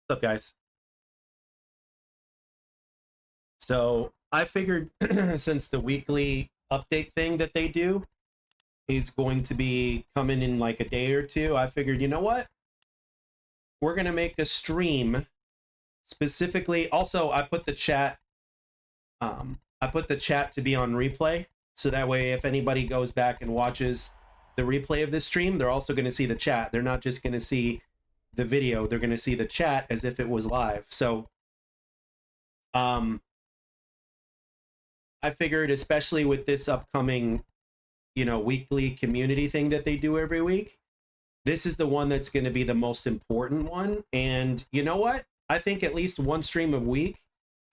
What's up, guys? So I figured since the weekly update thing that they do is going to be coming in like a day or two, I figured, you know what? We're going to make a stream specifically. Also, I put the chat to be on replay. So that way, if anybody goes back and watches the replay of this stream, they're also going to see the chat. They're not just going to see the video. They're going to see the chat as if it was live. So, I figured, especially with this upcoming, weekly community thing that they do every week, this is the one that's going to be the most important one. And you know what? I think at least one stream a week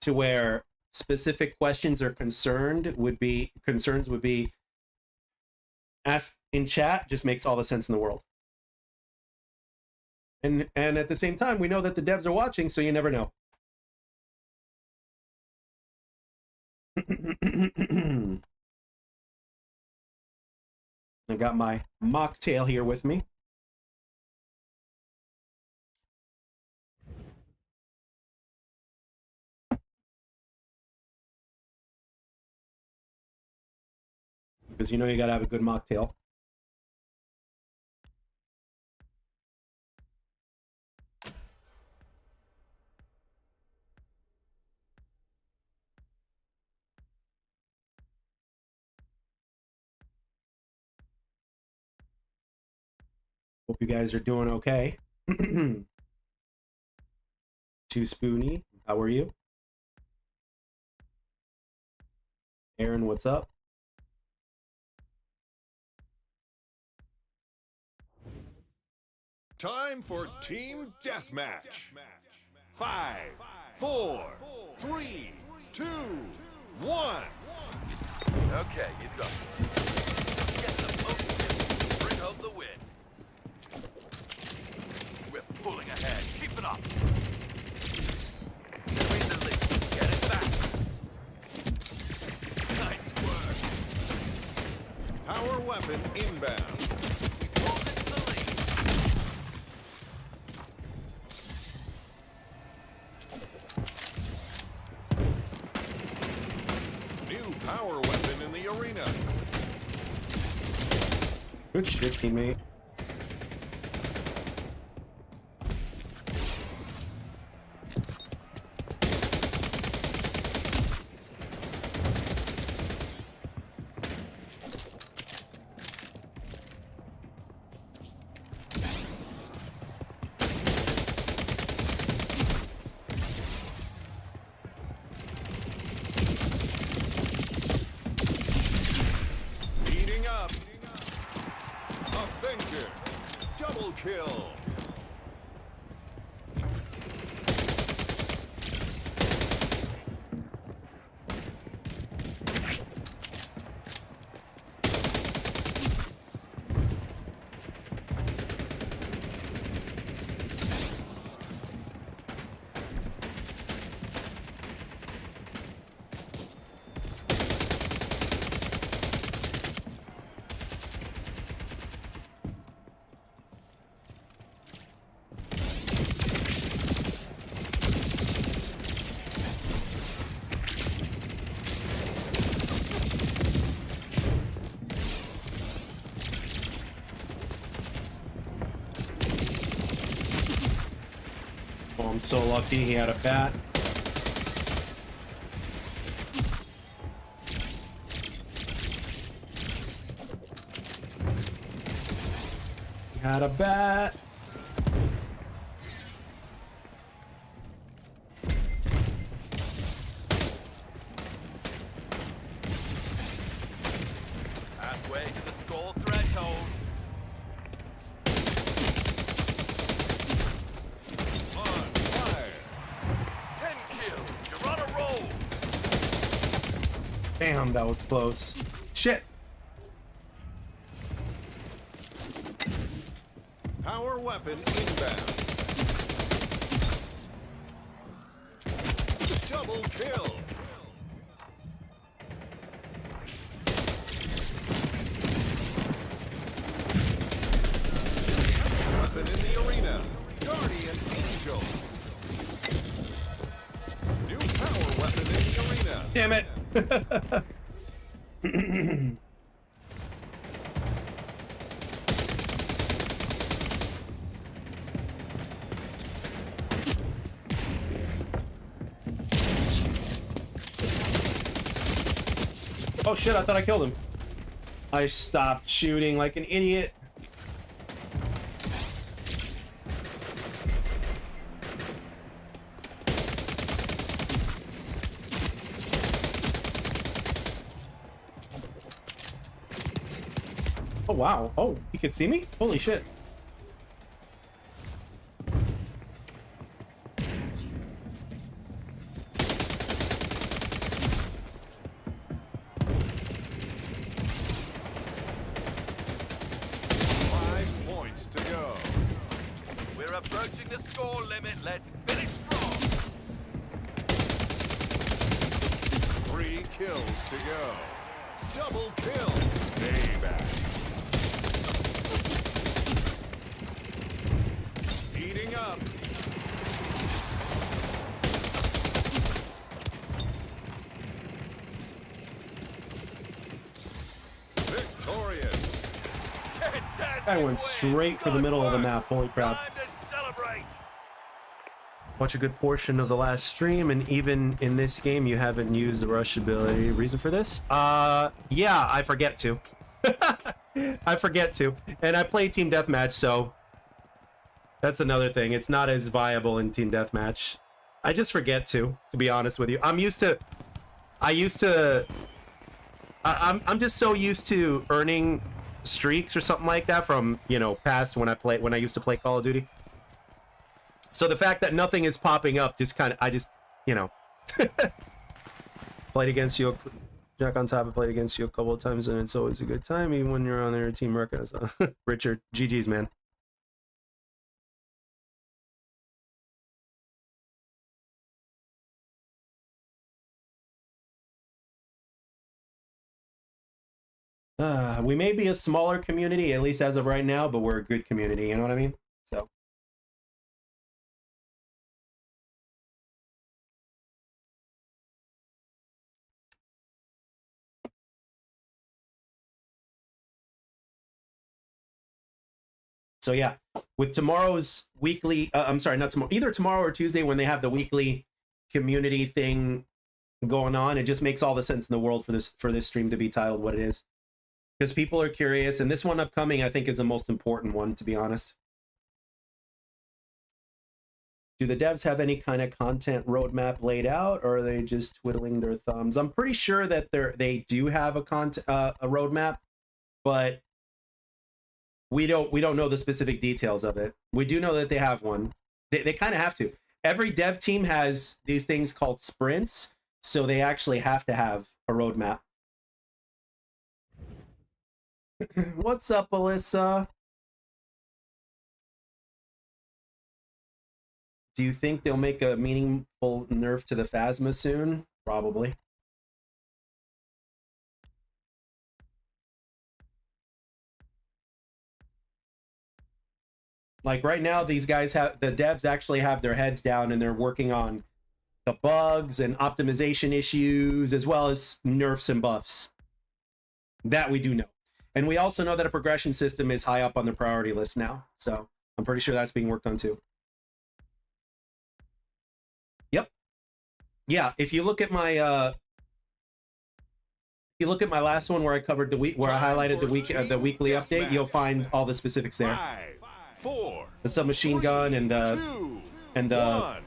to where specific questions or concerns would be asked in chat just makes all the sense in the world. And at the same time, we know that the devs are watching, so you never know. I got my mocktail here with me. Because you know you gotta have a good mocktail. Hope you guys are doing okay. Too Spoony, how are you? Aaron, what's up? Time for Team Deathmatch. 5, 4, 3, 2, 1. Okay, he's up. Get the motion. Bring home the win. We're pulling ahead. Keep it up. Between the lead. Get it back. Nice work. Power weapon inbound. Hold it to the lead. New power weapon in the arena. Good shit, teammate. Heating up. Avenger. Double kill. Oh, I'm so lucky he had a bat. He had a bat. Halfway to the score threshold. On fire. 10 kills. You're on a roll. Damn, that was close. Shit. Power weapon inbound. Double kill. Weapon in the arena. Guardian Angel. Damn it. Oh shit, I thought I killed him. I stopped shooting like an idiot. Oh wow. Oh, he could see me? Holy shit. We're approaching the score limit. Let's finish strong. 3 kills to go. Double kill. Payback. Heating up. Victorious. I went straight for the middle of the map. Holy crap. Time to celebrate. Watch a good portion of the last stream, and even in this game you haven't used the rush ability. Reason for this? Yeah, I forget to. I forget to. And I play team deathmatch, so that's another thing. It's not as viable in team deathmatch. I just forget to be honest with you. I'm just so used to earning streaks or something like that from, you know, past when I used to play Call of Duty. So the fact that nothing is popping up just kind of, you know, played against you, Jack on top. I played against you a couple of times, and it's always a good time, even when you're on their team record. Richard, GG's, man. We may be a smaller community, at least as of right now, but we're a good community, you know what I mean? So. So yeah, with tomorrow's weekly, I'm sorry, not tomorrow, either tomorrow or Tuesday when they have the weekly community thing going on, it just makes all the sense in the world for this stream to be titled what it is. Because people are curious, and this one upcoming I think is the most important one, to be honest. Do the devs have any kind of content roadmap laid out, or are they just twiddling their thumbs? I'm pretty sure that they do have a roadmap, but we don't know the specific details of it. We do know that they have one. They kind of have to. Every dev team has these things called sprints, so they actually have to have a roadmap. What's up, Alyssa? Do you think they'll make a meaningful nerf to the Phasma soon? Probably. Like right now, these guys the devs actually have their heads down and they're working on the bugs and optimization issues, as well as nerfs and buffs. That we do know. And we also know that a progression system is high up on the priority list now. So I'm pretty sure that's being worked on too. Yep. Yeah, if you look at my last one where I covered the week, where I highlighted the weekly update, you'll find all the specifics there. 5, 4, the submachine gun and the 1.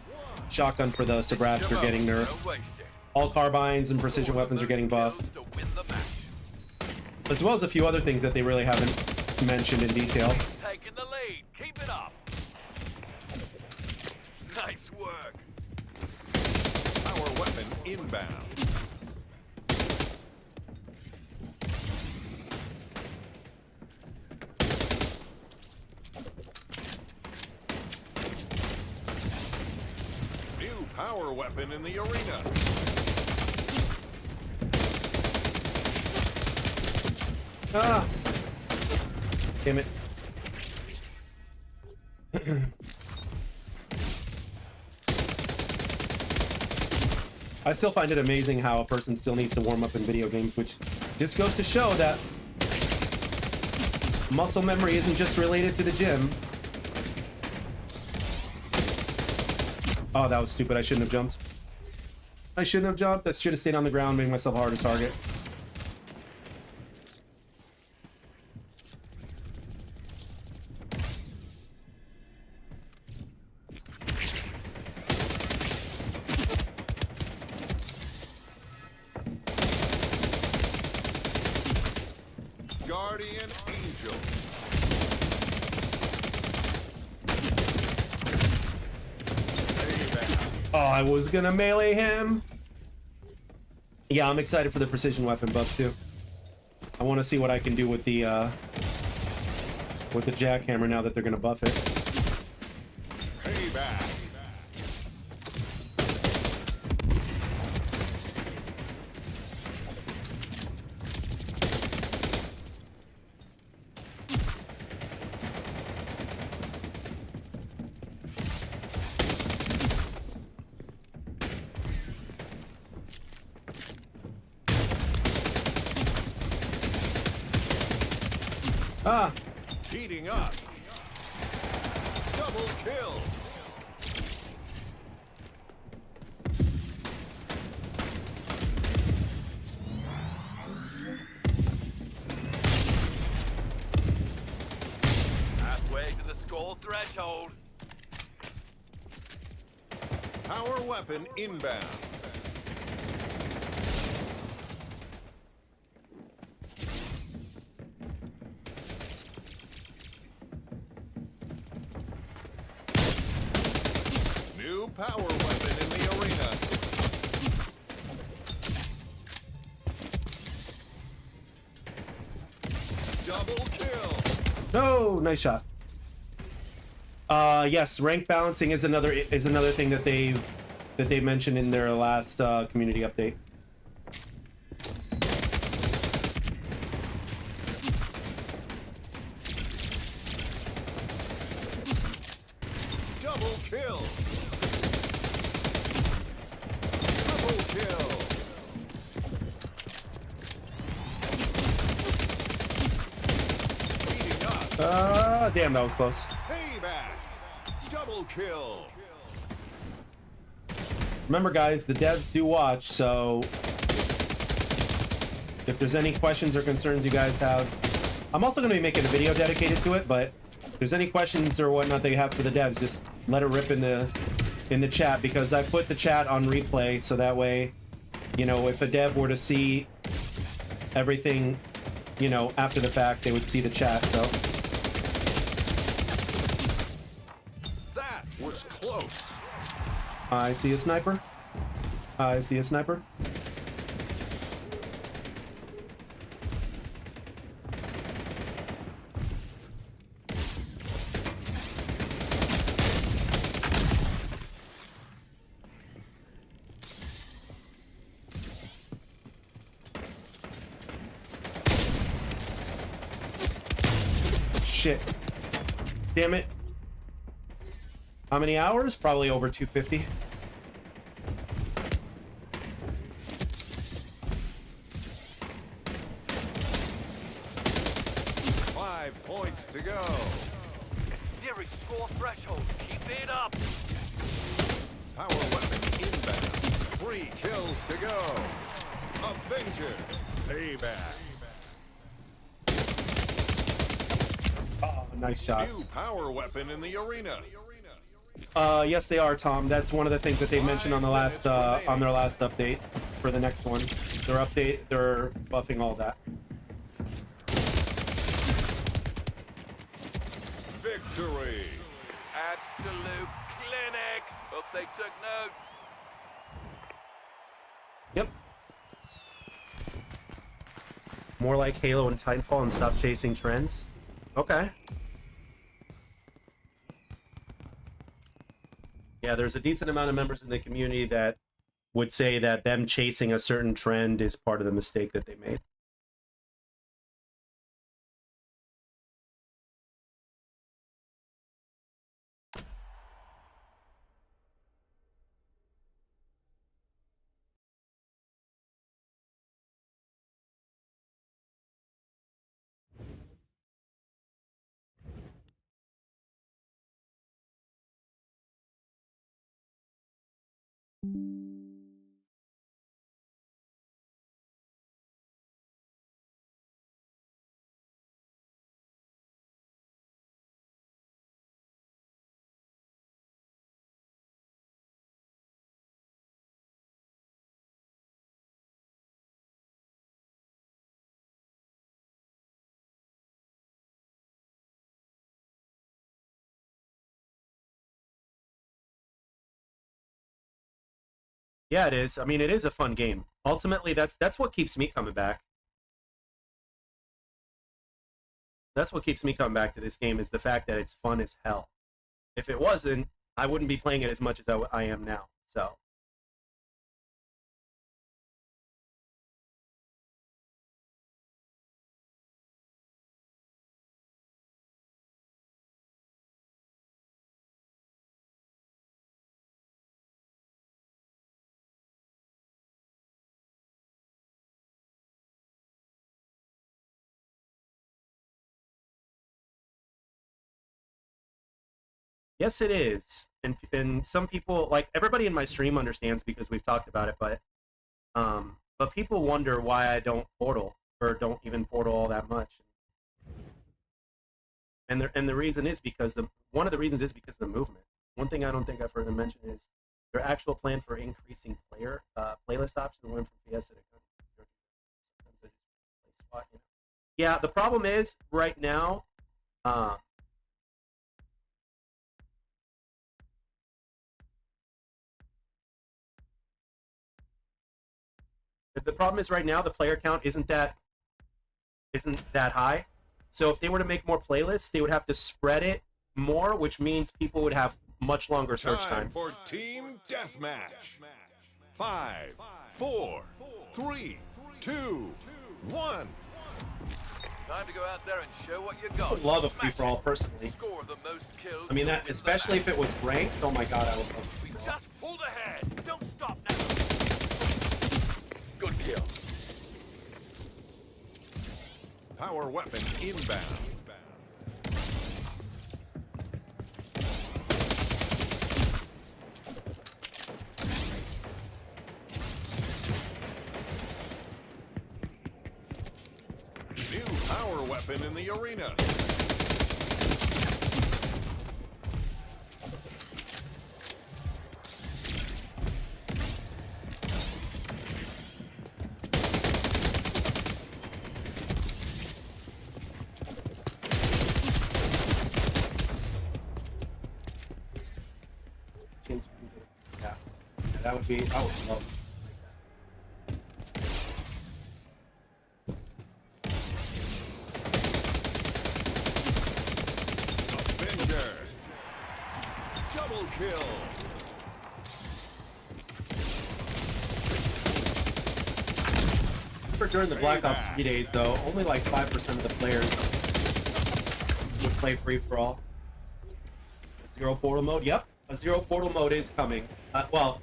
shotgun for the Sabrask are getting nerfed. Don't waste it. All carbines and precision weapons are getting buffed, To win the match. as well as a few other things that they really haven't mentioned in detail. Taking the lead. Keep it up. Nice work. Power weapon inbound. New power weapon in the arena. Ah! Damn it. I still find it amazing how a person still needs to warm up in video games, which just goes to show that muscle memory isn't just related to the gym. Oh, that was stupid. I shouldn't have jumped. I shouldn't have jumped. I should have stayed on the ground, made myself a harder target. Guardian Angel. Payback. Oh, I was gonna melee him. Yeah, I'm excited for the precision weapon buff too. I want to see what I can do with the jackhammer now that they're gonna buff it. Payback. Ah, Heating up. Double kill. Halfway to the skull threshold. Power weapon inbound. New power weapon in the arena. Double kill. no, nice shot. Yes, rank balancing is another thing that they've mentioned in their last community update. Double kill. Double kill. Heating up. Damn, that was close. Payback. Double kill. Remember, guys, the devs do watch, so if there's any questions or concerns you guys have, I'm also going to be making a video dedicated to it, but if there's any questions or whatnot they have for the devs, just let it rip in the chat, because I put the chat on replay, so that way, you know, if a dev were to see everything, you know, after the fact, they would see the chat, so. That was close. I see a sniper. I see a sniper. Shit. Damn it. How many hours? Probably over 250. Points to go. Nearing score threshold. Keep it up. Power weapon inbound. 3 kills to go. Avenger. Payback. Oh, nice shots. New power weapon in the arena. Yes, they are, Tom. That's one of the things that they mentioned on the last on their last update for the next one. They're buffing all that. Victory. Absolute clinic. Hope they took notes. Yep. More like Halo and Titanfall and stop chasing trends. Okay. Yeah, there's a decent amount of members in the community that would say that them chasing a certain trend is part of the mistake that they made. Yeah, it is. I mean, it is a fun game. Ultimately, that's what keeps me coming back. That's what keeps me coming back to this game is the fact that it's fun as hell. If it wasn't, I wouldn't be playing it as much as I am now. So. Yes, it is, and some people like everybody in my stream understands because we've talked about it, but people wonder why I don't portal or don't even portal all that much, and the reason is because one of the reasons is because of the movement. One thing I don't think I've heard them mention is their actual plan for increasing playlist options went from Fiesta to sometimes they just play spot. You know? Yeah, the problem is right now. The problem is right now the player count isn't that high. So if they were to make more playlists, they would have to spread it more, which means people would have much longer search Time time. for Team Deathmatch. 5, 4, 3, 2, 1. Time to go out there and show what you I got. would love a free for all personally. Score the most kills. I mean, to that win the especially match. if it was ranked. Oh my god, I would love We free for all. just pulled ahead. Don't stop now. Good kill. Power weapon inbound. New power weapon in the arena. Chance we can get it. Yeah, that would be. I would love. Avenger. Double kill. For during the Black Ops 3 days, though, only like 5% of the players would play free for all. Zero portal mode. Yep, a zero portal mode is coming. Well,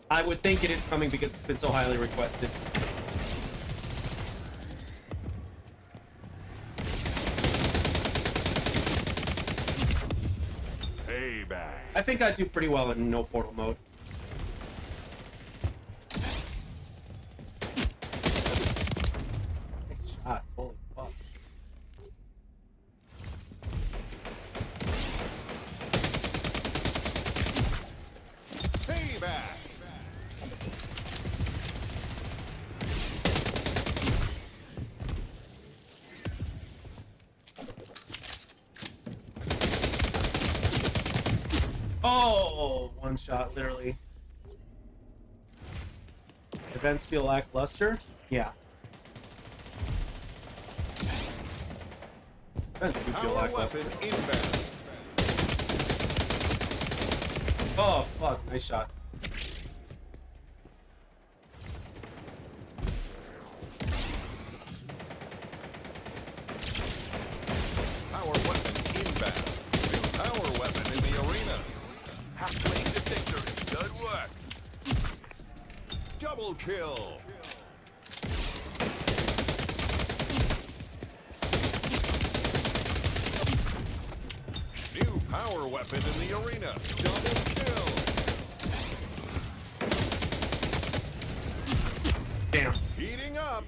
I would think it is coming because it's been so highly requested. Payback. I think I'd do pretty well in no portal mode. Nice shots, holy fuck. Payback. Oh, one shot, literally. Events feel lackluster? Yeah. Events do feel Power lackluster. weapon inbound. Oh, fuck, nice shot. Power weapon inbound. New power weapon in the arena. Halfway to victory. Good work. Double kill. New power weapon in the arena. Double kill. Damn. Heating up.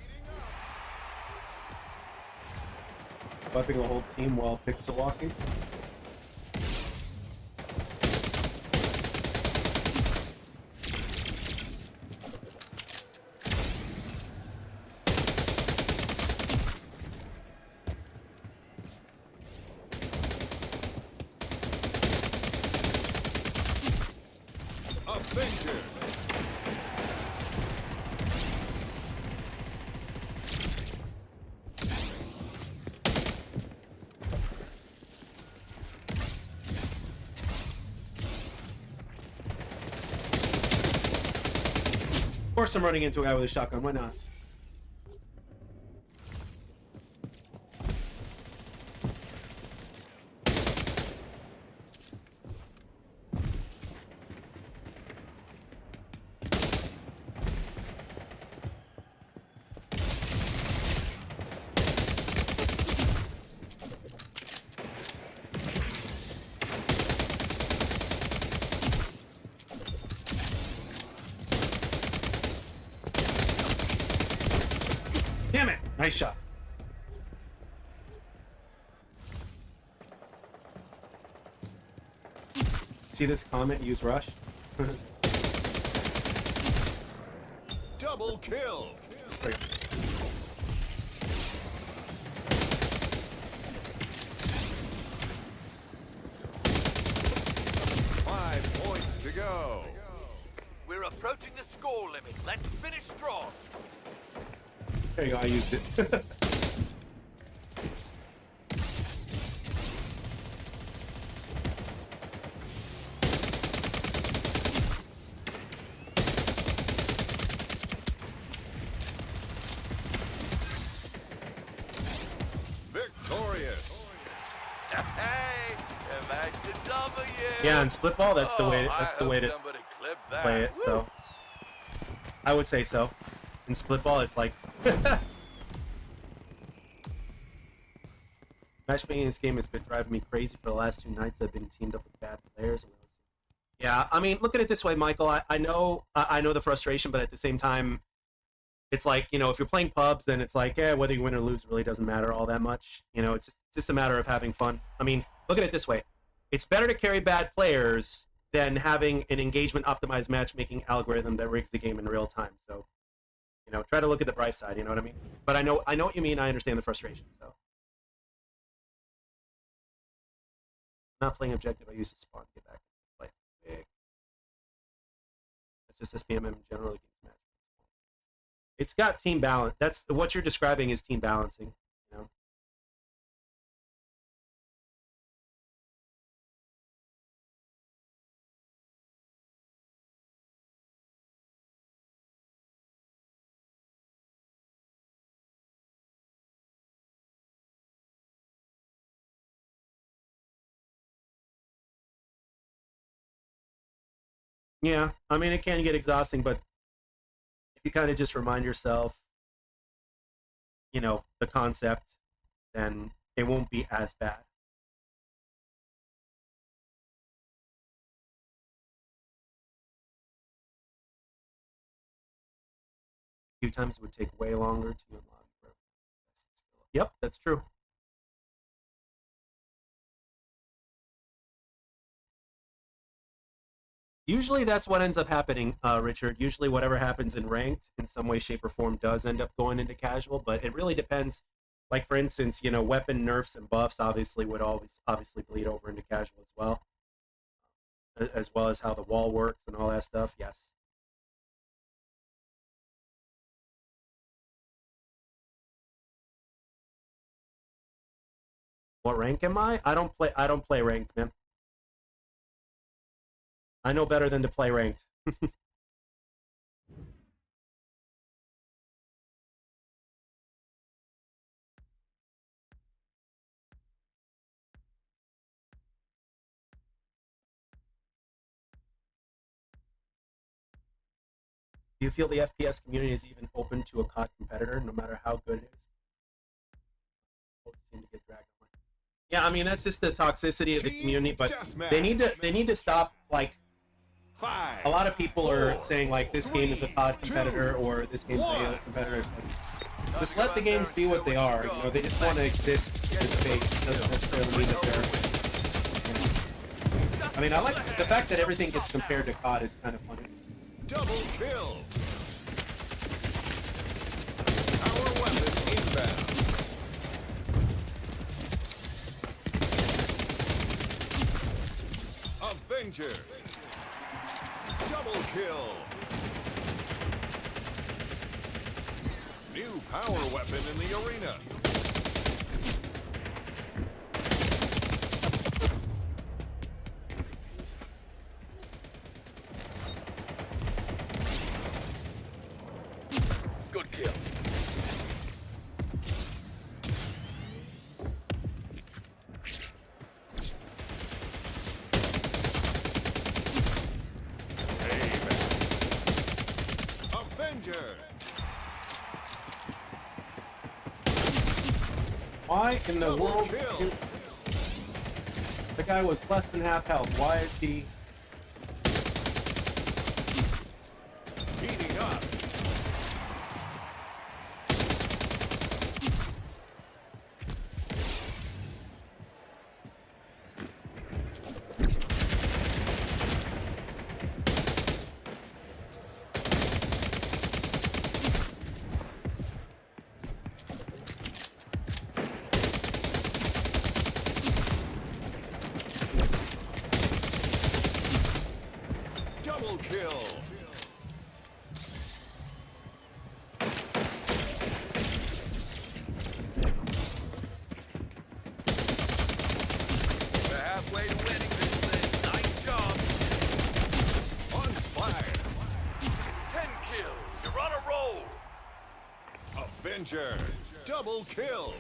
Wiping a whole team while pixel walking. Avenger. course I'm running into a guy with a shotgun. Why not? Damn it! Nice shot. See this comment? Use rush. Double kill. Right. 5 points to go. We're approaching the score limit. Let's finish strong. There you go. I used it. Victorious. Hey, imagine W. Yeah, in split ball, that's the way. Oh, That's I the way hope to somebody clipped that. play it. Woo. So I would say so. In split ball, it's like matchmaking in this game has been driving me crazy for the last 2 nights. I've been teamed up with bad players. Yeah, I mean, look at it this way, Michael. I know the frustration, but at the same time, it's like, you know, if you're playing pubs, then it's like, whether you win or lose really doesn't matter all that much. You know, it's just a matter of having fun. I mean, look at it this way. It's better to carry bad players than having an engagement optimized matchmaking algorithm that rigs the game in real time. So, you know, try to look at the bright side, you know what I mean? But I know what you mean. I understand the frustration. So, not playing objective, I use the spawn to get back and play big. It's just SPMM generally against match. It's got team balance. That's what you're describing is team balancing, you know. Yeah, I mean, it can get exhausting, but if you kind of just remind yourself, you know, the concept, then it won't be as bad. A few times it would take way longer to unlock. Yep, that's true. Usually that's what ends up happening, Richard. Usually whatever happens in ranked in some way, shape, or form does end up going into casual, but it really depends. Like, for instance, you know, weapon nerfs and buffs obviously would always obviously bleed over into casual as well as how the wall works and all that stuff, yes. What rank am I? I don't play ranked, man. I know better than to play ranked. Do you feel the FPS community is even open to a COD competitor, no matter how good it is? Seem to get dragged on. Yeah, I mean that's just the toxicity of the community, but they need to stop. Like, 5. a lot of people are 4, saying like this game is a COD competitor 2, or this game's a 1. other competitor. It's like, just let the games be what they are. You know, they just want to exist as fake. It doesn't necessarily mean that they're. You know. I mean, I like the fact that everything gets compared to COD is kind of funny. Double kill. Power weapon inbound. Avenger. Double kill. New power weapon in the arena. Good kill. Avenger. Why in the Double world? kill. The guy was less than half health. Why is he? Heating up. Double kill. We're halfway to winning this thing. Nice job. On fire. 10 kills. You're on a roll. Avenger. Double kill.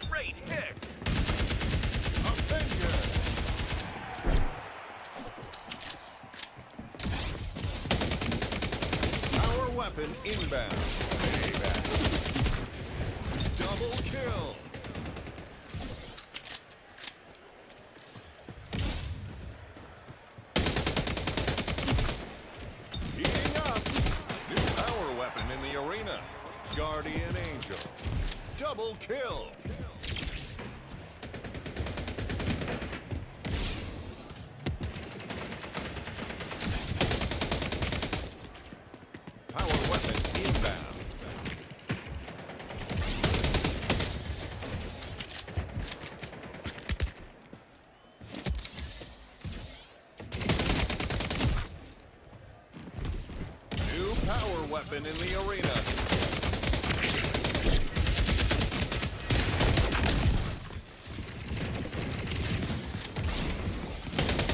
Great hit. Avenger. Power weapon inbound. Payback. Double kill. Heating up. New power weapon in the arena. Guardian Angel. Double kill. Power weapon inbound. New power weapon in the arena.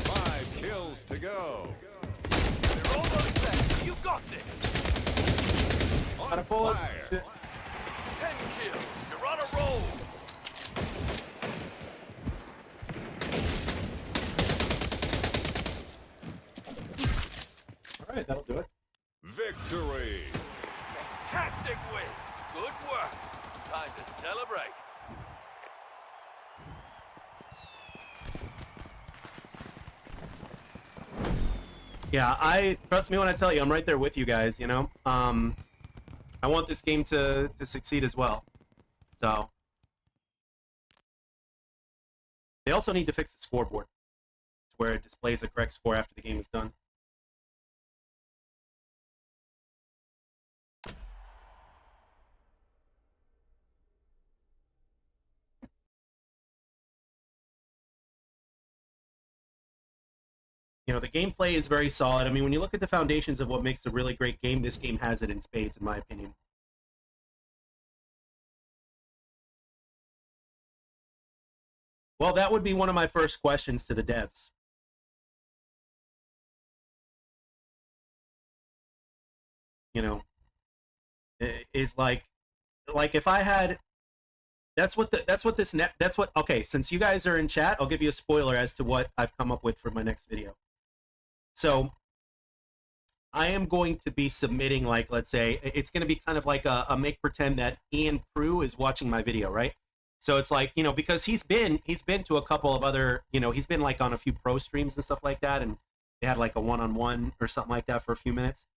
Five kills to go. They're almost there. You got this. Got a On bullet. fire. 10 kills. You're on a roll. All right, that'll do it. Victory. Fantastic win. Good work. Time to celebrate. Yeah, I trust me when I tell you, I'm right there with you guys. You know, I want this game to succeed as well. So they also need to fix the scoreboard, where it displays the correct score after the game is done. You know, the gameplay is very solid. I mean, when you look at the foundations of what makes a really great game, this game has it in spades, in my opinion. Well, that would be one of my first questions to the devs. You know, is like if I had, that's what okay, since you guys are in chat, I'll give you a spoiler as to what I've come up with for my next video. So I am going to be submitting, like, let's say it's going to be kind of like a make pretend that Ian Prue is watching my video, right? So it's like, you know, because he's been to a couple of other, you know, he's been like on a few pro streams and stuff like that, and they had like a one-on-one or something like that for a few minutes.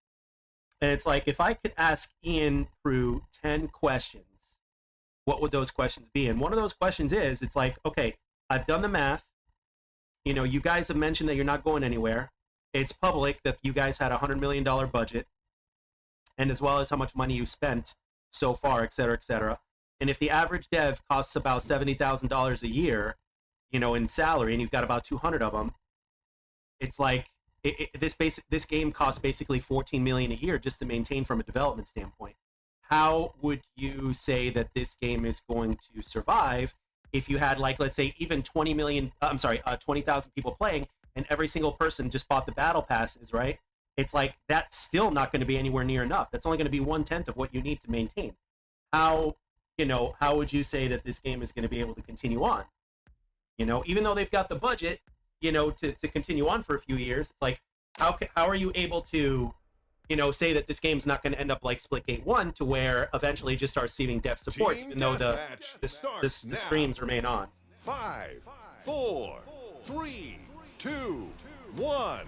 And it's like, if I could ask Ian Prue 10 questions, what would those questions be? And one of those questions is, it's like, okay, I've done the math. You know, you guys have mentioned that you're not going anywhere. It's public that you guys had a $100 million budget, and as well as how much money you spent so far, et cetera, et cetera. And if the average dev costs about $70,000 a year, you know, in salary, and you've got about 200 of them, it's like this game costs basically $14 million a year just to maintain from a development standpoint. How would you say that this game is going to survive if you had like, let's say even 20 million, 20,000 people playing, and every single person just bought the battle passes, right? It's like that's still not going to be anywhere near enough. That's only going to be 1/10 of what you need to maintain. How, how would you say that this game is going to be able to continue on? Even though they've got the budget, to continue on for a few years, it's like how are you able to, say that this game's not going to end up like Splitgate 1 to where eventually it just starts receiving dev support, Team even though the deathmatch the starts streams remain on. 5, 4, 3, 2, 1.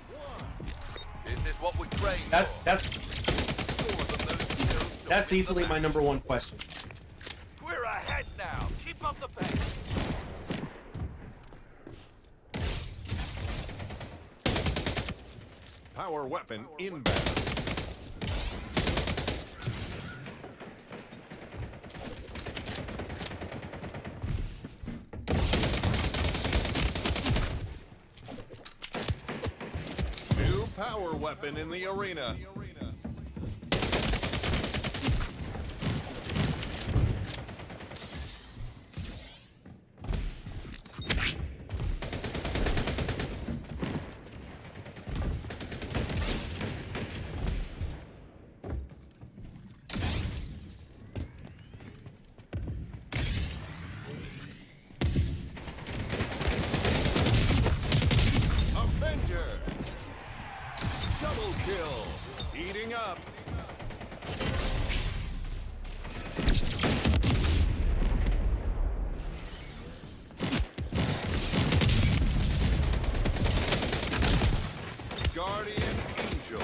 This is what we trained That's for. that's More than those kills don't that's win easily the my match. number one question. We're ahead now. Keep up the pace. Power weapon inbound. New power weapon in the arena. Avenger. Double kill. Heating up. Guardian Angel.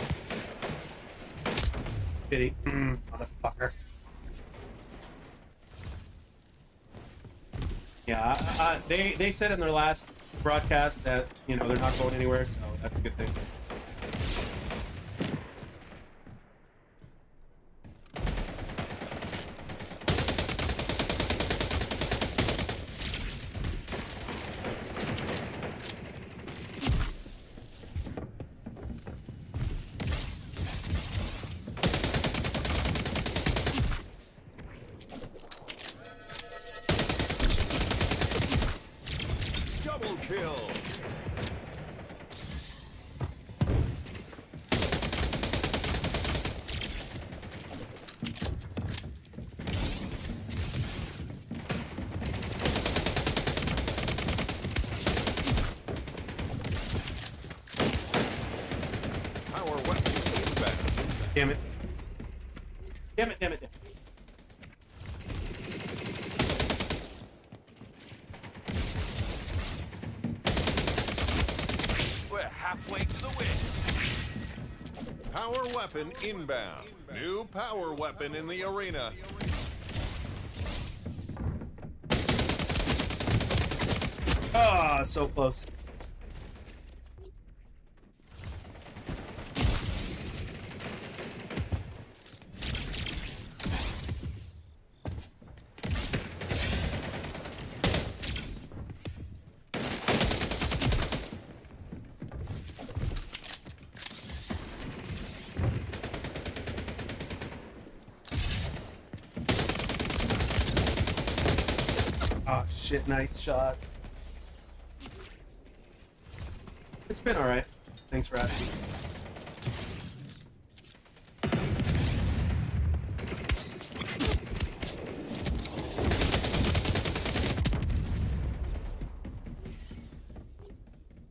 Pity. Motherfucker. Yeah, they said in their last broadcast that they're not going anywhere, so that's a good thing. Double kill. Power weapon inbound. Damn it. Damn it, damn it, damn it. We're halfway to the win. Power weapon inbound. New power weapon in the arena. Ah, so close. Oh shit, nice shots. It's been alright. Thanks for asking.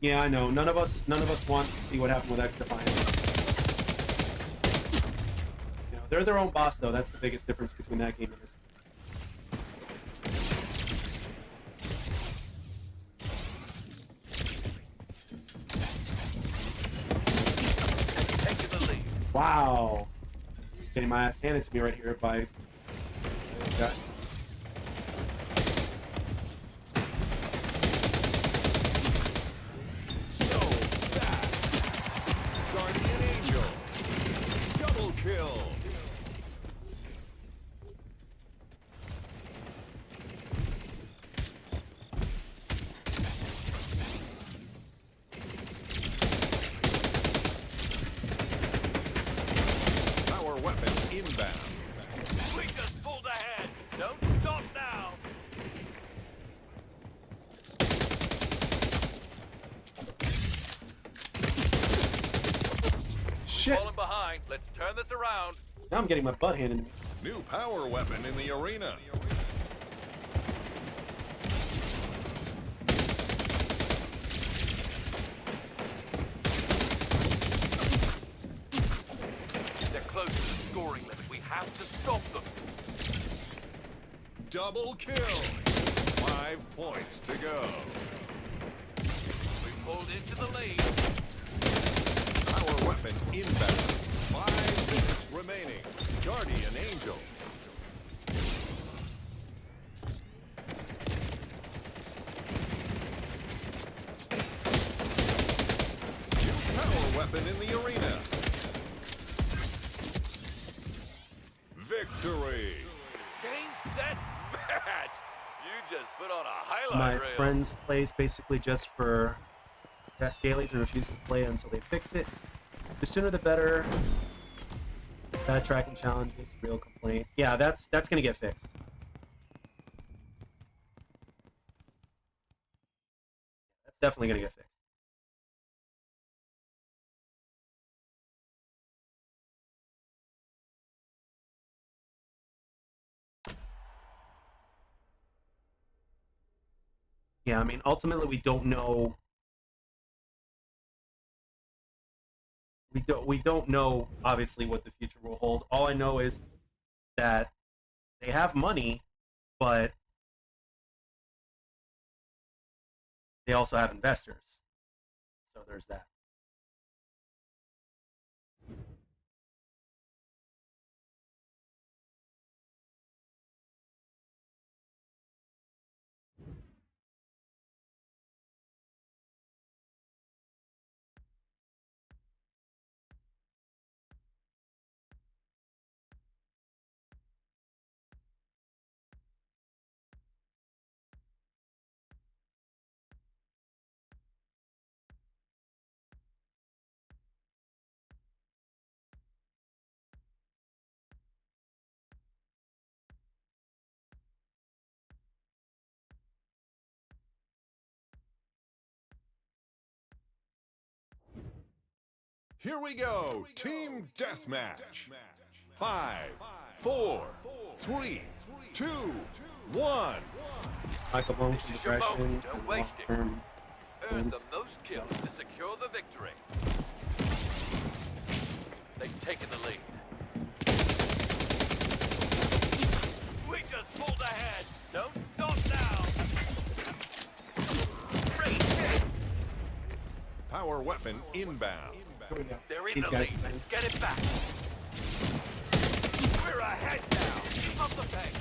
Yeah, I know. None of us want to see what happened with X Defiant. They're their own boss though. That's the biggest difference between that game and this. Taking the lead. Wow. Getting my ass handed to me right here by guy. So fast. Guardian Angel. Double kill. Power weapon inbound. We just pulled ahead. No shit. Falling behind. Let's turn this around. Now I'm getting my butt handed to me. New power weapon in the arena. They're close to the scoring limit. We have to stop them. Double kill. 5 points to go. We pulled into the lead. Power weapon inbound. 5 minutes remaining. Guardian Angel. New power weapon in the arena. Victory. Game, set, match. You just put on a highlight My reel. friend's plays basically just for dailies and refuses to play until they fix it. The sooner the better. Bad tracking challenges, real complaint. Yeah, that's gonna get fixed. That's definitely gonna get fixed. Yeah, I mean, ultimately, we don't know. We don't know, obviously, what the future will hold. All I know is that they have money, but they also have investors. So there's that. Here we go. Team Deathmatch. 5, 4, 3, 2, 1. Like a long This is your progression moment. Don't and waste it. long-term Earn wins. the most kills to secure the victory. They've taken the lead. We just pulled ahead. Don't stop now. Great hit. Power weapon inbound. Here we go. They're in These the guys. lead. Let's get it back. We're ahead now. Keep up the pace.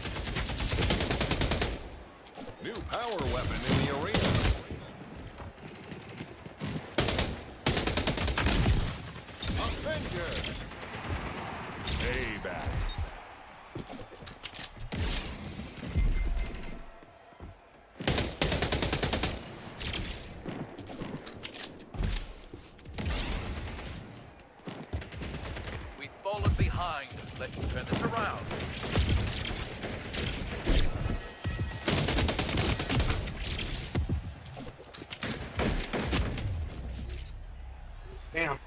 New power weapon in the arena. Avenger. Payback. We've fallen behind. Let's turn this around. Damn.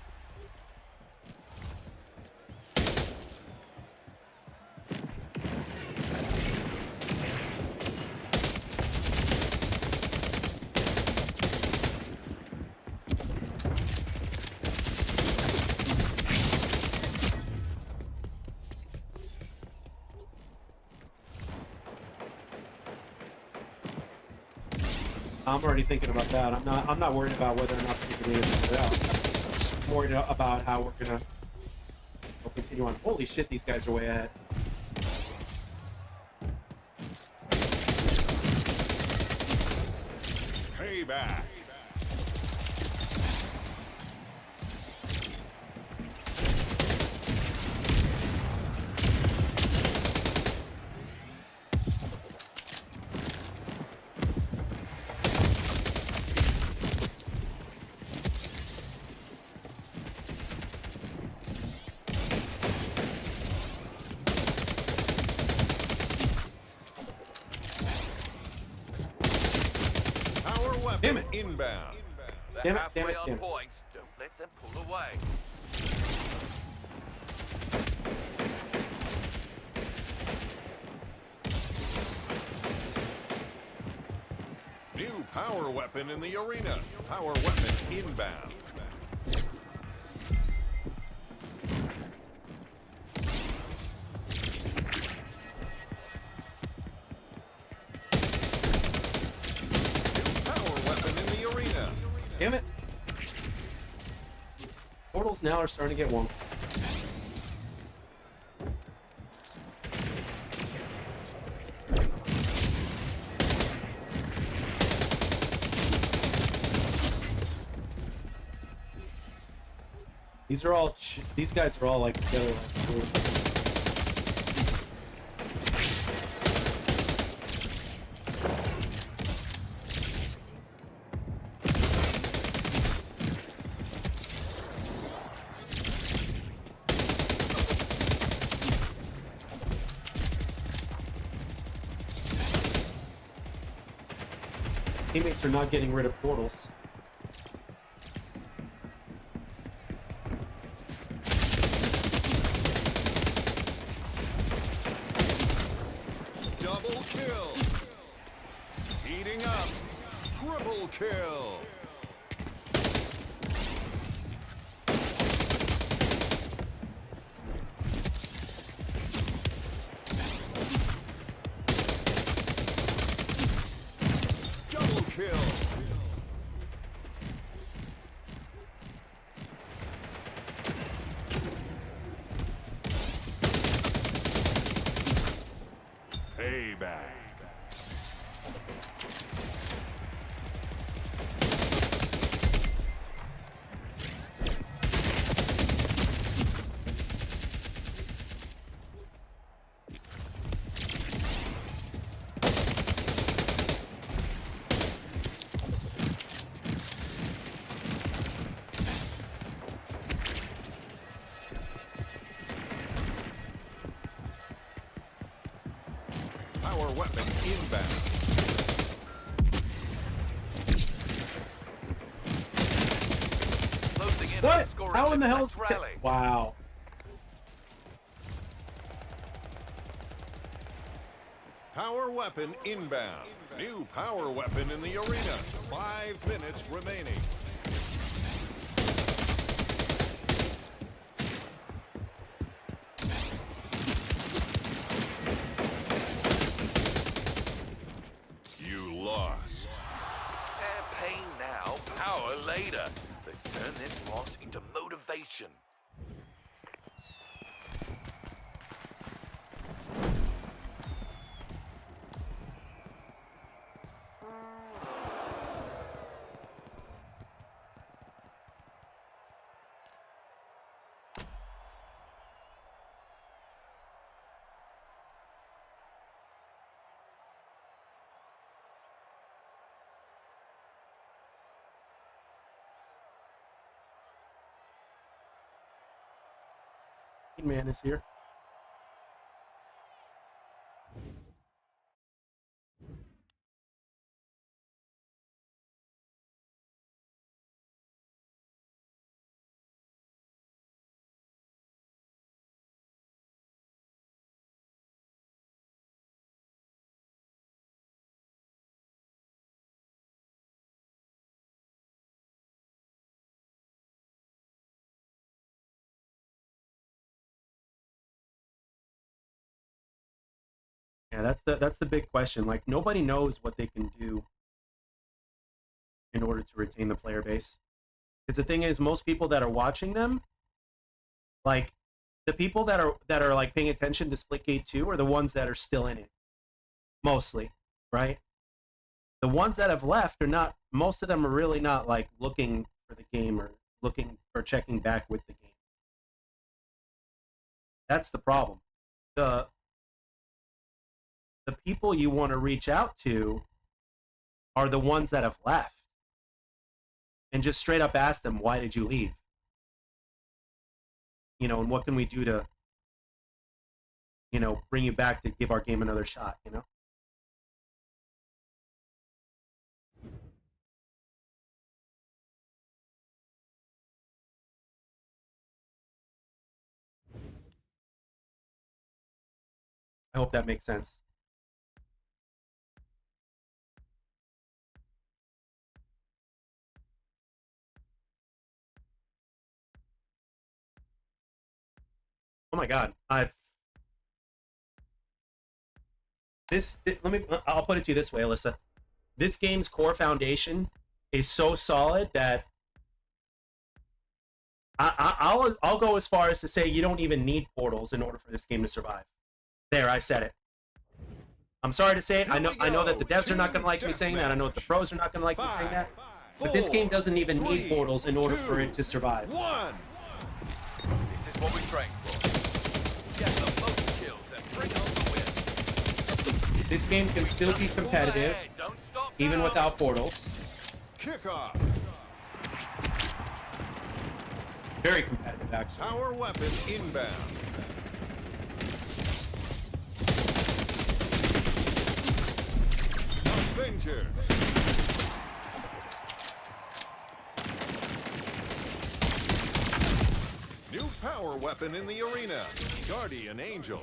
I'm already thinking about that. I'm not worried about whether or not people can figure it out. I'm worried about how we'll continue on. Holy shit, these guys are way ahead. Payback. Power weapon Damn it. inbound. They're Damn it, halfway damn it, on damn it. points. Don't let them pull away. New power weapon in the arena. Power weapon inbound. New power weapon in the arena. Damn it. Portals now are starting to get wonky. These are all. These guys are all like together. Like, cool. Teammates are not getting rid of portals. Double kill. Heating up. Triple kill. Double kill. Payback. Power weapon inbound. Closing in on What? the scoring How in the limit. hell? Let's rally. Wow. Power weapon inbound. New power weapon in the arena. 5 minutes remaining. You lost. Pain now, power later. Let's turn this loss into motivation. Man is here. Yeah, that's the big question. Like nobody knows what they can do in order to retain the player base. Because the thing is, most people that are watching them, like the people that are like paying attention to Splitgate 2 are the ones that are still in it. Mostly, right? The ones that have left are not, most of them are really not like looking for the game or looking or checking back with the game. That's the problem. The people you want to reach out to are the ones that have left. And just straight up ask them, why did you leave? You know, and what can we do to, you know, bring you back to give our game another shot, you know? I hope that makes sense. Oh my god. I'll put it to you this way, Alyssa. This game's core foundation is so solid that I'll go as far as to say you don't even need portals in order for this game to survive. There, I said it. I'm sorry to say it. I know that the devs are not going to like me saying that. I know that the pros are not going to like me saying that. But this game doesn't even need portals in order for it to survive. This is what we trained for. Get the most kills and bring home the win. This game can still be competitive, Don't stop even now. without portals. Kickoff. Very competitive, actually. Power weapon inbound. Avenger. New power weapon in the arena. Guardian Angel.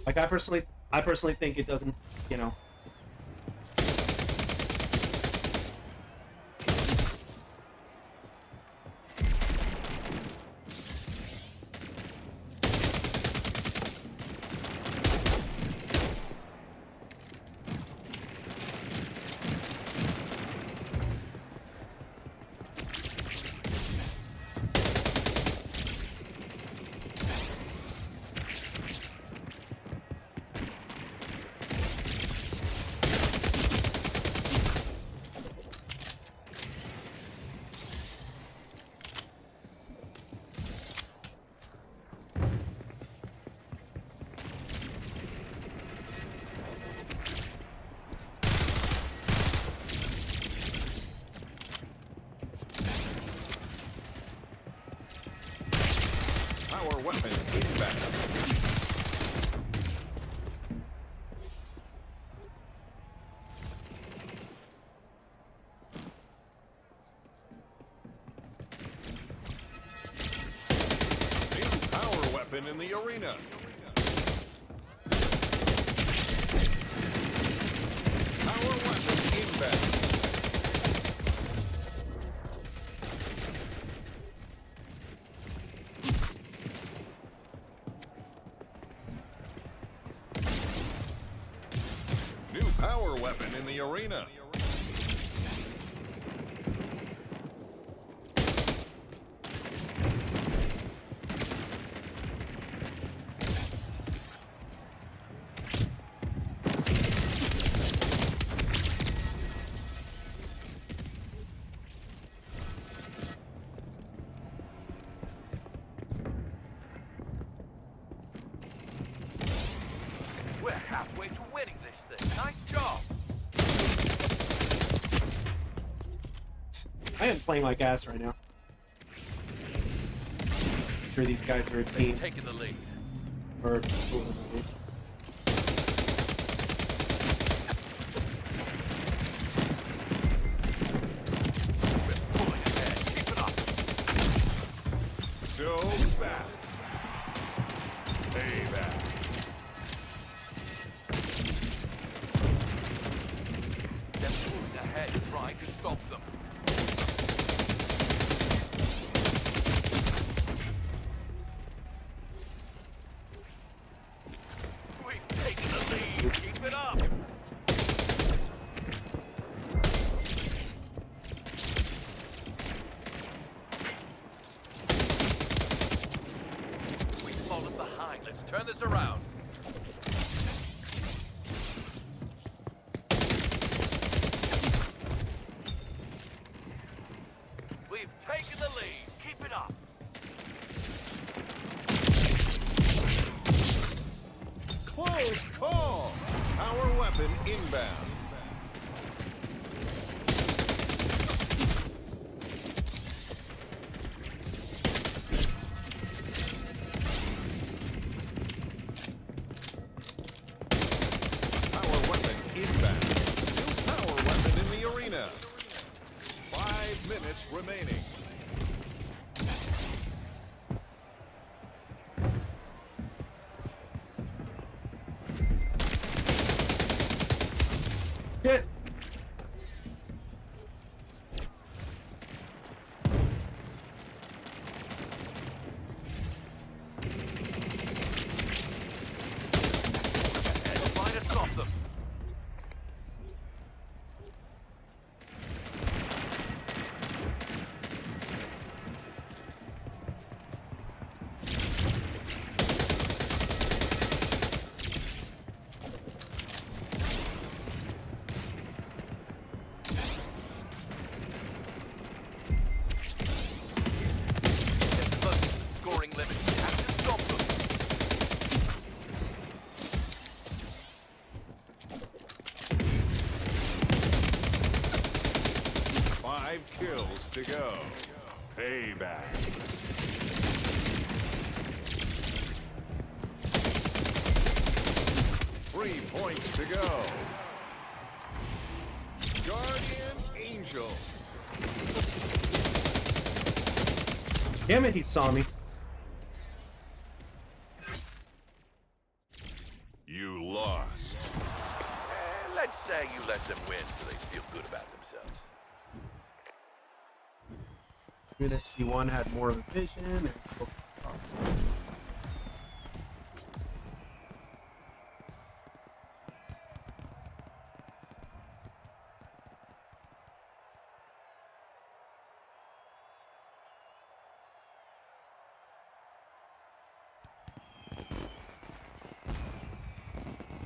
Like I personally think it doesn't, you know. Power weapon inbound. New power weapon in the arena. Power weapon inbound. New power weapon in the arena. We're halfway to winning this thing. Nice job. I am playing like ass right now. I'm sure these guys are a team, Taking the lead. or whoever it is. We're pulling ahead. Keep it up. So back. Payback. They're pulling ahead, trying to stop them. We've taken the lead. Keep it up. inbound. Power weapon inbound. New power weapon in the arena. 5 minutes remaining. Hit. Try to stop them. Get close to the scoring limit. You have to stop them. 5 kills to go. Payback. Three points to go. Guardian Angel. Damn it, he saw me. You lost. Let's say you let them win so they feel good about themselves. SG1 had more of a vision. And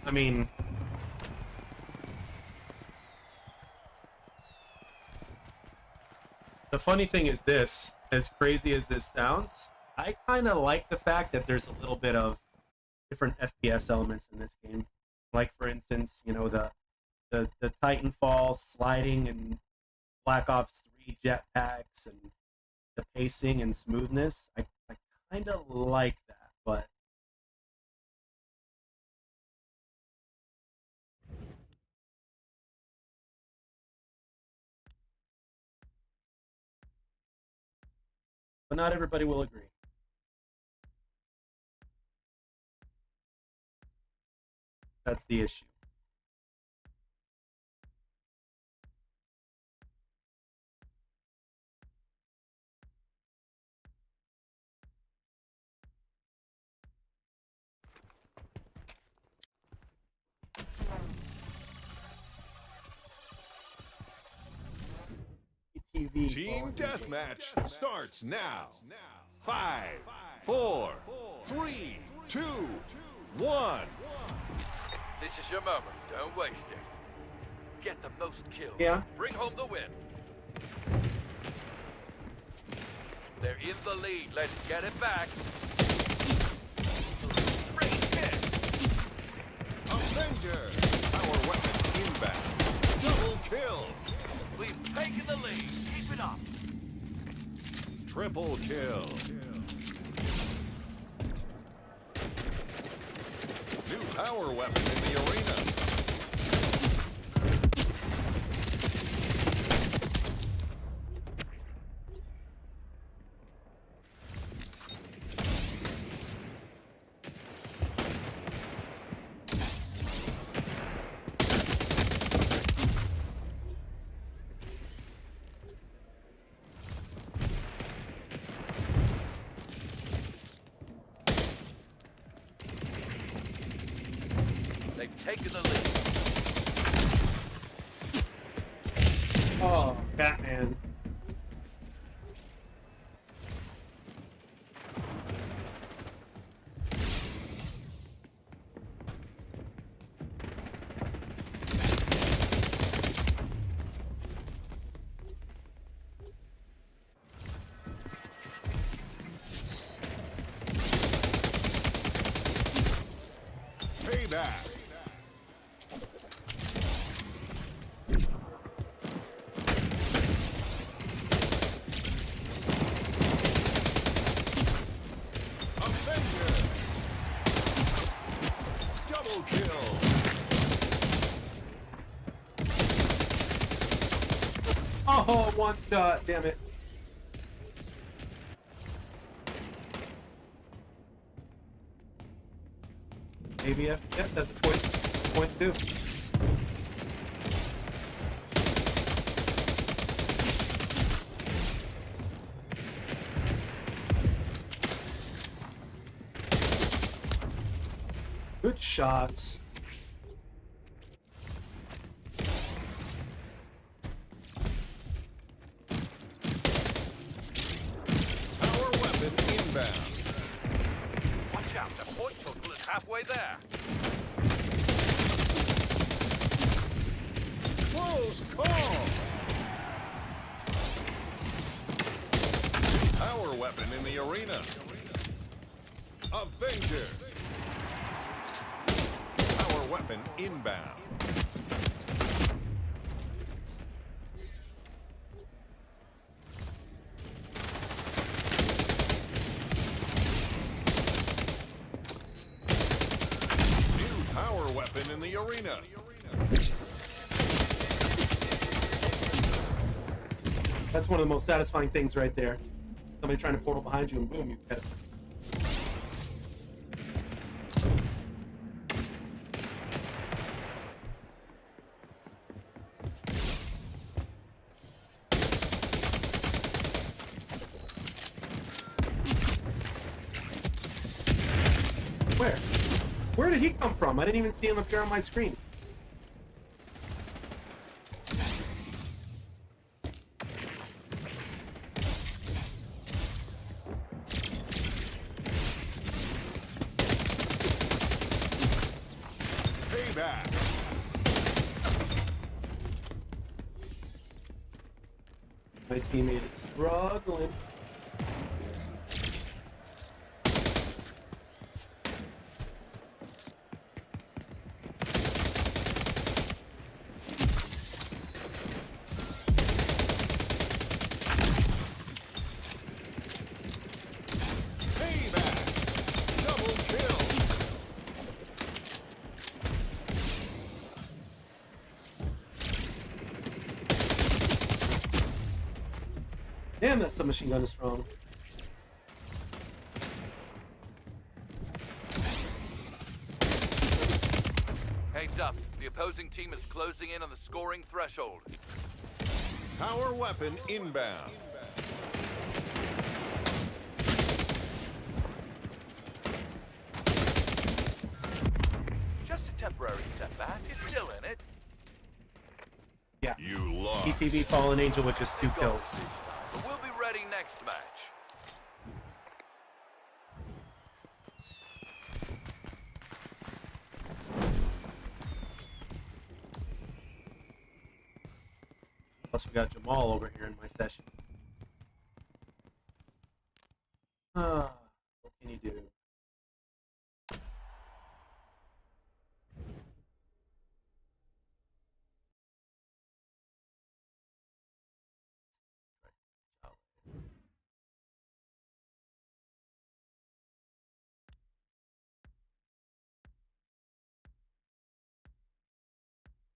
I mean, the funny thing is this, as crazy as this sounds, I kind of like the fact that there's a little bit of different FPS elements in this game. Like, for instance, you know, the Titanfall sliding and Black Ops 3 jetpacks and the pacing and smoothness. I kind of like that, but not everybody will agree. That's the issue. TV. Team Deathmatch starts now. 5, 4, 3, 2, 1. This is your moment. Don't waste it. Get the most kills. Yeah. Bring home the win. They're in the lead. Let's get it back. Great hit. Avenger. Power weapon inbound. Double kill. We've taken the lead. Keep it up. Triple kill. New power weapon in the arena. They've taken the lead. Oh, Batman. Payback. Oh, one shot. Damn it. Maybe FPS has a point two. Good shots. Power weapon inbound. Watch out, the point total is halfway there. Close call. Power weapon in the arena. Avenger. Power weapon inbound. New power weapon in the arena. That's one of the most satisfying things right there. Somebody trying to portal behind you and boom, you get it. Where? Where did he come from? I didn't even see him appear on my screen. Payback. My teammate is struggling. Payback. Double kill. Damn, that submachine gun is strong. Heads up, the opposing team is closing in on the scoring threshold. Power weapon inbound. Just a temporary setback, you're still in it. Yeah. You lost. PTV Fallen Angel with just 2 kills. But we'll be ready next match. Plus we got Jamal over here in my session. What can you do?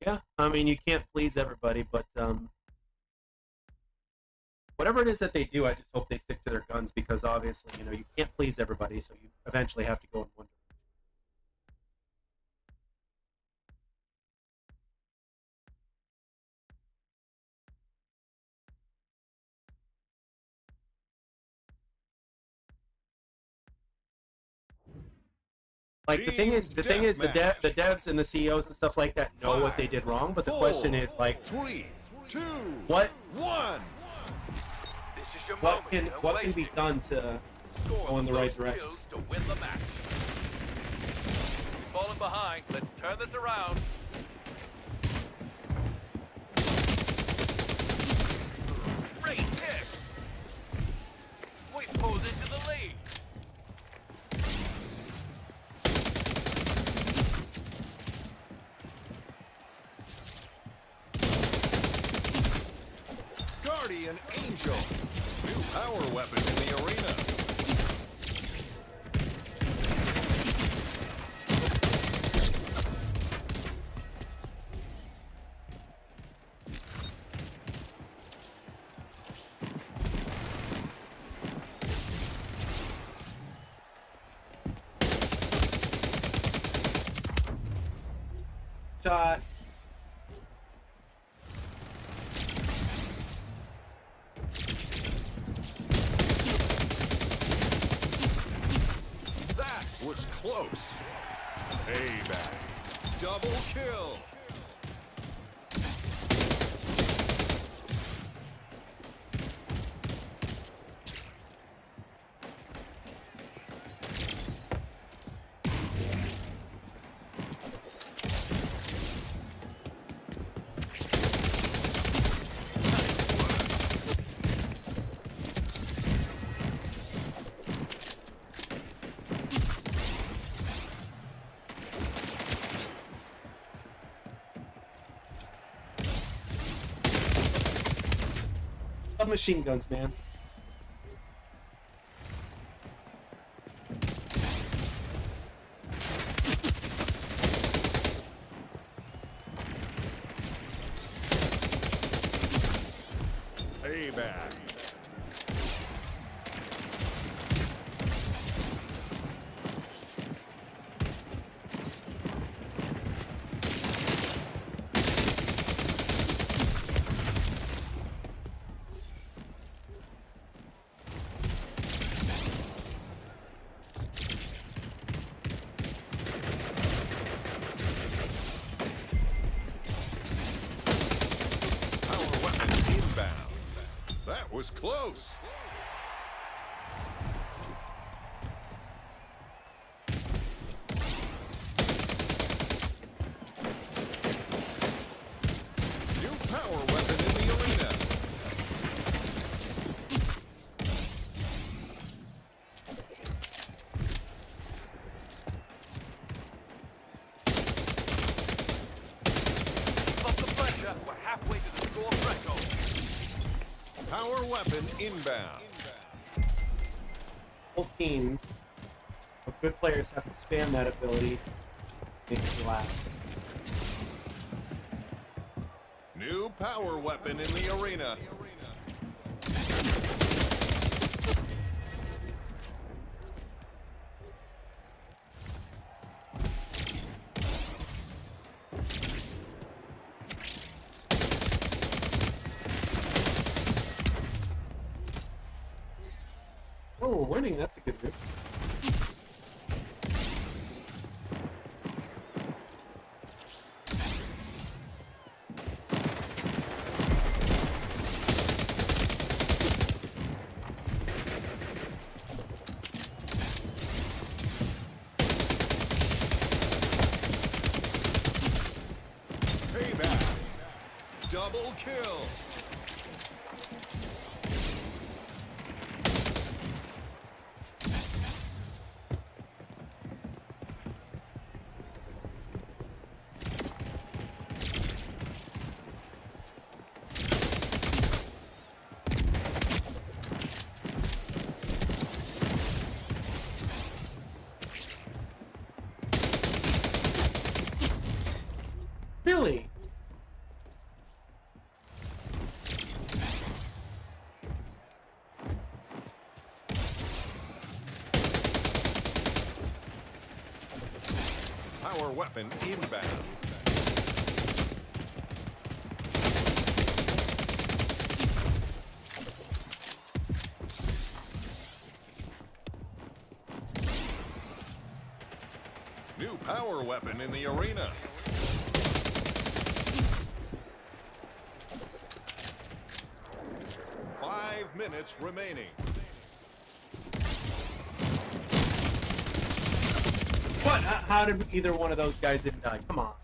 Yeah, I mean, you can't please everybody, but whatever it is that they do, I just hope they stick to their guns because obviously, you know, you can't please everybody, so you eventually have to go in one direction. Like the thing is, the devs and the CEOs and stuff like that know what they did wrong, but the question is like, 3, 2, what 1. This is your what moment. can No what can be wasting. done to Score go in the those right direction? kills to win the match. We've fallen behind. Let's turn this around. Great kick. We pulled into the lead. Guardian Angel. New power weapon in the arena. shot. That was close. Payback. Double kill. Love machine guns, man. Payback. Power weapon inbound. That was close. New power weapon in the arena. Up the pressure. We're halfway to the score threshold. Power weapon inbound. Whole teams of good players have to spam that ability. Makes you laugh. New power weapon in the arena. Oh, we're winning. That's a good news. Payback. Double kill. Really? Power weapon inbound. New power weapon in the arena. Five minutes remaining. What? How did either one of those guys didn't die? Come on.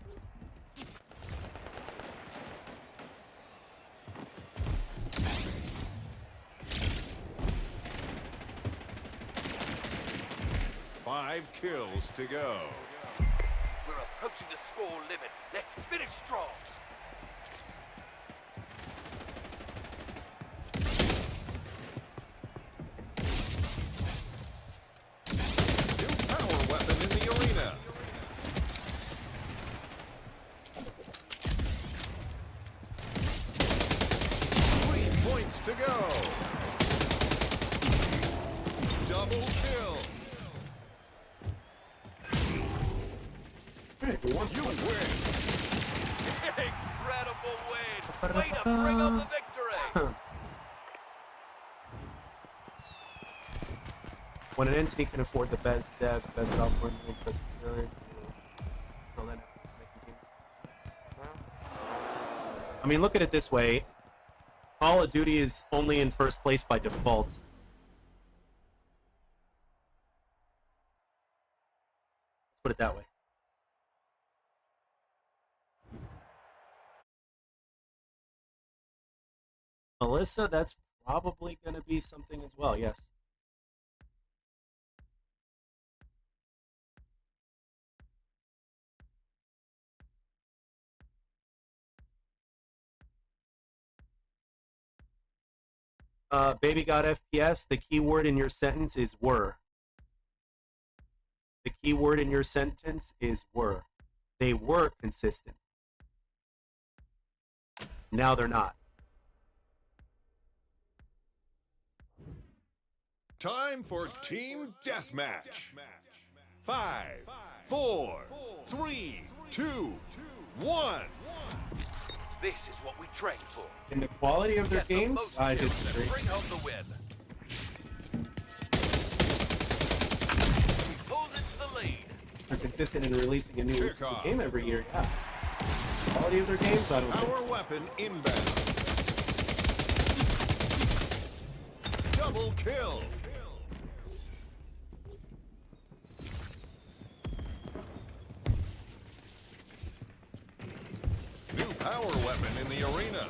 Five kills to go. We're approaching the score limit. Let's finish strong. New power weapon in the arena. 3 points to go. Double kill. All right, good one. You win. Way to bring home the victory. When an entity can afford the best dev, best software, and the best experience, well, then making games. I mean, look at it this way. Call of Duty is only in first place by default. Let's put it that way. Melissa, that's probably going to be something as well, yes. Baby got FPS. The key word in your sentence is were. The key word in your sentence is were. They were consistent. Now they're not. Time for Team Deathmatch. 5, 4, 3, 2, 1. This is what we trained for. In the quality of their Get the games, most I kills and disagree. bring home the win. We pulled into the lead. They're consistent in releasing a new Kickoff. game every year, yeah. Quality of their games, I don't think. Power weapon inbound. Double kill. New power weapon in the arena.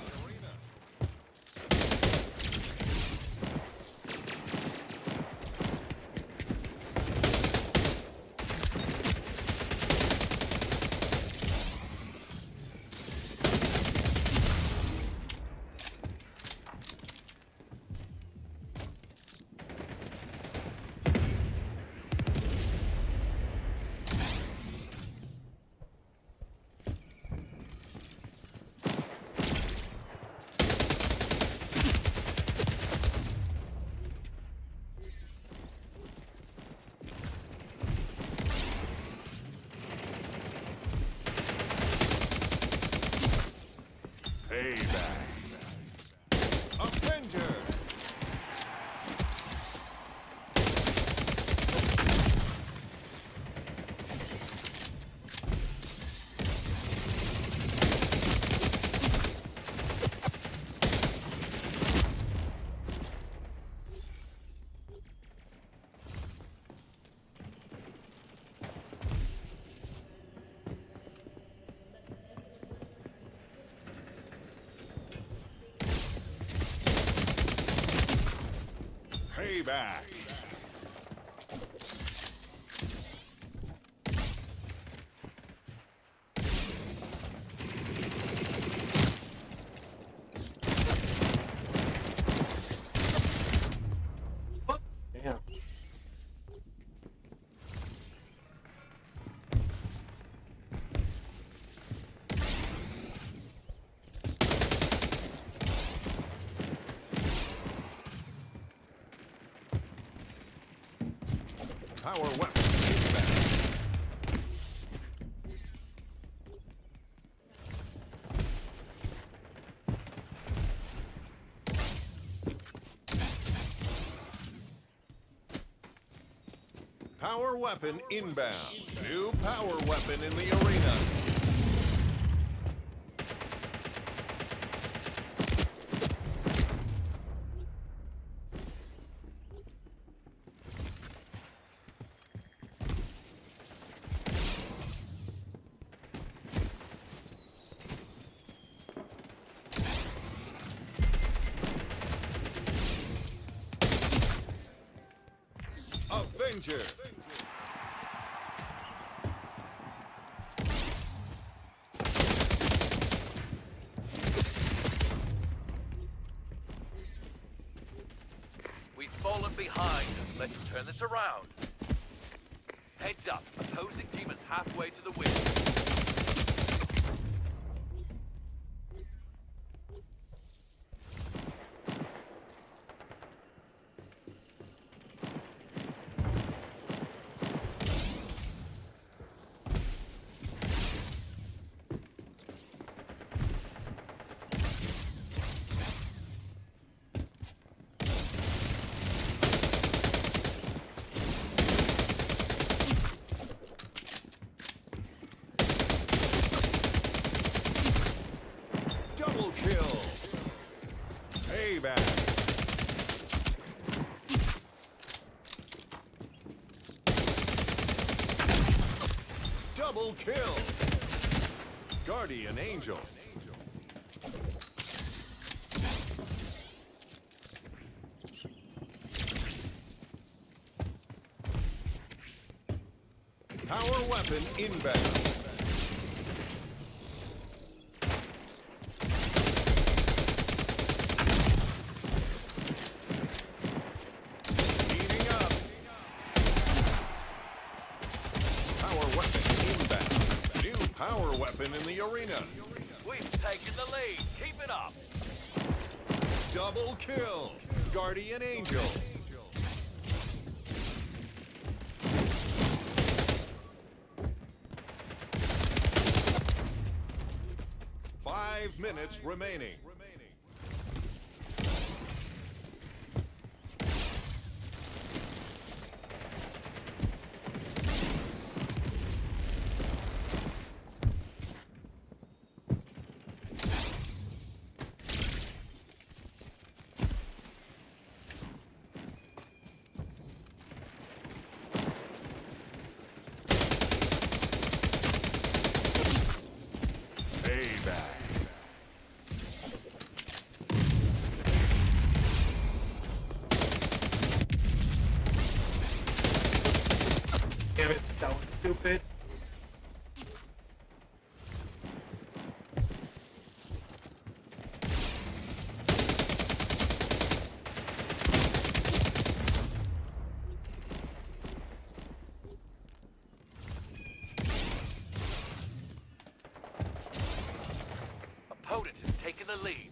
Payback. Avenger. Payback. Damn. Power weapon inbound. Power weapon inbound. New power weapon in the arena. Avenger. We've fallen behind. Let's turn this around. Heads up. Opposing team is halfway to the win. Payback. Double kill. Guardian Angel. Power weapon inbound. Heating up. Power weapon inbound. New power weapon in the arena. We've taken the lead. Keep it up. Double kill. Guardian Angel. Five minutes remaining. Payback. Damn it, that was stupid. Opponent has taken the lead.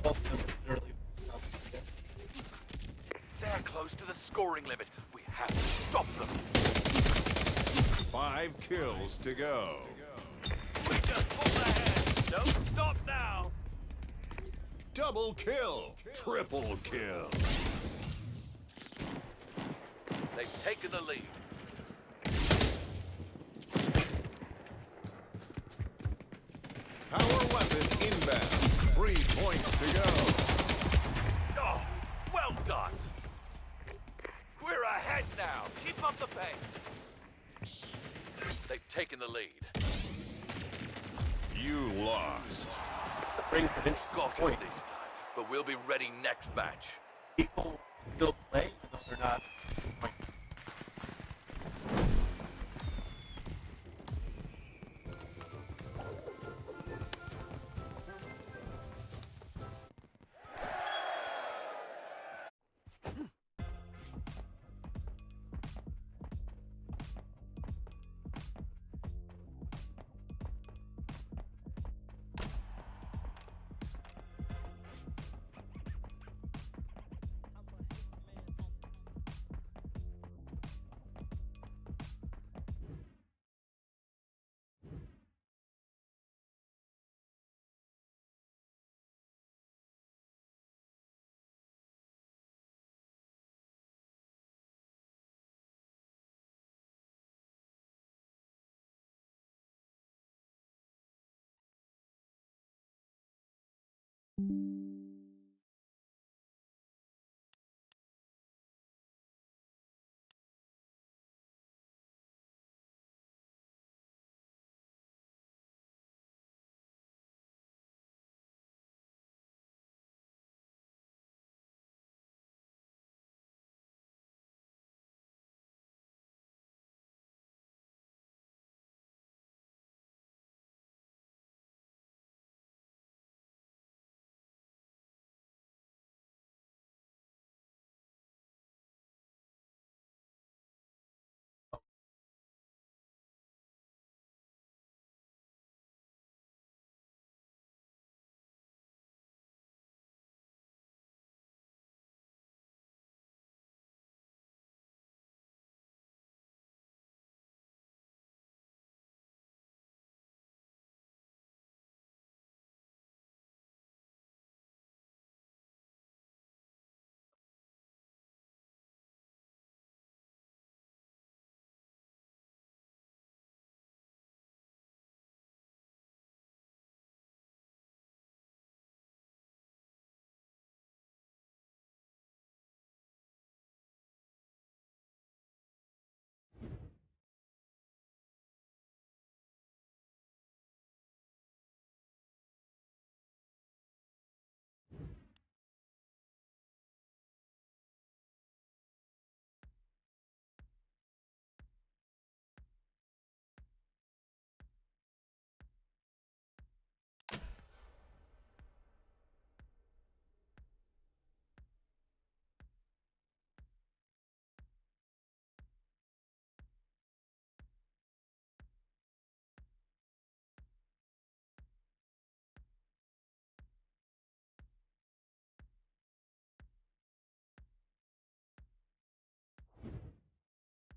Both of them literally. They're close to the scoring limit. We have to stop them. 5 kills to go. We just pulled ahead. Don't stop now. Double kill. Triple kill. They've taken the lead. Power weapon inbound. 3 points to go. Oh, well done. We're ahead now. Keep up the pace. They've taken the lead. You lost. That brings an interesting Got us point. this time, but we'll be ready next match. People still play, even though they're not.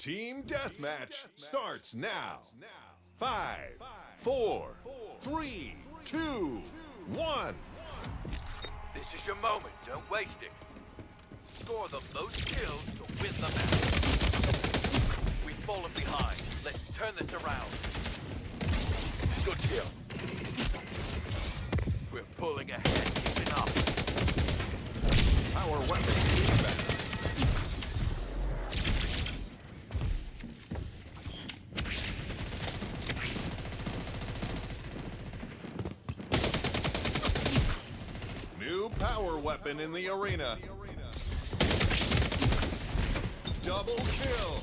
Team Deathmatch starts now. 5, 4, 3, 2, 1. This is your moment. Don't waste it. Score the most kills to win the match. We've fallen behind. Let's turn this around. Good kill. We're pulling ahead. Keep it up. Power weapon inbound. New power weapon in the arena. Double kill.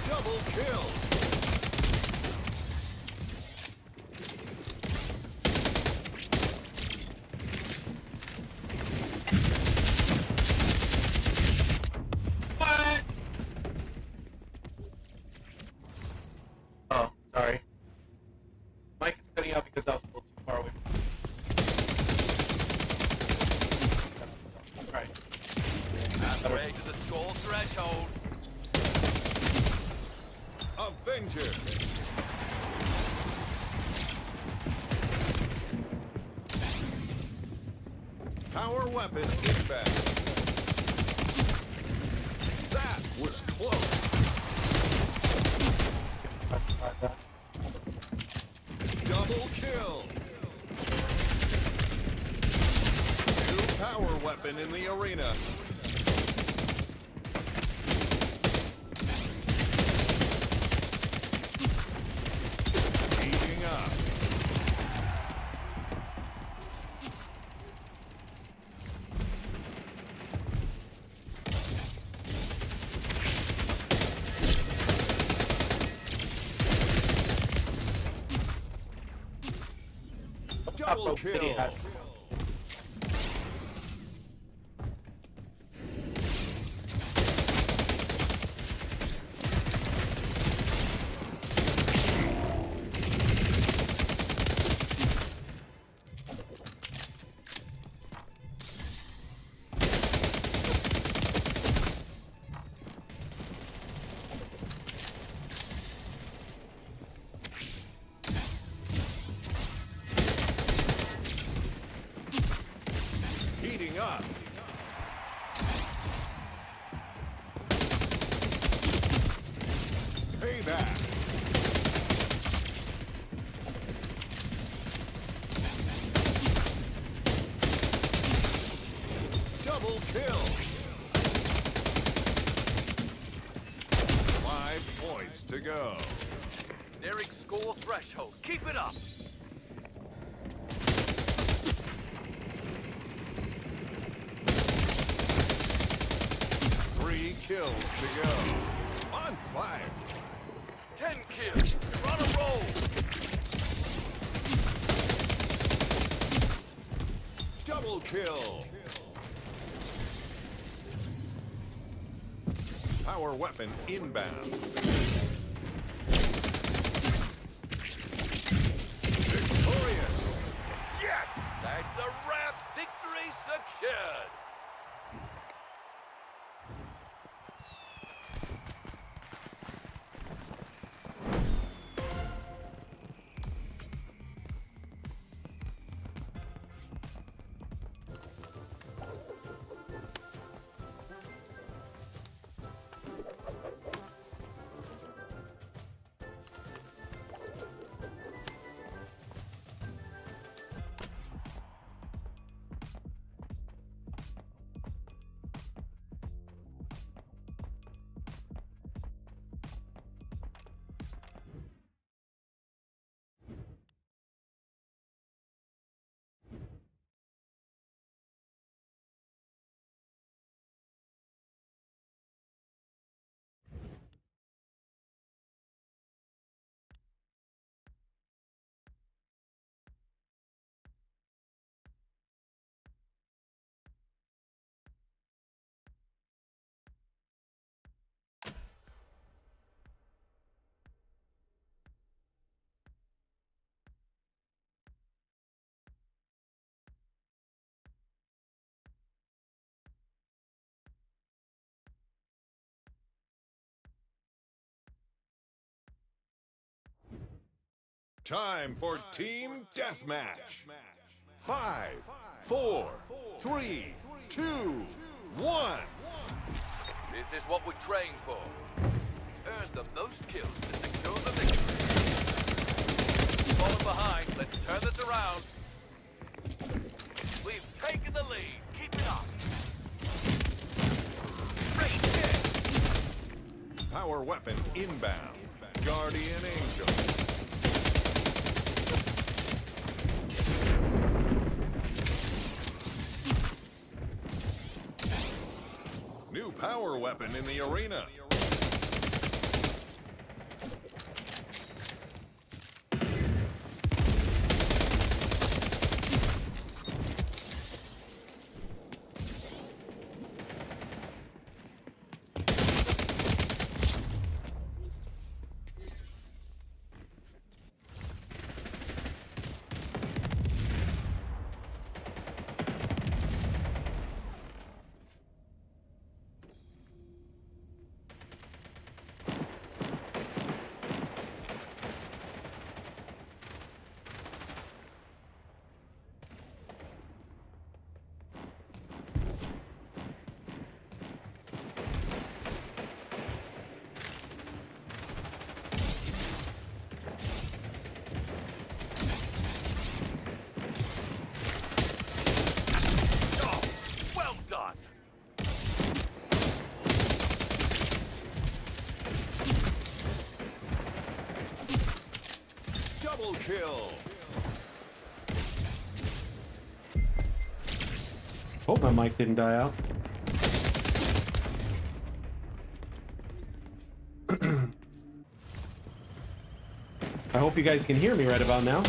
Double kill. What? Oh, sorry. Mike is cutting out because I was a little too far away. Alright. Halfway to the score threshold. Avenger. Power weapon inbound. That was close. Double kill. New power weapon in the arena. Heating up. Double kill. Heating up. Payback. Double kill. 5 points to go. Nearing score threshold. Keep it up. Three kills to go. On fire. 10 kills. We're on a roll. Double kill. Power weapon inbound. Victorious. Yes! That's a wrap. Victory secured. Time for Team Deathmatch. 5, 4, 3, 2, 1. This is what we trained for. Earn the most kills to secure the victory. Falling behind, let's turn this around. We've taken the lead. Keep it up. Great hit. Power weapon inbound. Guardian Angel. New power weapon in the arena. Oh, well done. Double kill. Hope my mic didn't die out. I hope you guys can hear me right about now.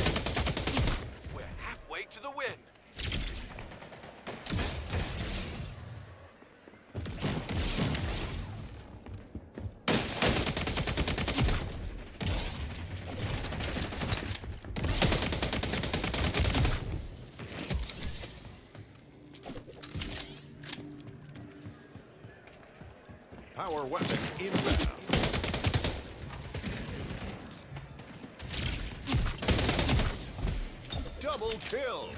We're halfway to the win. Power weapon inbound. Double kill.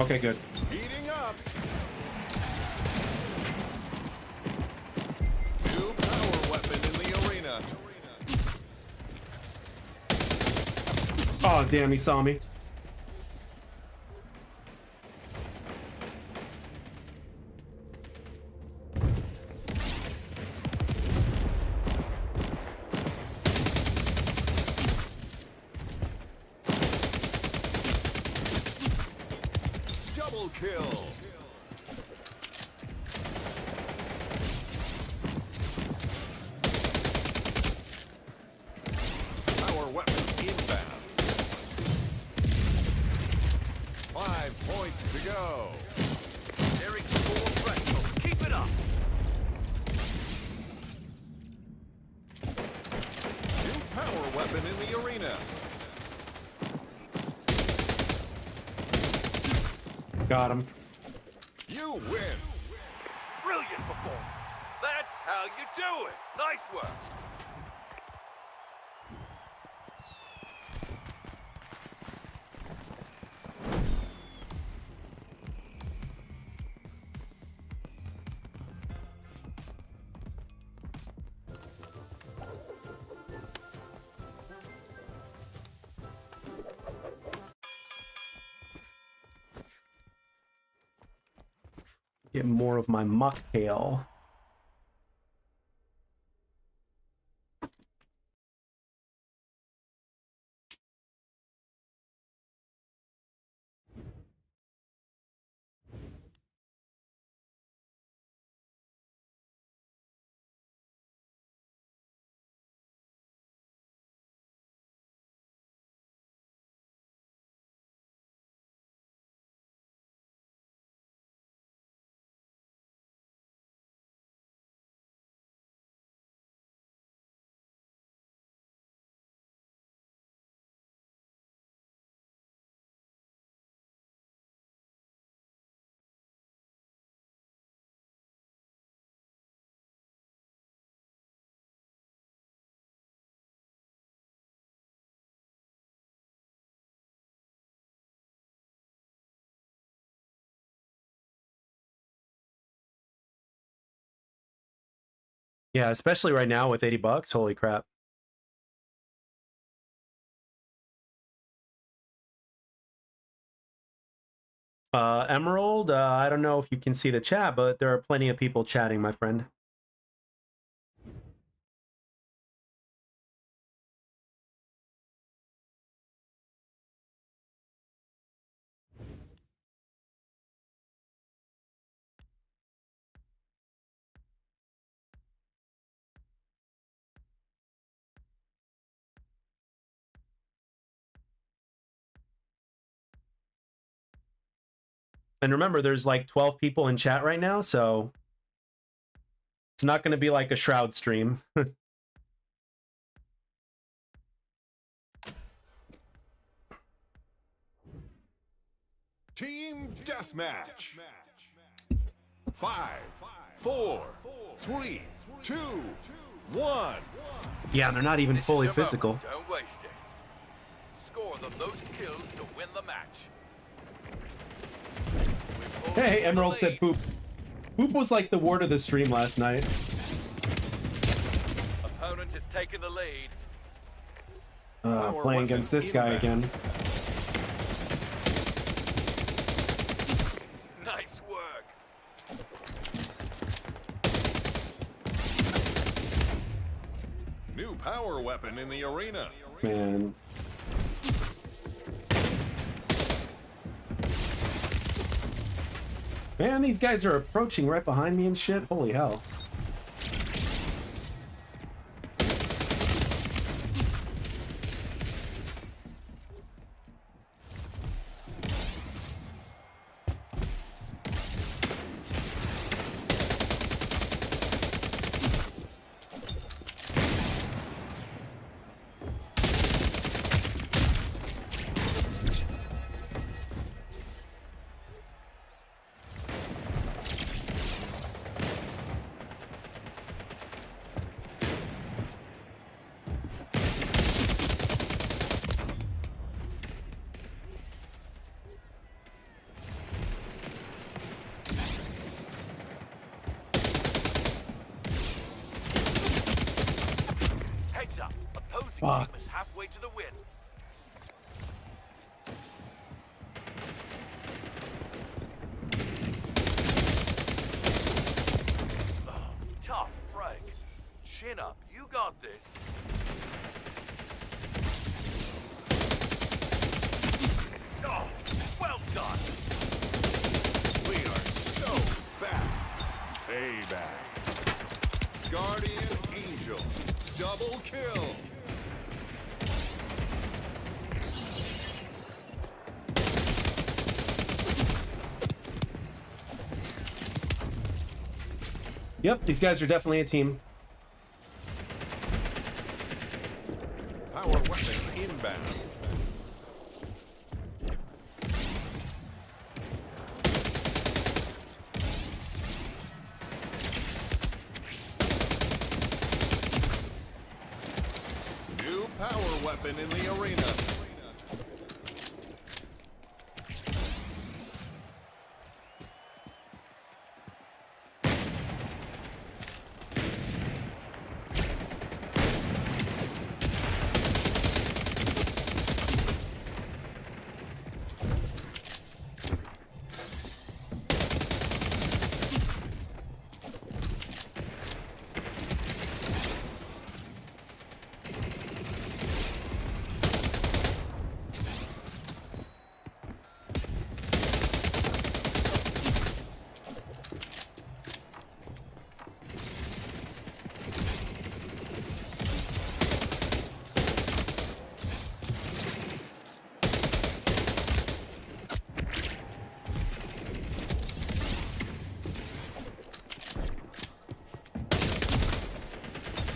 Okay, good. Heating up. New power weapon in the arena. Oh, damn, he saw me. Double kill. Power weapon inbound. 5 points to go. Nearing score threshold. Keep it up. New power weapon in the arena. Got him. You win. Brilliant performance. That's how you do it. Nice work. Get more of my mocktail. Yeah, especially right now with $80. Holy crap. Emerald, I don't know if you can see the chat, but there are plenty of people chatting, my friend. And remember, there's like 12 people in chat right now, so it's not going to be like a Shroud stream. Team Deathmatch. 5, 4, 3, 2, 1. Yeah, they're not even This is fully your physical. moment. Don't waste it. Score the most kills to win the match. We've fallen Hey, into the Emerald said lead. poop. Poop was like the word of the stream last night. Opponent has taken the lead. Playing against this guy again. Nice work. New power weapon in the arena. Man. Man, these guys are approaching right behind me and shit. Holy hell. Heads up. Opposing Fuck. team is halfway to the win. Oh, tough break. Chin up. You got this. Oh, well done. We are so back. Payback. Guardian Angel. Double kill. Yep, these guys are definitely a team. Power weapon inbound. New power weapon in the arena.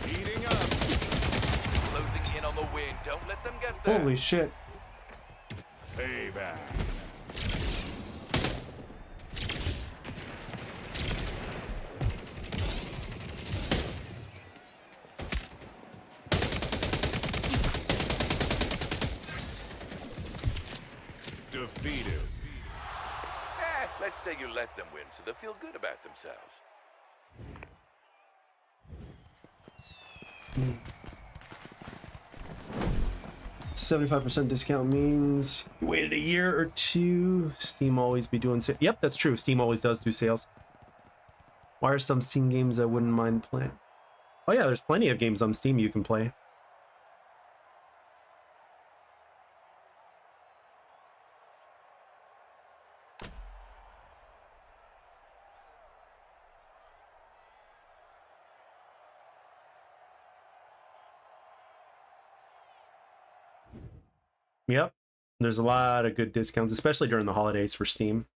Heating up. Closing in on the win. Don't let them get there. Holy shit. Payback. Defeated. Let's say you let them win so they'll feel good about themselves. 75% discount means you waited a year or two. Steam always be doing sales. Yep, that's true. Steam always does do sales. Why are some Steam games I wouldn't mind playing? Oh yeah, there's plenty of games on Steam you can play. Yep, there's a lot of good discounts, especially during the holidays for Steam.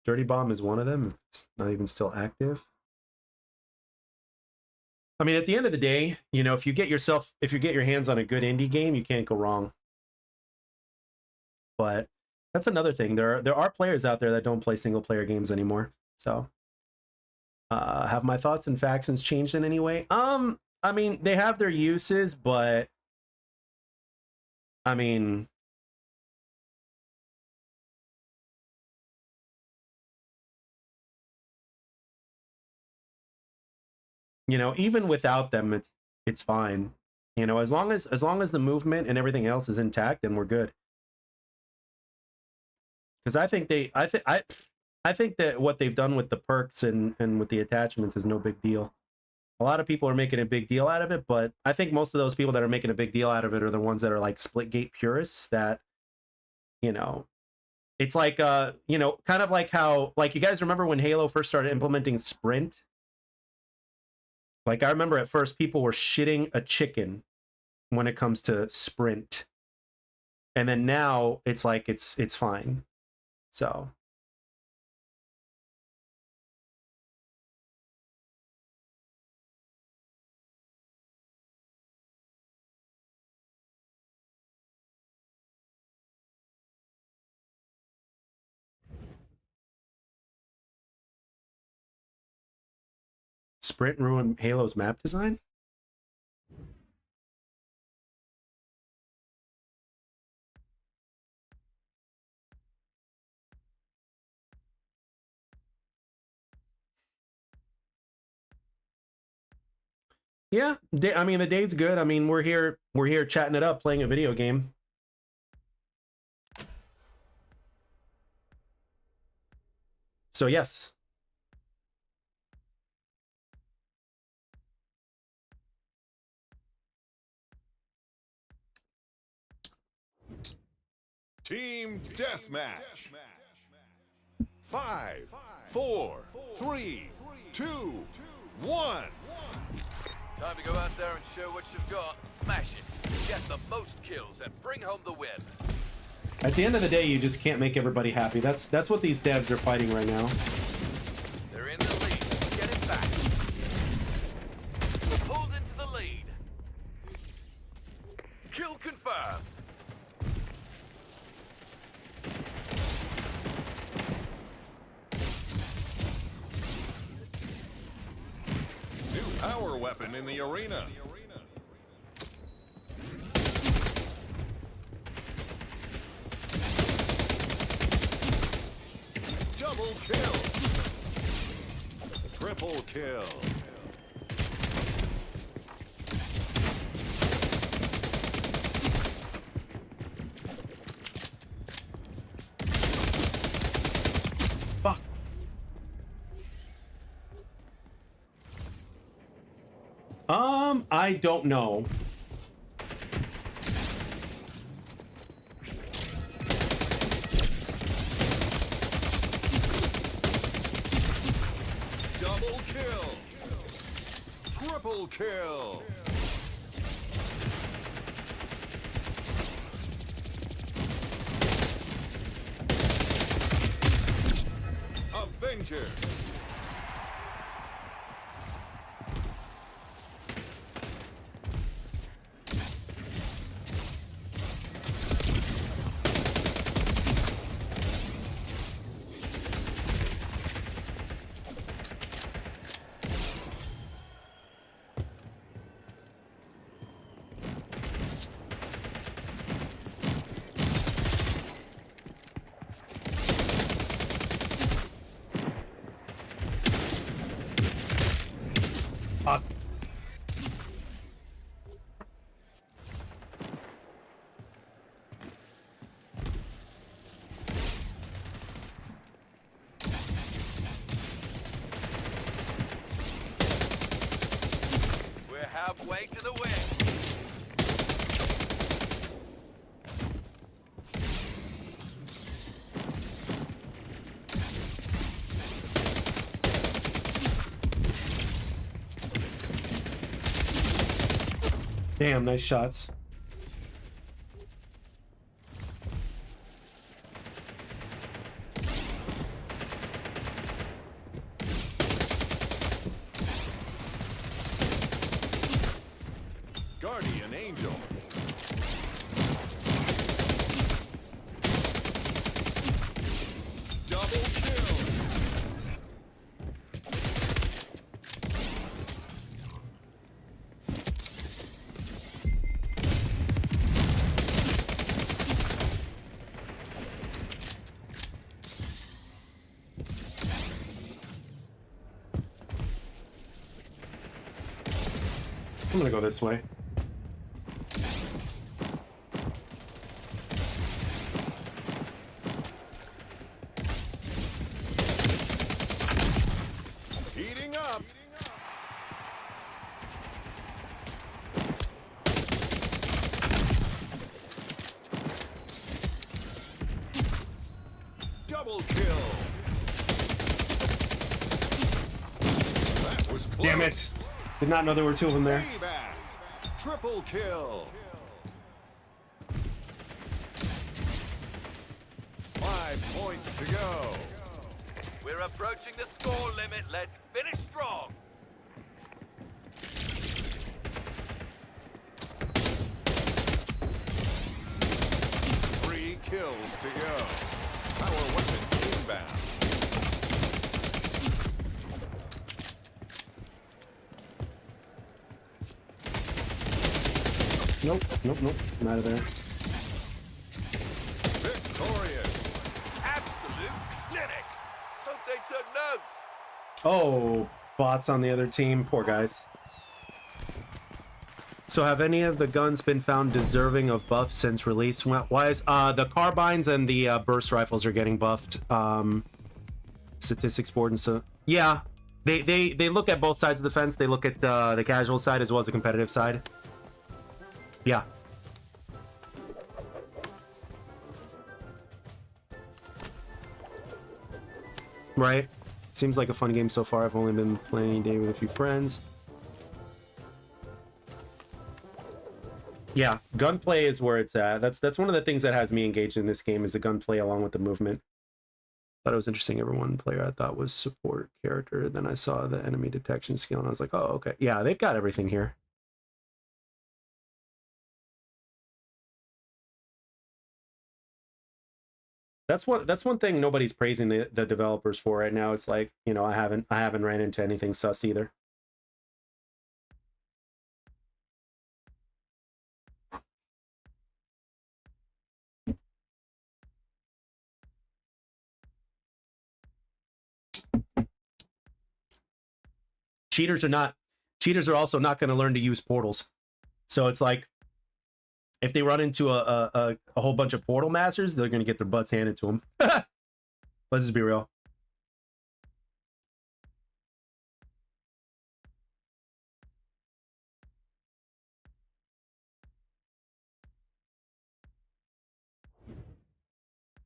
Dirty Bomb is one of them. It's not even still active. I mean, at the end of the day, you know, if you get your hands on a good indie game, you can't go wrong. But that's another thing. There are players out there that don't play single player games anymore. So, have my thoughts and factions changed in any way? I mean, they have their uses, but I mean, you know, even without them, it's fine. You know, as long as the movement and everything else is intact, then we're good. Because I think I think that what they've done with the perks and with the attachments is no big deal. A lot of people are making a big deal out of it, but I think most of those people that are making a big deal out of it are the ones that are like Splitgate purists that, you know, it's like you know, kind of like how, like, you guys remember when Halo first started implementing sprint? Like, I remember at first people were shitting a chicken when it comes to sprint. And then now it's like it's fine. So sprint ruined Halo's map design? Yeah, I mean, the day's good. I mean, we're here chatting it up, playing a video game. So yes. Team Deathmatch. 5, 4, 3, 2, 1. Time to go out there and show what you've got. Smash it. Get the most kills and bring home the win. At the end of the day, you just can't make everybody happy. That's what these devs are fighting right now. They're in the lead. Get it back. We're pulled into the lead. Kill confirmed. New power weapon in the arena. Double kill. Triple kill. Fuck. I don't know. Double kill. Triple kill. Avenger. Make way to the win. Damn, nice shots. Guardian Angel. Double kill. I'm gonna go this way. Heating up. Double kill. That was close. Damn it. Did not know there were two of them there. Payback. Triple kill. 5 points to go. We're approaching the score limit. Let's finish strong. Three kills to go. Power weapon inbound. Nope, nope, nope. I'm out of there. Victorious. Absolute clinic. Hope they took notes. Oh, bots on the other team. Poor guys. So have any of the guns been found deserving of buffs since release? Why is the carbines and the burst rifles are getting buffed? Statistics board and so yeah, they look at both sides of the fence. They look at the casual side as well as the competitive side. Yeah. Right. Seems like a fun game so far. I've only been playing day with a few friends. Yeah, gunplay is where it's at. That's one of the things that has me engaged in this game is the gunplay along with the movement. Thought it was interesting. Every one player I thought was support character. Then I saw the enemy detection skill and I was like, oh, okay. Yeah, they've got everything here. That's one thing nobody's praising the developers for right now. It's like, you know, I haven't ran into anything sus either. Cheaters are also not going to learn to use portals. So it's like if they run into a whole bunch of portal masters, they're going to get their butts handed to them. Let's just be real.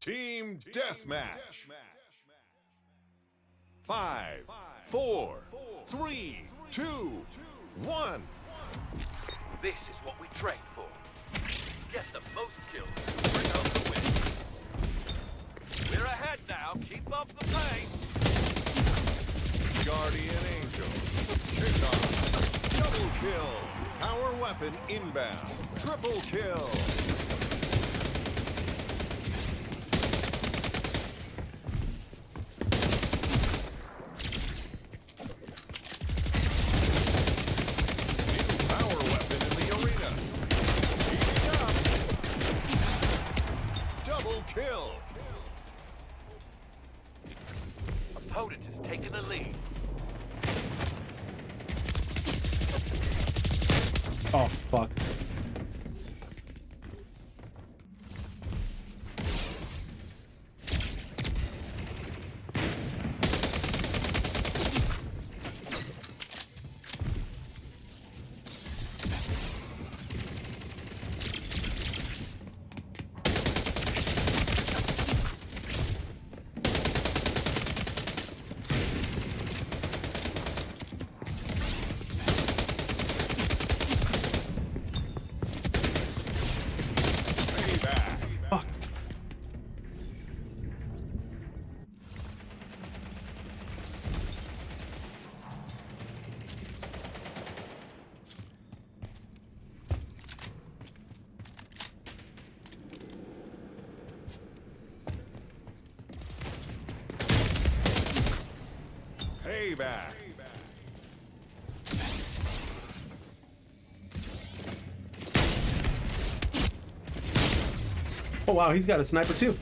Team Deathmatch. 5, 4, 3, 2, 1. This is what we trained for. Get the most kills to bring home the win. We're ahead now. Keep up the pace. Guardian Angel. Kickoff. Double kill. Power weapon inbound. Triple kill. Kill. Opponent has taken the lead. Oh, fuck. Payback. Oh wow, he's got a sniper too.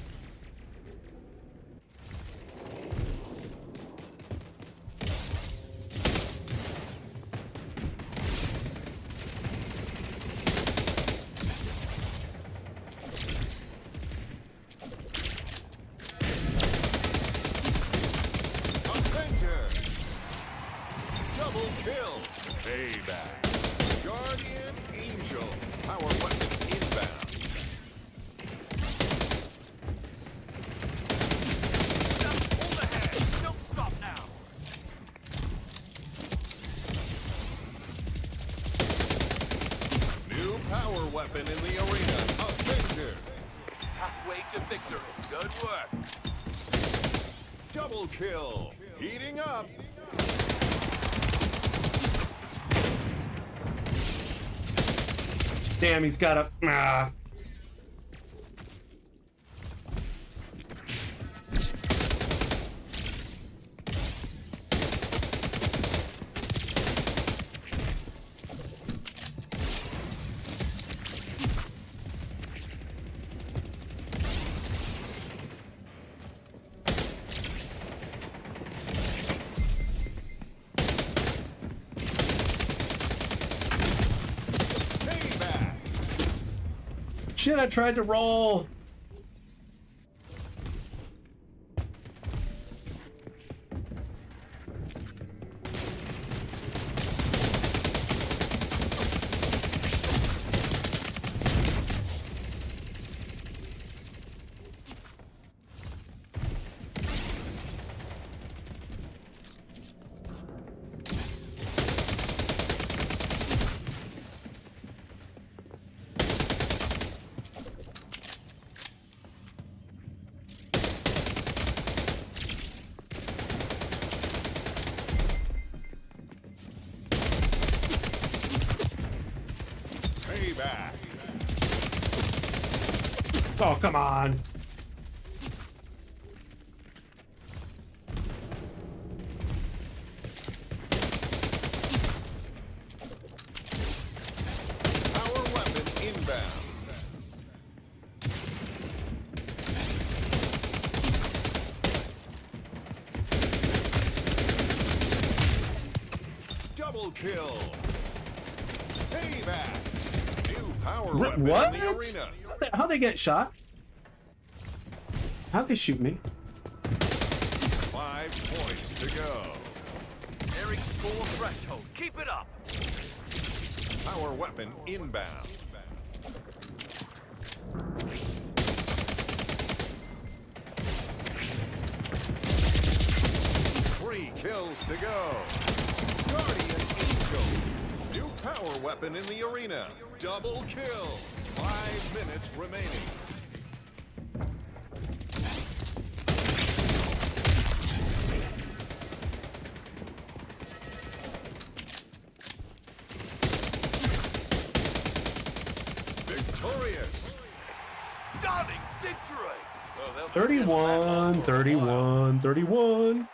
Avenger. Double kill. Payback. Guardian Angel. Power weapon inbound. Hold ahead. Don't stop now. New power weapon in the arena. Avenger. Halfway to victory. Good work. Double kill. Heating up. Damn, he's got a. Payback. Shit, I tried to roll. Payback. Oh, come on. Power weapon inbound. Double kill. Payback. New power weapon What? in the arena. How'd they get shot? How'd they shoot me? 5 points to go. Nearing score threshold. Keep it up. Power weapon inbound. Three kills to go. Guardian Angel. New power weapon in the arena. Double kill. 5 minutes remaining. Victorious. Stunning victory. Well, they'll 31, 31, 31.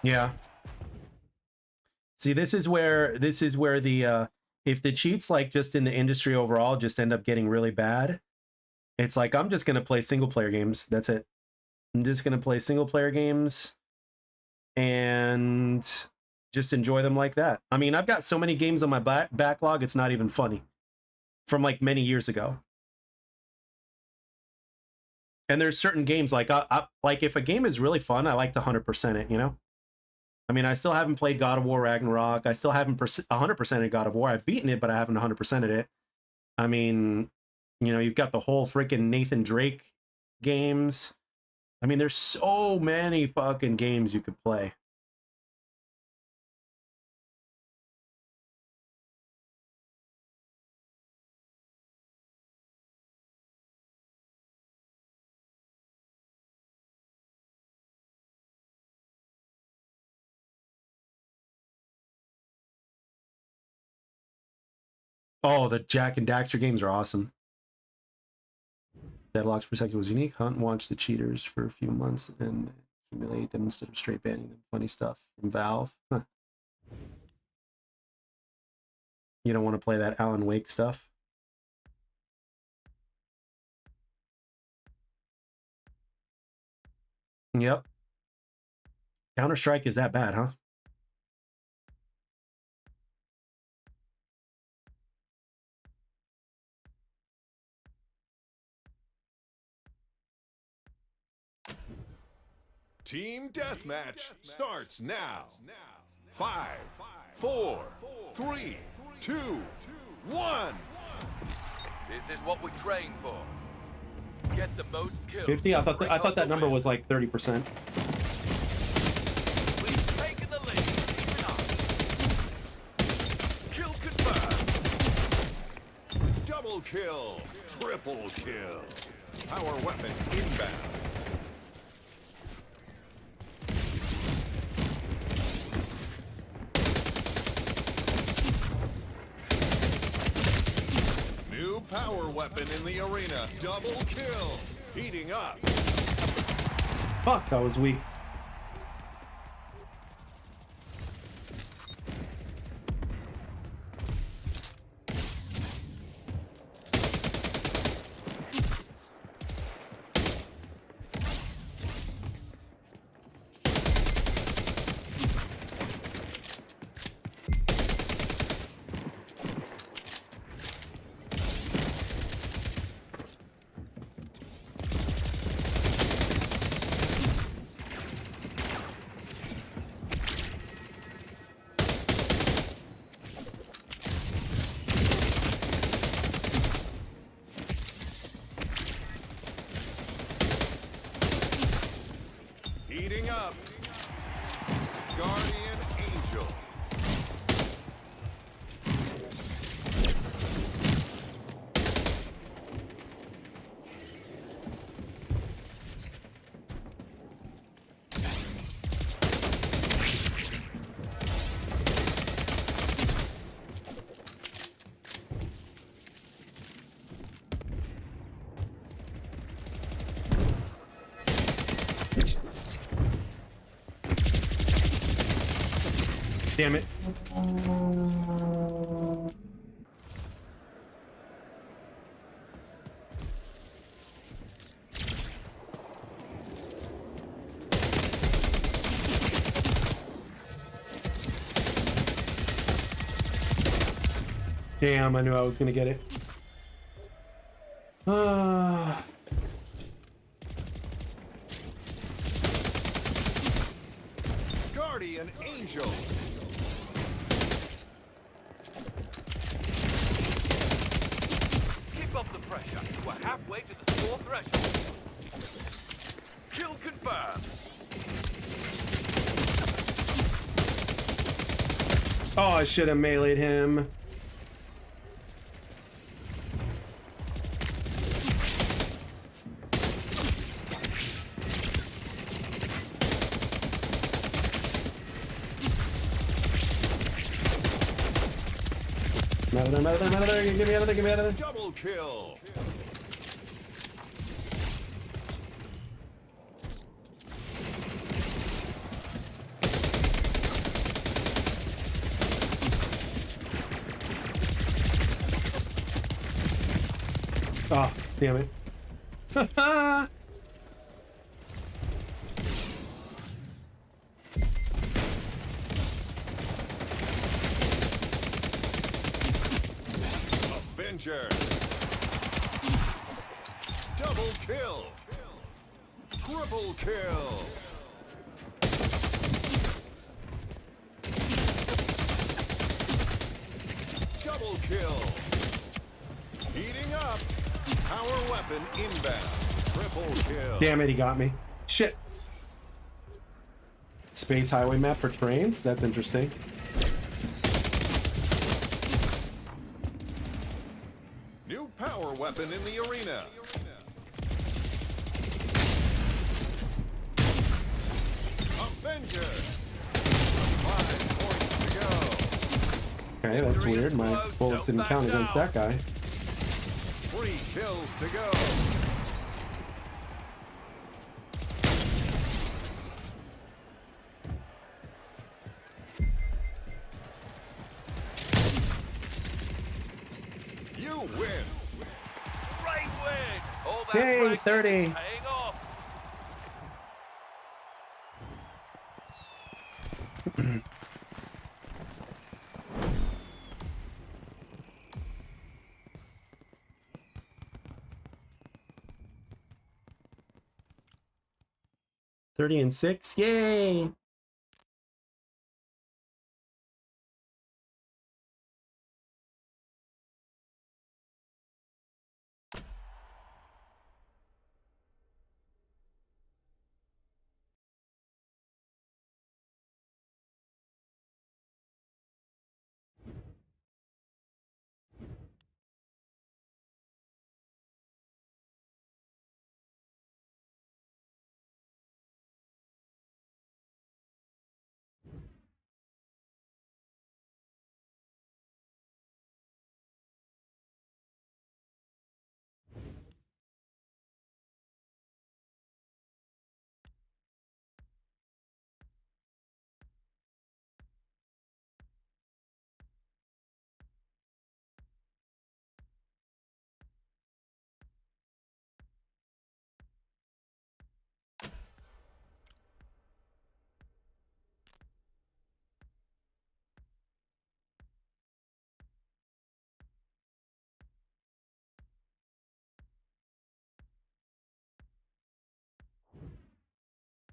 Yeah. See, this is where the if the cheats like just in the industry overall just end up getting really bad, it's like I'm just gonna play single player games. That's it. I'm just gonna play single player games and just enjoy them like that. I mean, I've got so many games on my backlog, it's not even funny. From like many years ago. And there's certain games like like if a game is really fun, I like to 100% it, you know? I mean, I still haven't played God of War Ragnarok. I still haven't 100%ed God of War. I've beaten it, but I haven't 100%ed it. I mean, you know, you've got the whole freaking Nathan Drake games. I mean, there's so many fucking games you could play. Oh, the Jack and Daxter games are awesome. Deadlocks Perspective was unique. Hunt and watch the cheaters for a few months and humiliate them instead of straight banning them. Funny stuff from Valve. Huh. You don't want to play that Alan Wake stuff? Yep. Counter-Strike is that bad, huh? Team Deathmatch starts now. 5, 4, 3, 2, 1. This is what we train for. Get the most kills. 50? I thought that number was like 30%. We've taken the lead. Keep it up. Kill confirmed. Double kill. Triple kill. Power weapon inbound. New power weapon in the arena. Double kill. Heating up. Fuck, that was weak. Heating up. Guardian Angel. Damn it. Damn, I knew I was gonna get it. Guardian Angel. Keep up the pressure. We're halfway to the score threshold. Kill confirmed. Oh, I should have meleeed him. Out of there, get me out of there, get me out of there. Double kill. Oh, damn it. Avenger. Double kill. Triple kill. Double kill. Heating up. Power weapon inbound. Triple kill. Damn it, he got me. Shit. shit. Space highway map for trains? That's interesting. New power weapon in the arena. Avenger. 5 points to go. Okay, that's weird. My Close, bullets don't didn't count back against down. that guy. 3 kills to go. You win. Great win! All that Yay, practice 30. paying off. Thirty and 6. Yay!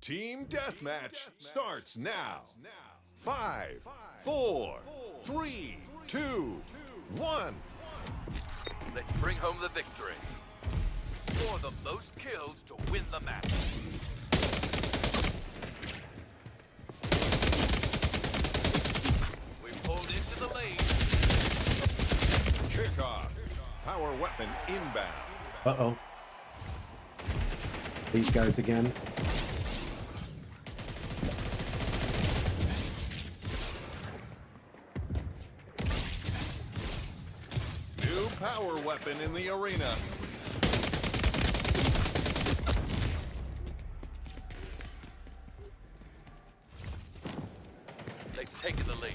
Team deathmatch starts now. 5, 4, 3, 2, 1. Let's bring home the victory. Score the most kills to win the match. We pulled into the lead. Kickoff. Power weapon inbound. Uh-oh. These guys again. New power weapon in the arena. They've taken the lead.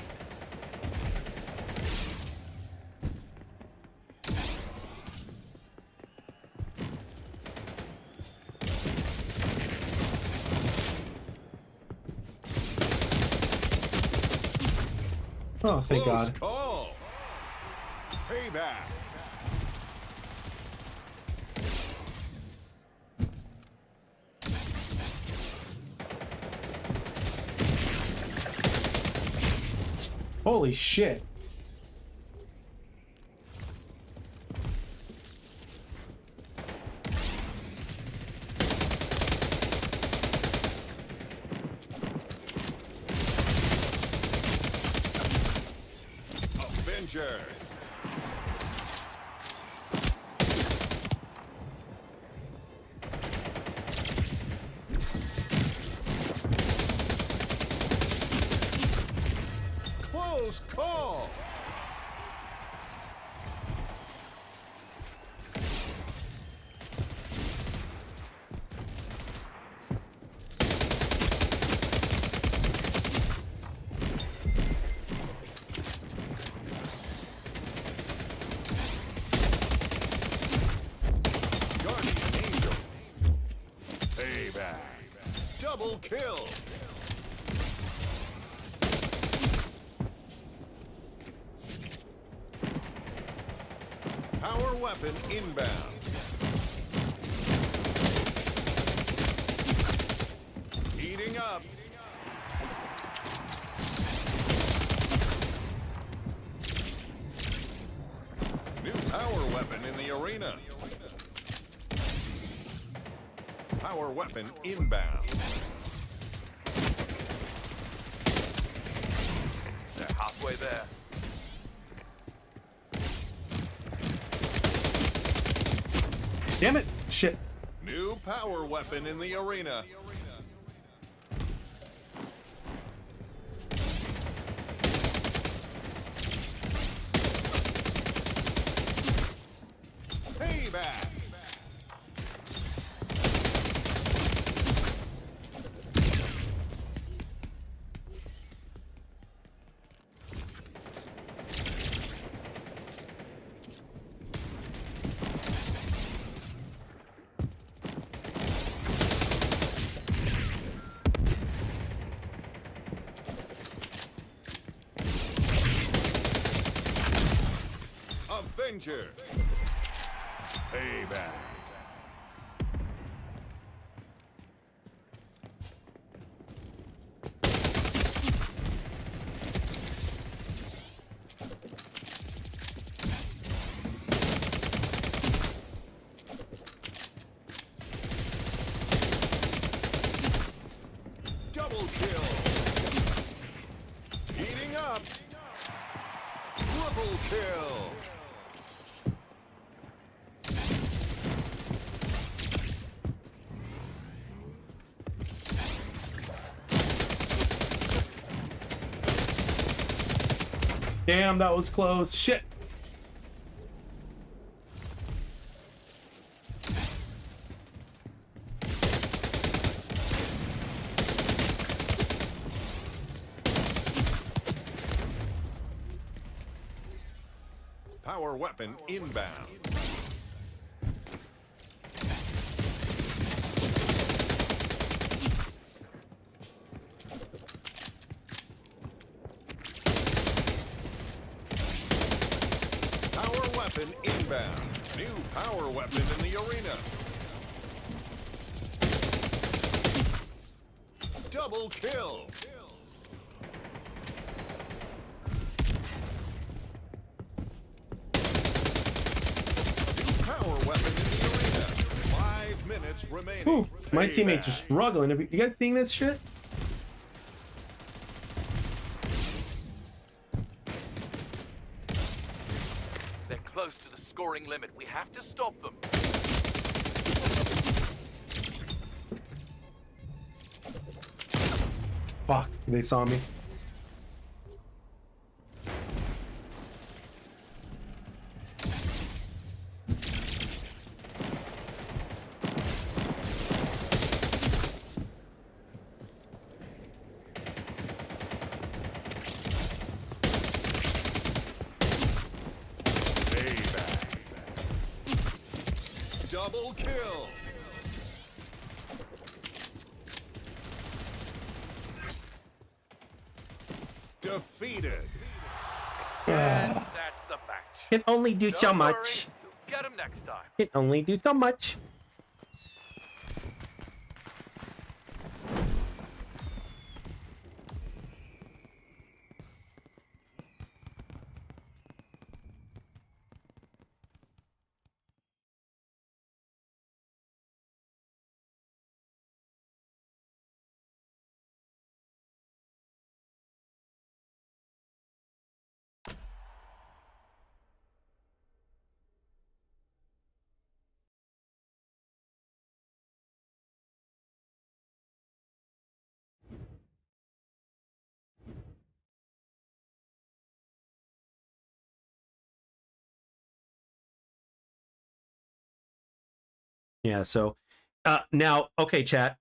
Oh, thank Close God. call. Payback. Holy shit. Avenger. Close call. Guardian Angel. Payback. Double kill. Power weapon inbound. Heating up. New power weapon in the arena. Power weapon inbound. They're halfway there. Damn it! Shit. New power weapon in the arena. Payback. Avenger. Payback. Double kill. Heating up. Triple kill. Damn, that was close. Shit. Power weapon inbound. Power weapon inbound. New power weapon in the arena. Double kill. New power weapon in the arena. 5 minutes remaining. Whew, my teammates are Payback. struggling. Have you guys seen this shit? They're close to the scoring limit. We have to stop them. Fuck, they saw me. Payback. Double kill. Defeated. And that's the match. Can only do so Don't worry, much. you'll get 'em next time. Can only do so much. Yeah, so now, okay, chat.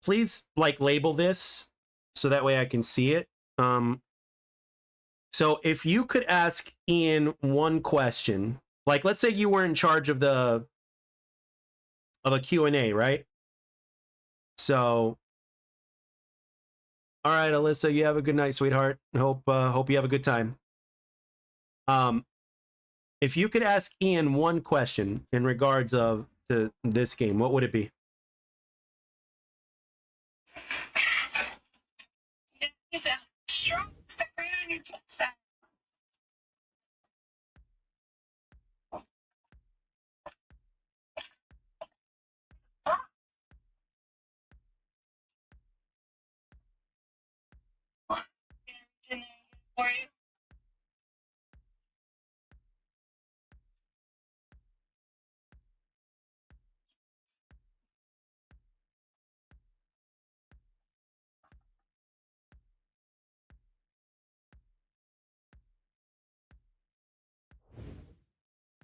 Please like label this so that way I can see it. So if you could ask Ian one question, like let's say you were in charge of a Q&A, right? So all right, Alyssa, you have a good night, sweetheart. Hope you have a good time. If you could ask Ian one question in regards to this game, what would it be? He's a strong sticker on your side.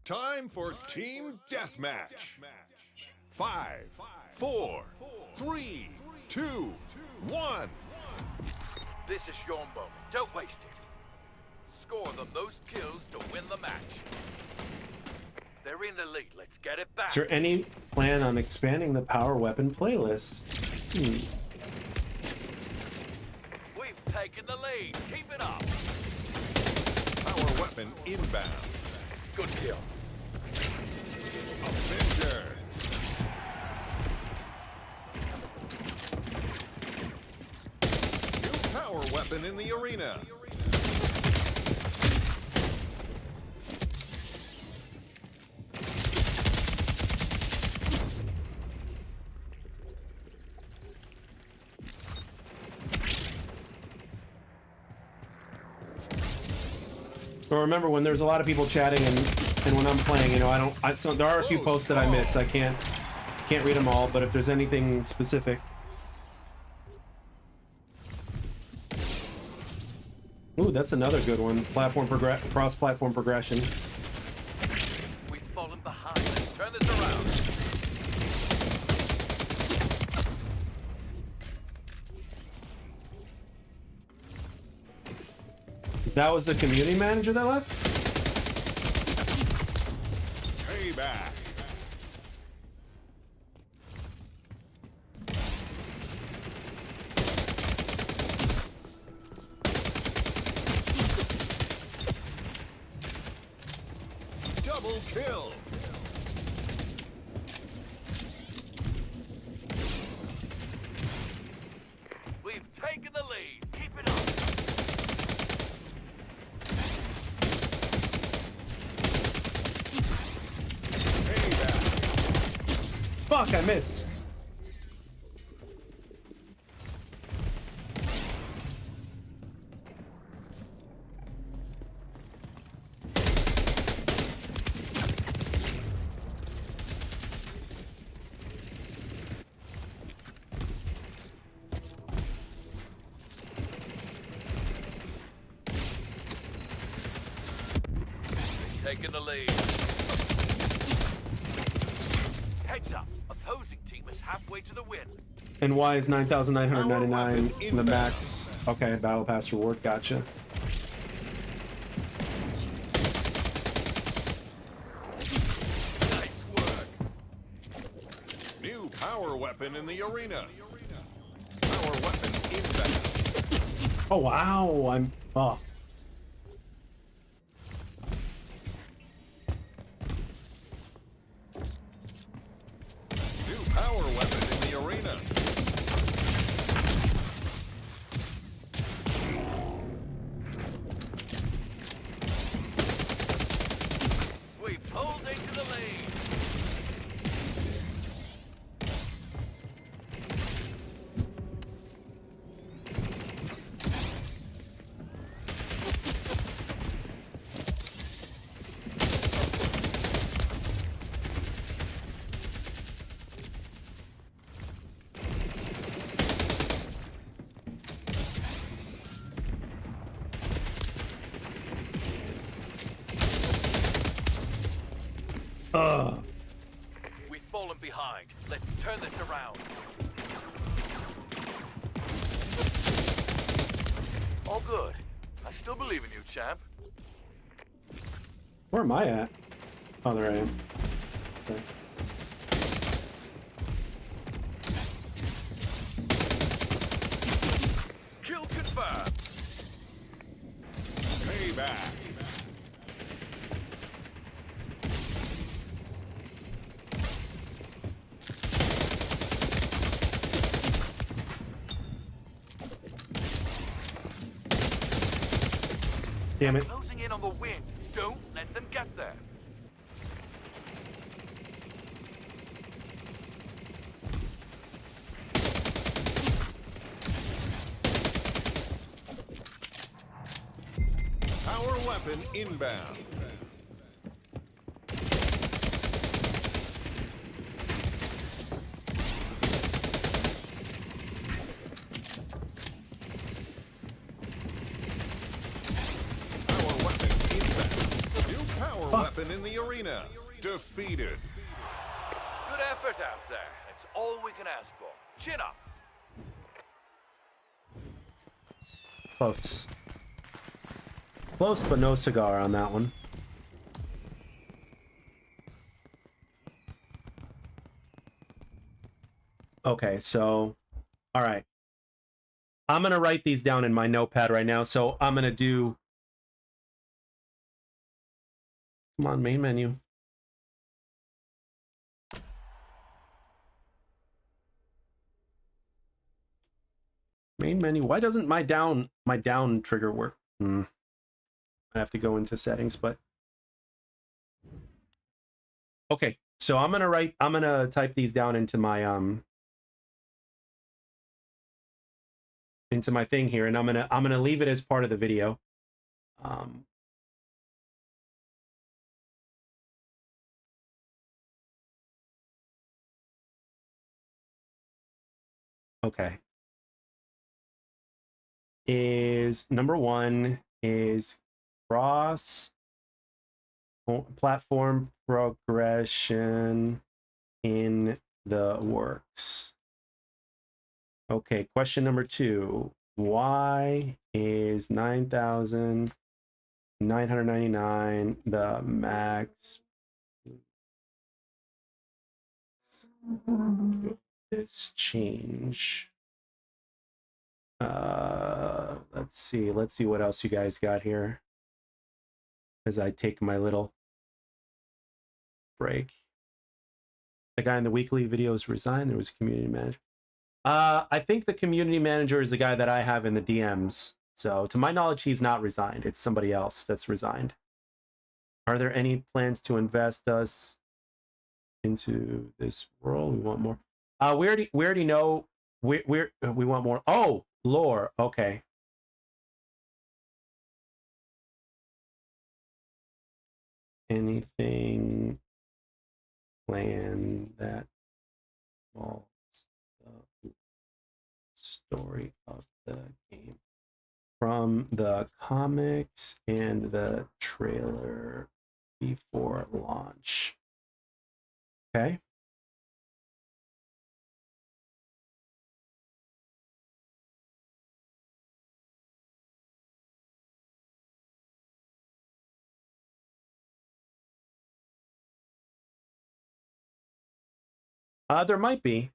Time for Team Deathmatch. 5, 4, 3, 2, 1. This is your moment. Don't waste it. Score the most kills to win the match. They're in the lead. Let's get it back. Is there any plan on expanding the power weapon playlist? We've taken the lead. Keep it up. Power weapon inbound. Good kill. Avenger. New power weapon in the arena. So remember, when there's a lot of people chatting and when I'm playing, you know, so there are a few posts that I miss. I can't read them all, but if there's anything specific. Ooh, that's another good one. Cross-platform progression. We've fallen behind. Let's turn this around. That was the community manager that left? Payback. Double kill. We've taken the lead. Keep it up. Fuck, I missed. Taking the lead. Heads up. Opposing team is halfway to the win. And why is 9,999 the max? Okay, battle pass reward, gotcha. Nice work. New power weapon in the arena. Power weapon inbound. Oh wow, oh. New power weapon in the arena. We pulled into the lead. We've fallen behind. Let's turn this around. All good. I still believe in you, champ. Where am I at? Oh, there I am. Okay. Kill confirmed. Payback. Damn it. Closing in on the win. Don't let them get there. Power weapon inbound. power weapon in the arena. Defeated. Good effort out there. That's all we can ask for. Chin up. Close. Close, but no cigar on that one. Okay, so, all right. I'm going to write these down in my notepad right now. So I'm going to do... Come on, main menu. Main menu. Why doesn't my down trigger work? I have to go into settings, but... Okay, so I'm gonna type these down into my thing here, and I'm gonna leave it as part of the video. Okay. Is number 1 is cross platform progression in the works. Okay, question number 2. Why is 9,999 the max? This change. Let's see what else you guys got here as I take my little break. The guy in the weekly videos resigned. There was a community manager. I think the community manager is the guy that I have in the DMs. So to my knowledge, he's not resigned. It's somebody else that's resigned. Are there any plans to invest us into this world? We want more. We already know we want more. Oh, lore. Okay. Anything planned that involves the story of the game from the comics and the trailer before launch? Okay. There might be.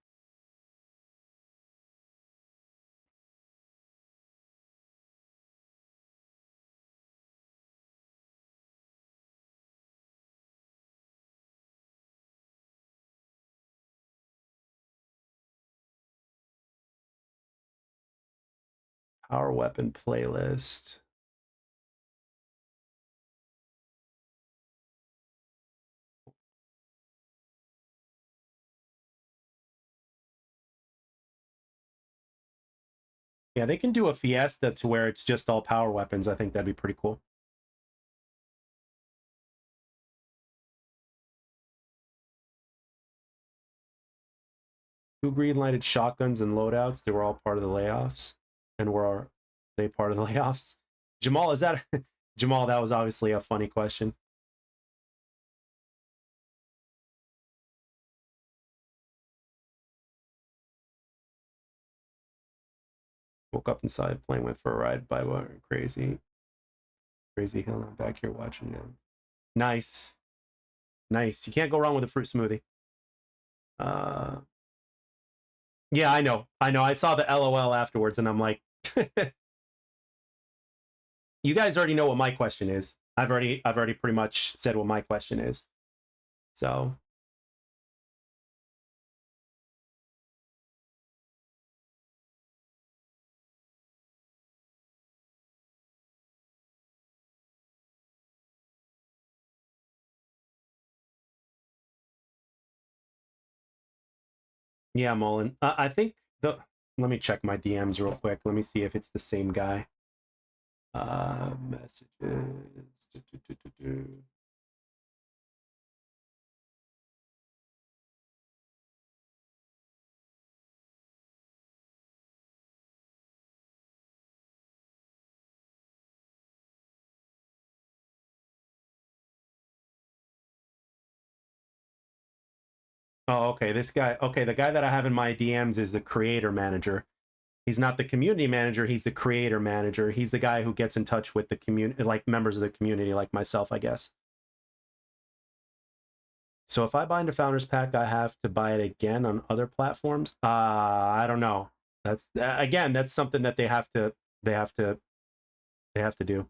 Power weapon playlist. Yeah, they can do a Fiesta to where it's just all power weapons. I think that'd be pretty cool. Who green-lighted shotguns and loadouts? They were all part of the layoffs. And were they part of the layoffs? Jamal, is that... Jamal, that was obviously a funny question. Woke up inside, plane went for a ride by crazy hill. I'm back here watching them. Nice. Nice. You can't go wrong with a fruit smoothie. Yeah, I know. I saw the LOL afterwards, and I'm like, you guys already know what my question is. I've already pretty much said what my question is. So yeah, Mullen. I think the... Let me check my DMs real quick. Let me see if it's the same guy. Messages. Oh, okay. This guy. Okay, the guy that I have in my DMs is the creator manager. He's not the community manager. He's the creator manager. He's the guy who gets in touch with the community, like members of the community, like myself, I guess. So if I bind a founders pack, I have to buy it again on other platforms. I don't know. That's again, that's something that they have to do.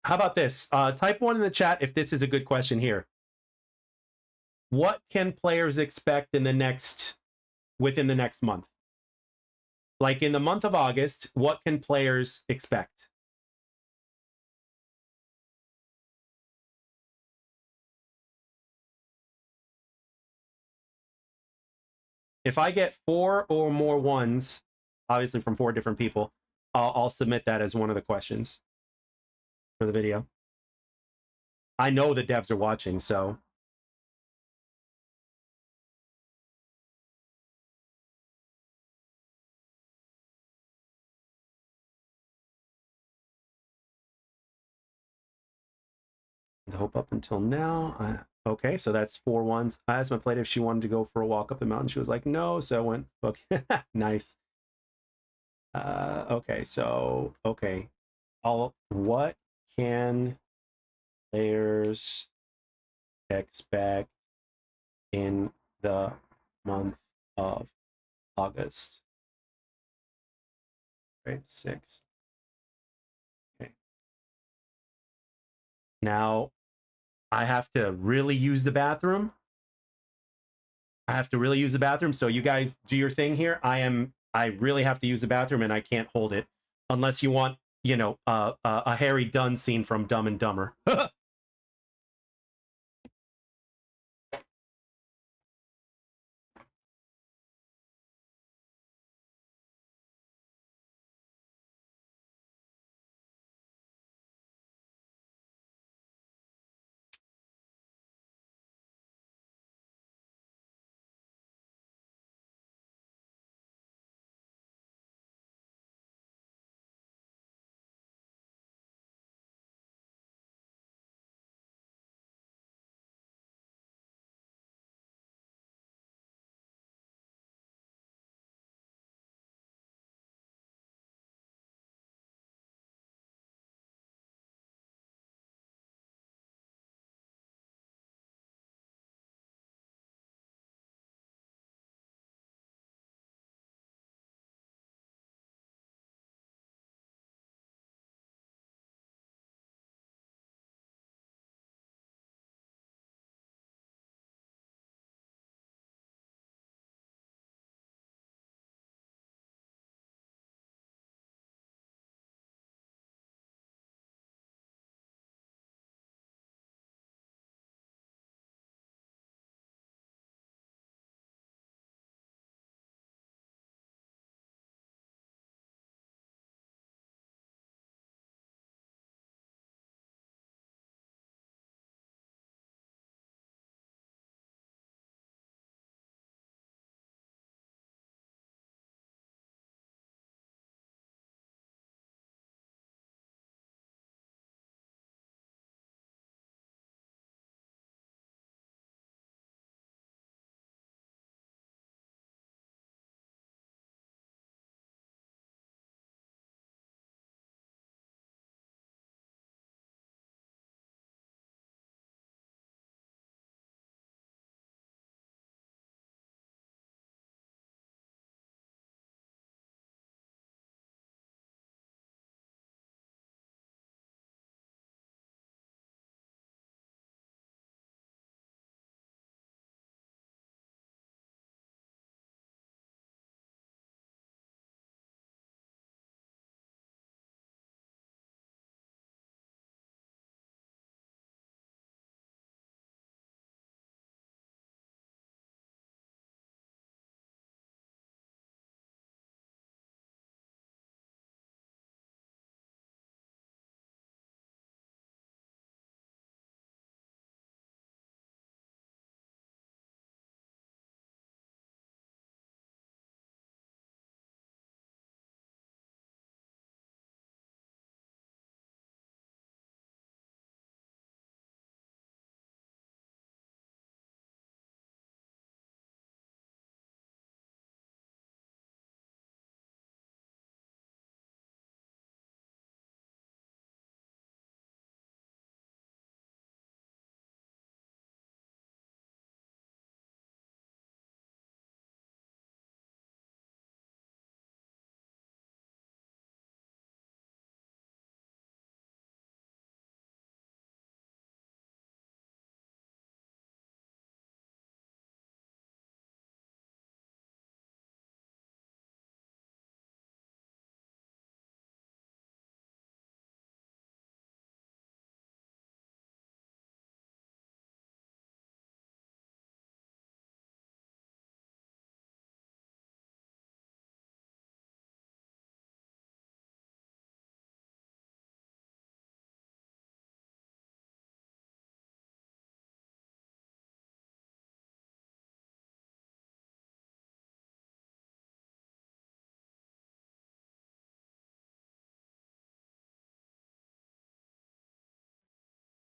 How about this? Type one in the chat if this is a good question here. What can players expect in within the next month? Like in the month of August, what can players expect? If I get 4 or more ones, obviously from 4 different people, I'll submit that as one of the questions for the video. I know the devs are watching, so hope up until now. Okay, so that's 4 ones. I asked my plate if she wanted to go for a walk up the mountain. She was like, no, so I went, okay, nice. Okay, so, okay. What can players expect in the month of August? Right, 6. Okay. Now, I have to really use the bathroom. So you guys do your thing here. I really have to use the bathroom and I can't hold it unless you want, a Harry Dunn scene from Dumb and Dumber.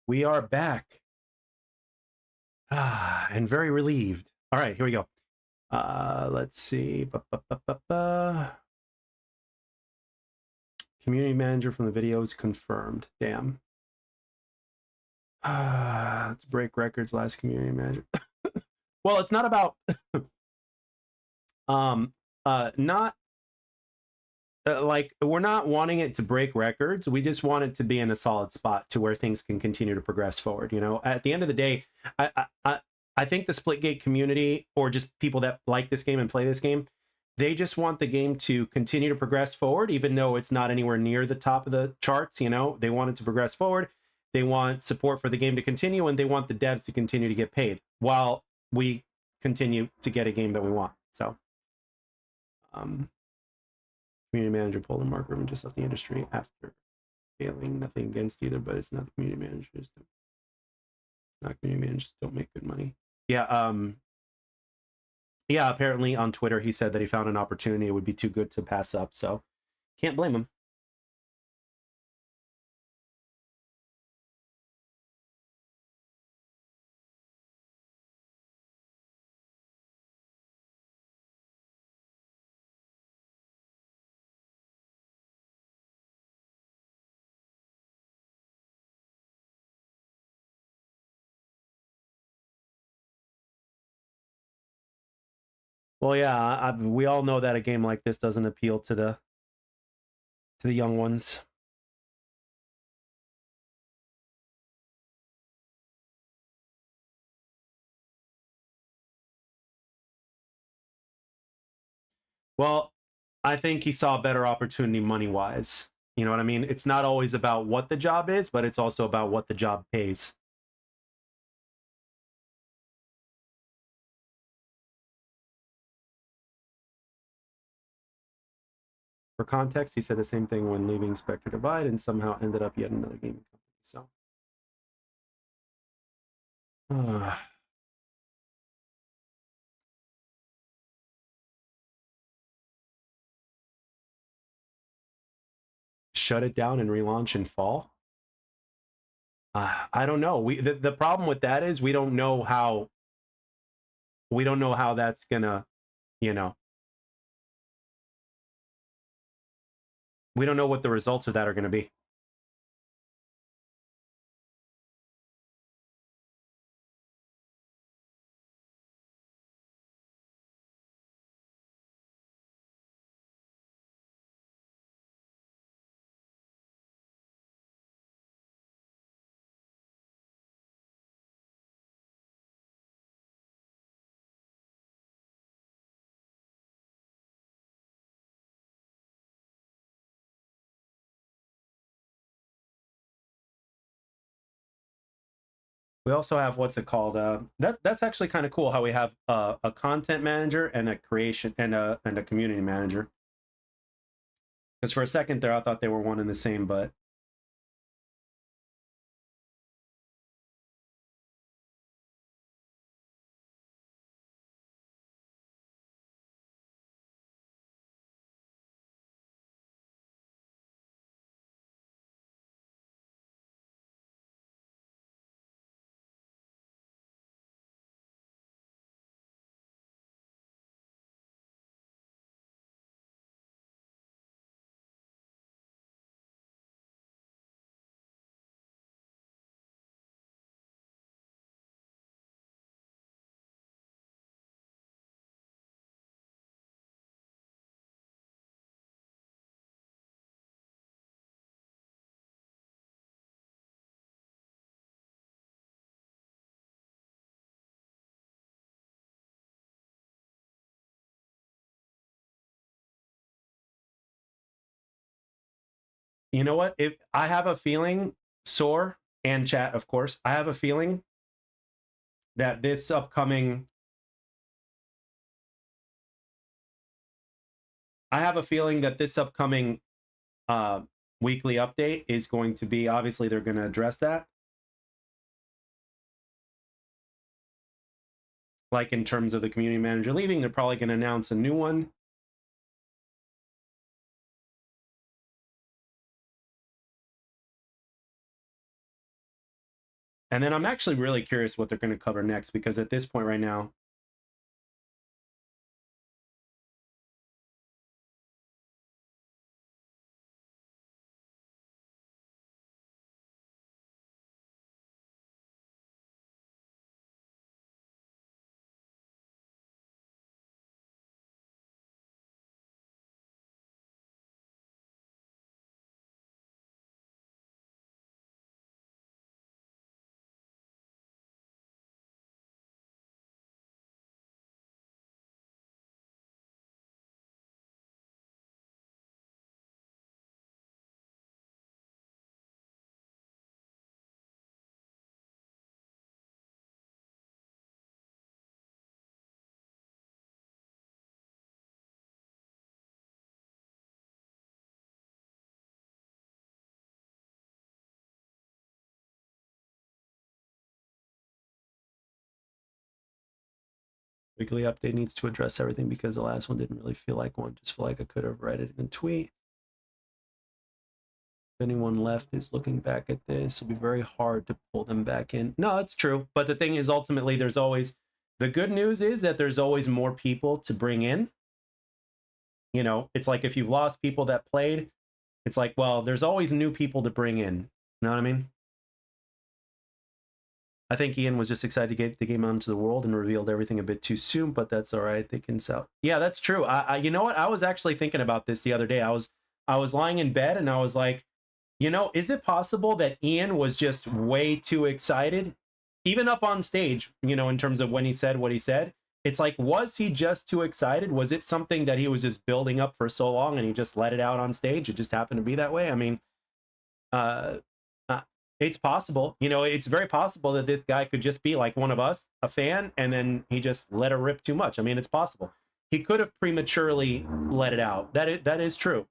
We are back. And very relieved. All right, here we go. Let's see. Community manager from the video is confirmed. Damn. Let's break records. Last community manager. Well, it's not about not like we're not wanting it to break records. We just want it to be in a solid spot to where things can continue to progress forward. You know, at the end of the day, I think the Splitgate community, or just people that like this game and play this game, they just want the game to continue to progress forward, even though it's not anywhere near the top of the charts. You know, they want it to progress forward. They want support for the game to continue, and they want the devs to continue to get paid while we continue to get a game that we want. So, community manager pulled the Mark Rubin just left the industry after failing. Nothing against either, but it's not the community managers. Not community managers don't make good money. Yeah. Yeah. Apparently on Twitter, he said that he found an opportunity. It would be too good to pass up. So can't blame him. Well, yeah, we all know that a game like this doesn't appeal to the young ones. Well, I think he saw a better opportunity money-wise. You know what I mean? It's not always about what the job is, but it's also about what the job pays. For context, he said the same thing when leaving Spectre Divide and somehow ended up yet another gaming company. So, shut it down and relaunch in fall. I don't know. The problem with that is we don't know how that's gonna, you know, we don't know what the results of that are going to be. We also have what's it called? That's actually kind of cool how we have a content manager and a creation and a community manager. Because for a second there, I thought they were one and the same, but you know what? If I have a feeling, Soar and chat, of course, I have a feeling that this upcoming weekly update is going to be, obviously they're going to address that, like in terms of the community manager leaving. They're probably going to announce a new one. And then I'm actually really curious what they're going to cover next, because at this point right now, weekly update needs to address everything, because the last one didn't really feel like one. Just feel like I could have read it in a tweet. If anyone left is looking back at this, it'll be very hard to pull them back in. No, it's true. But the thing is, ultimately, there's always, the good news is that there's always more people to bring in. You know, it's like if you've lost people that played, it's like, well, there's always new people to bring in. You know what I mean? I think Ian was just excited to get the game out into the world and revealed everything a bit too soon, but that's all right. They can sell. Yeah, that's true. You know what? I was actually thinking about this the other day. I was lying in bed and I was like, you know, is it possible that Ian was just way too excited, even up on stage? You know, in terms of when he said what he said, it's like, was he just too excited? Was it something that he was just building up for so long and he just let it out on stage? It just happened to be that way. I mean, uh, uh, it's possible. You know, it's very possible that this guy could just be like one of us, a fan, and then he just let it rip too much. I mean, it's possible. He could have prematurely let it out. That is true.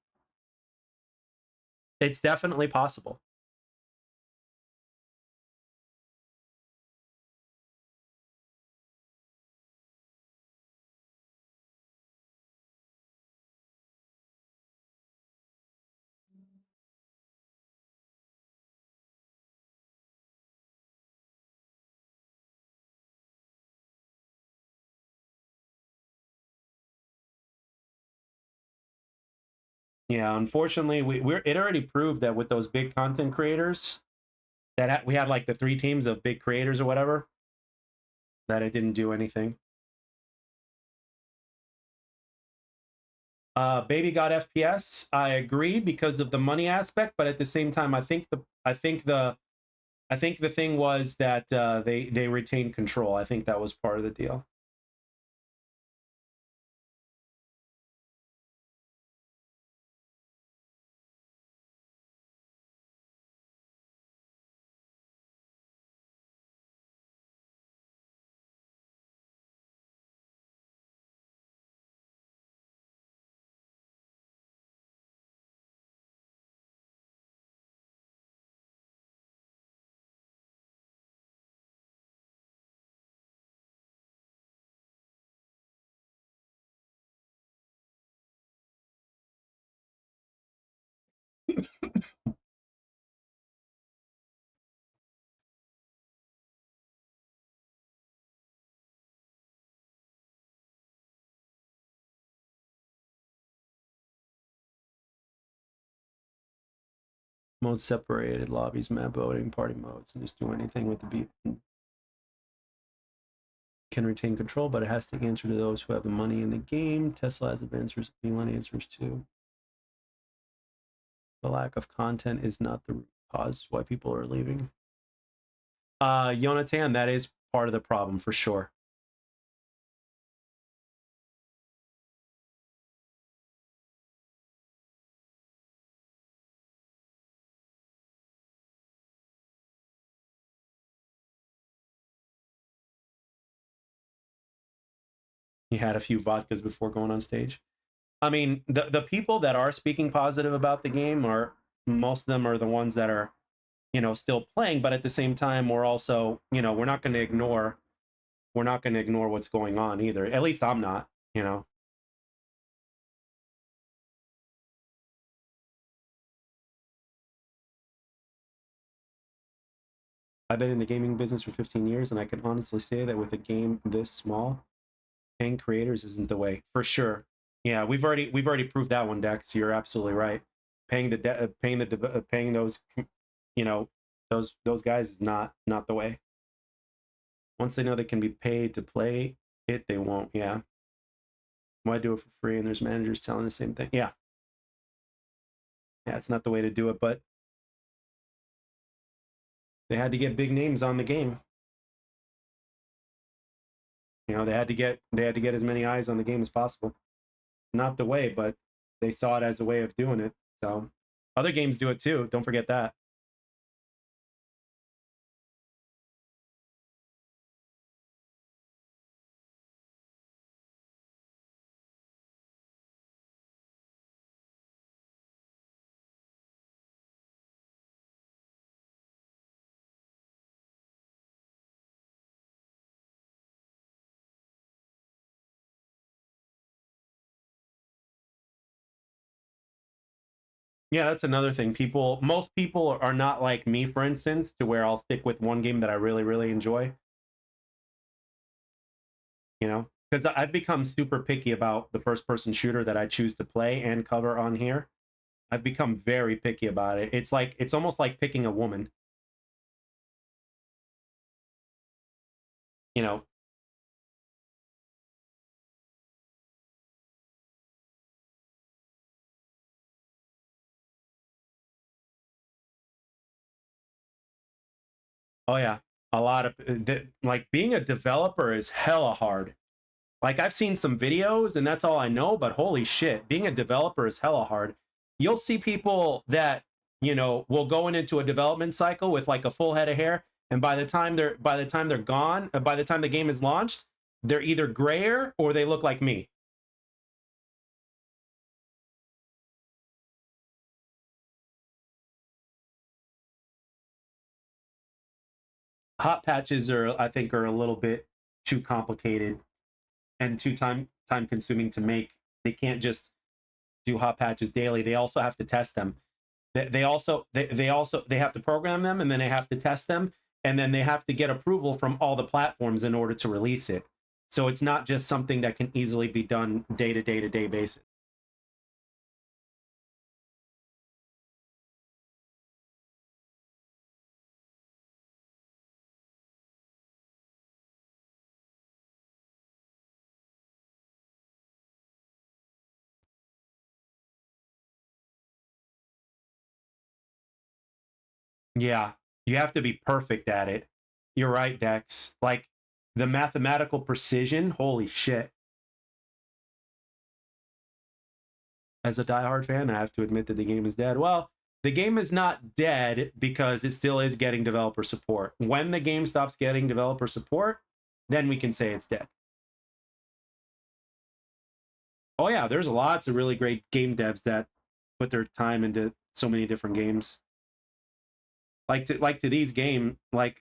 It's definitely possible. Yeah, unfortunately, it already proved that with those big content creators, that we had like the 3 teams of big creators or whatever, that it didn't do anything. Baby got FPS. I agree because of the money aspect, but at the same time, I think the thing was that they retained control. I think that was part of the deal. Mode separated lobbies, map voting, party modes, and just do anything with the beat. Can retain control, but it has to answer to those who have the money in the game. Tesla has answers, Elon answers too. The lack of content is not the cause why people are leaving. Jonathan, that is part of the problem for sure. He had a few vodkas before going on stage. I mean, the people that are speaking positive about the game are, most of them are the ones that are, you know, still playing, but at the same time, we're also, you know, we're not going to ignore what's going on either. At least I'm not, you know. I've been in the gaming business for 15 years, and I can honestly say that with a game this small, paying creators isn't the way. For sure. Yeah, we've already proved that one, Dex. You're absolutely right. Paying those, you know, those guys is not the way. Once they know they can be paid to play it, they won't. Yeah. Why do it for free? And there's managers telling the same thing. Yeah. Yeah, it's not the way to do it, but they had to get big names on the game. You know, they had to get as many eyes on the game as possible. Not the way, but they saw it as a way of doing it. So other games do it too. Don't forget that. Yeah, that's another thing. Most people are not like me, for instance, to where I'll stick with one game that I really, really enjoy. You know, because I've become super picky about the first-person shooter that I choose to play and cover on here. I've become very picky about it. It's almost like picking a woman. You know, oh yeah, a lot of like being a developer is hella hard. Like I've seen some videos and that's all I know, but holy shit, being a developer is hella hard. You'll see people that, will go into a development cycle with like a full head of hair, and by the time they're gone, by the time the game is launched, they're either grayer or they look like me. Hot patches I think are a little bit too complicated and too time consuming to make. They can't just do hot patches daily. They also have to test them. They have to program them, and then they have to test them, and then they have to get approval from all the platforms in order to release it. So it's not just something that can easily be done day to day basis. Yeah, you have to be perfect at it. You're right, Dex. Like the mathematical precision, holy shit. As a diehard fan, I have to admit that the game is dead. Well, the game is not dead because it still is getting developer support. When the game stops getting developer support, then we can say it's dead. Oh yeah, there's lots of really great game devs that put their time into so many different games. Like to these game, what's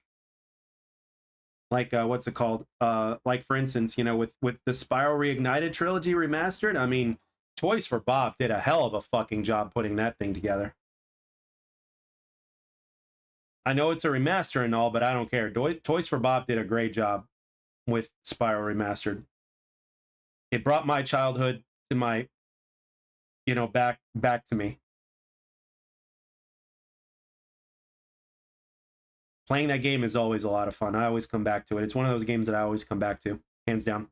it called? Like for instance, with the Spiral Reignited trilogy remastered, I mean, Toys for Bob did a hell of a fucking job putting that thing together. I know it's a remaster and all, but I don't care. Toys for Bob did a great job with Spiral Remastered. It brought my childhood to my, back to me. Playing that game is always a lot of fun. I always come back to it. It's one of those games that I always come back to, hands down.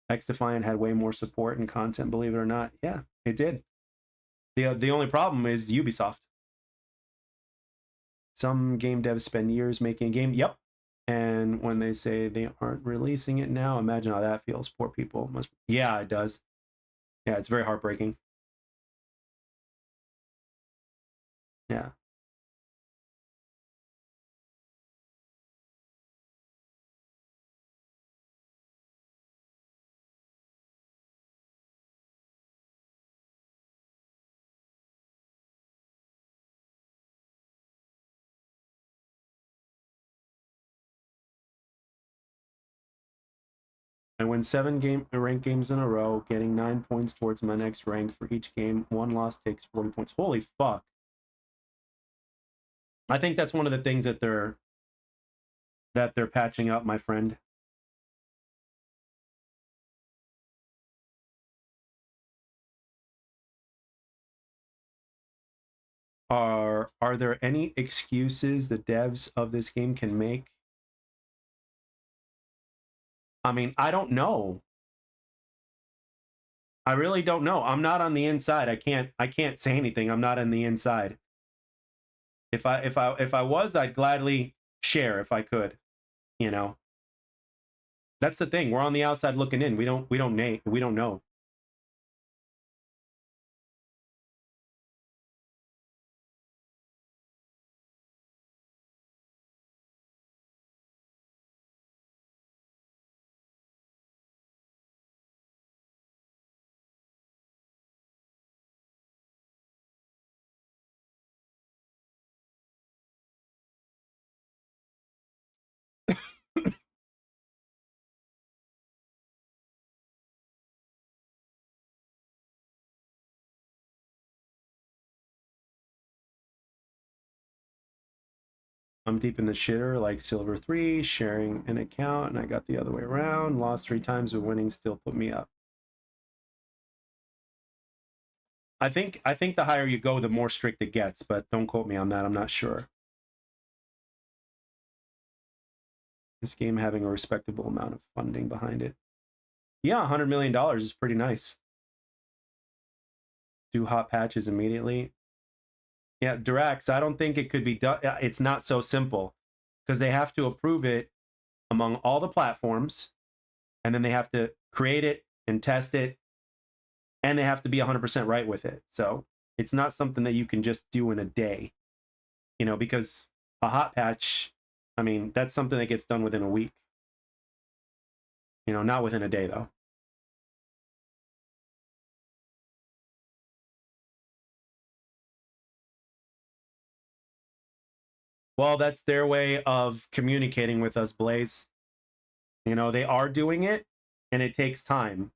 X Defiant had way more support and content, believe it or not. Yeah, it did. The only problem is Ubisoft. Some game devs spend years making a game. Yep. And when they say they aren't releasing it now, imagine how that feels. Poor people must. Yeah, it does. Yeah, it's very heartbreaking. Yeah. I win 7 ranked games in a row, getting 9 points towards my next rank for each game. One loss takes 40 points. Holy fuck. I think that's one of the things that they're patching up, my friend. Are there any excuses the devs of this game can make? I mean, I don't know. I really don't know. I'm not on the inside. I can't say anything. I'm not on the inside. If I was, I'd gladly share if I could, you know. That's the thing. We're on the outside looking in. We don't know. I'm deep in the shitter like Silver 3, sharing an account, and I got the other way around. Lost 3 times, but winning still put me up. I think the higher you go, the more strict it gets, but don't quote me on that. I'm not sure. This game having a respectable amount of funding behind it. Yeah, $100 million is pretty nice. Do hot patches immediately. Yeah, Dirax, I don't think it could be done. It's not so simple because they have to approve it among all the platforms, and then they have to create it and test it, and they have to be 100% right with it. So it's not something that you can just do in a day, you know, because a hot patch, I mean, that's something that gets done within a week. You know, not within a day, though. Well, that's their way of communicating with us, Blaze. You know, they are doing it, and it takes time.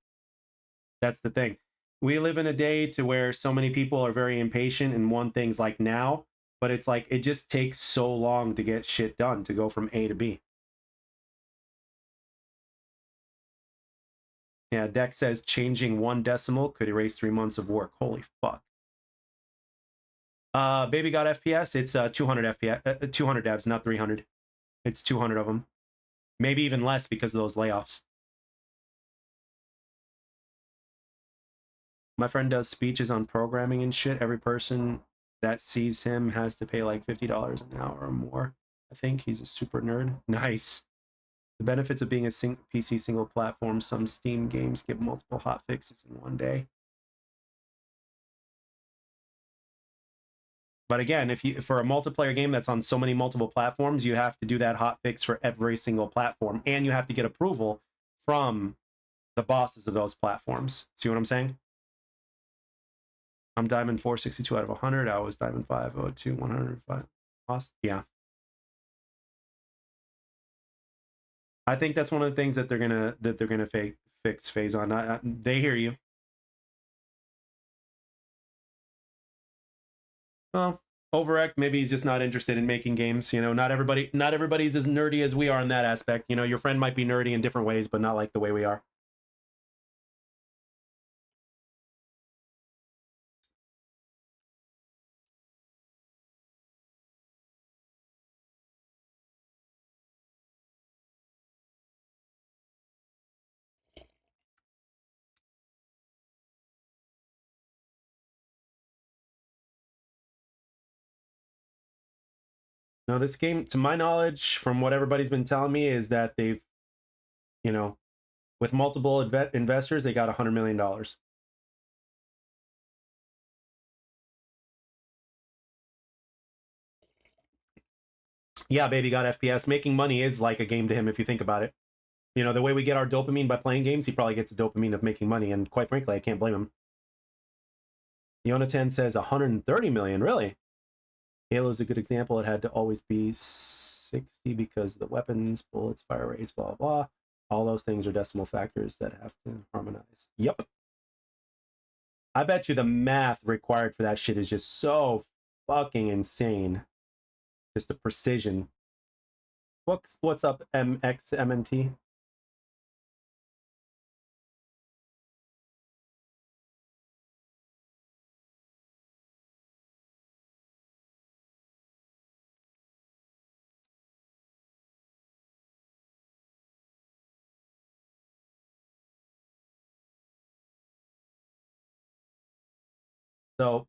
That's the thing. We live in a day to where so many people are very impatient and want things like now, but it's like it just takes so long to get shit done, to go from A to B. Yeah, Dex says changing 1 decimal could erase 3 months of work. Holy fuck. Baby got FPS. It's 200 FPS, 200 devs, not 300. It's 200 of them. Maybe even less because of those layoffs. My friend does speeches on programming and shit. Every person that sees him has to pay like $50 an hour or more. I think he's a super nerd. Nice. The benefits of being a PC single platform. Some Steam games give multiple hot fixes in one day. But again, if you for a multiplayer game that's on so many multiple platforms, you have to do that hot fix for every single platform, and you have to get approval from the bosses of those platforms. See what I'm saying? I'm Diamond 462 out of 100. I was Diamond 502, 105. Yeah. I think that's one of the things that they're gonna fix phase on. They hear you. Well, Overact, maybe he's just not interested in making games. You know, not everybody's as nerdy as we are in that aspect. You know, your friend might be nerdy in different ways, but not like the way we are. No, this game, to my knowledge, from what everybody's been telling me, is that they've, you know, with multiple investors, they got $100 million. Yeah, baby got FPS. Making money is like a game to him if you think about it. You know, the way we get our dopamine by playing games, he probably gets a dopamine of making money, and quite frankly, I can't blame him. Yonatan says 130 million, really? Halo's a good example. It had to always be 60 because the weapons, bullets, fire rates, blah, blah, blah. All those things are decimal factors that have to harmonize. Yep. I bet you the math required for that shit is just so fucking insane. Just the precision. What's up, MXMNT? So,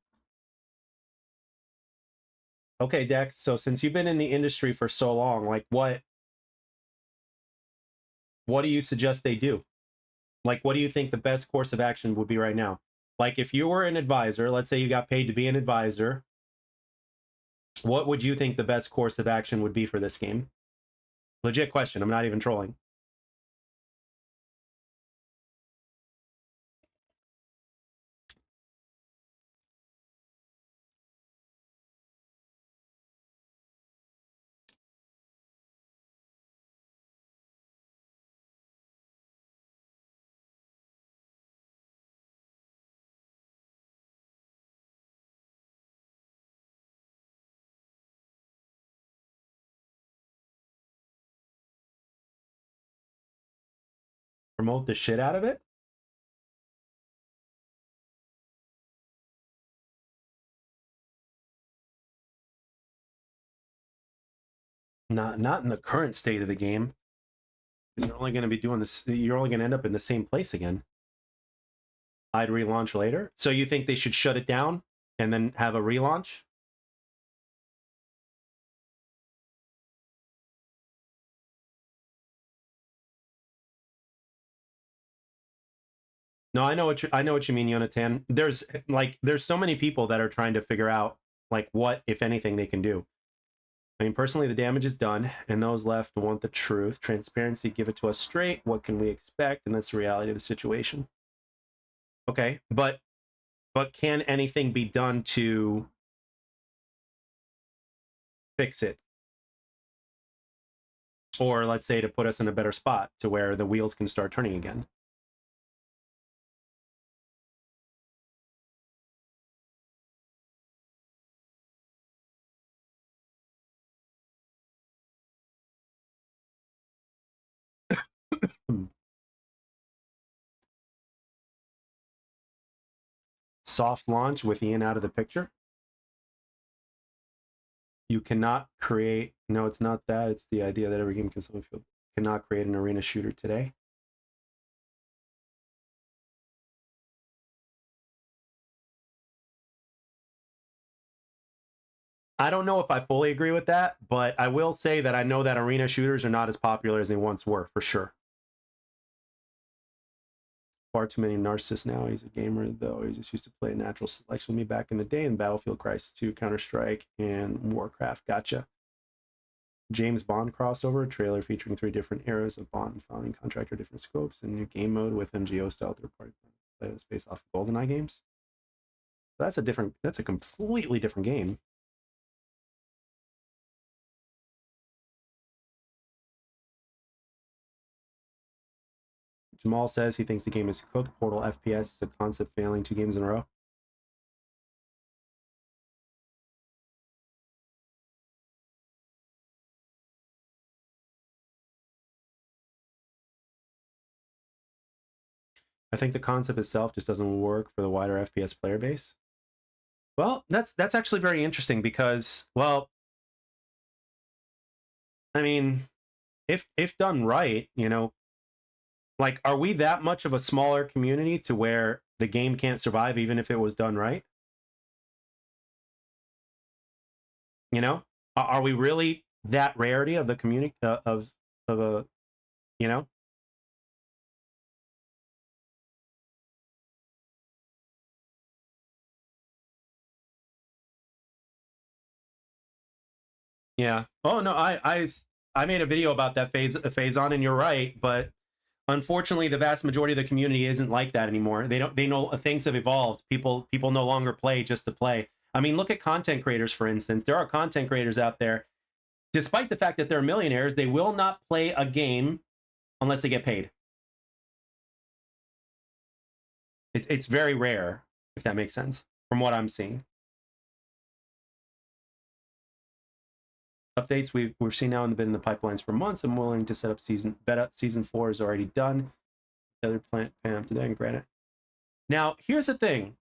okay, Dex. So since you've been in the industry for so long, like what do you suggest they do? Like, what do you think the best course of action would be right now? Like, if you were an advisor, let's say you got paid to be an advisor, what would you think the best course of action would be for this game? Legit question. I'm not even trolling. Promote the shit out of it? Not in the current state of the game. Because you're only going to be doing this. You're only going to end up in the same place again. I'd relaunch later. So you think they should shut it down and then have a relaunch? No, I know what you mean, Yonatan. There's so many people that are trying to figure out like what, if anything, they can do. I mean, personally, the damage is done, and those left want the truth. Transparency, give it to us straight. What can we expect? And that's the reality of the situation. Okay, but can anything be done to fix it? Or let's say to put us in a better spot to where the wheels can start turning again. Soft launch with Ian out of the picture. You cannot create, no, it's not that. It's the idea that every game cannot create an arena shooter today. I don't know if I fully agree with that, but I will say that I know that arena shooters are not as popular as they once were, for sure. Far too many narcissists now. He's a gamer, though. He just used to play natural selection with me back in the day in Battlefield, Crisis 2, Counter-Strike, and Warcraft. Gotcha. James Bond crossover trailer featuring 3 different eras of Bond and founding contractor, different scopes, and new game mode with MGO style third-party players based off of GoldenEye games. That's a completely different game. Jamal says he thinks the game is cooked. Portal FPS is a concept failing 2 games in a row. I think the concept itself just doesn't work for the wider FPS player base. Well, that's actually very interesting because, well, I mean, if done right, you know, like, are we that much of a smaller community to where the game can't survive even if it was done right? You know, are we really that rarity of the community of a, you know? Yeah. Oh no, I made a video about that phase on, and you're right, but unfortunately, the vast majority of the community isn't like that anymore. They know things have evolved. People no longer play just to play. I mean, look at content creators, for instance. There are content creators out there, despite the fact that they're millionaires, they will not play a game unless they get paid. It's very rare, if that makes sense, from what I'm seeing. updates we've seen now and been in the pipelines for months. I'm willing to set up season 4 is already done. The other plant Pam to then grant it. Now, here's the thing.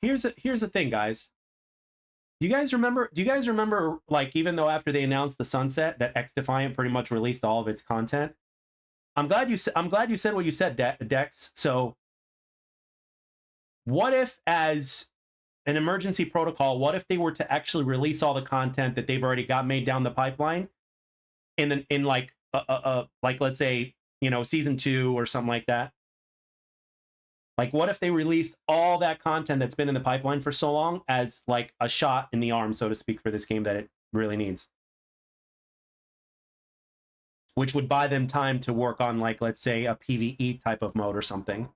Here's the thing, guys. Do you guys remember, like, even though after they announced the sunset, that X Defiant pretty much released all of its content? I'm glad you said what you said, Dex. So, what if, as an emergency protocol, what if they were to actually release all the content that they've already got made down the pipeline in like like, let's say, season 2 or something like that? Like, what if they released all that content that's been in the pipeline for so long as like a shot in the arm, so to speak, for this game that it really needs? Which would buy them time to work on, like, let's say, a PvE type of mode or something.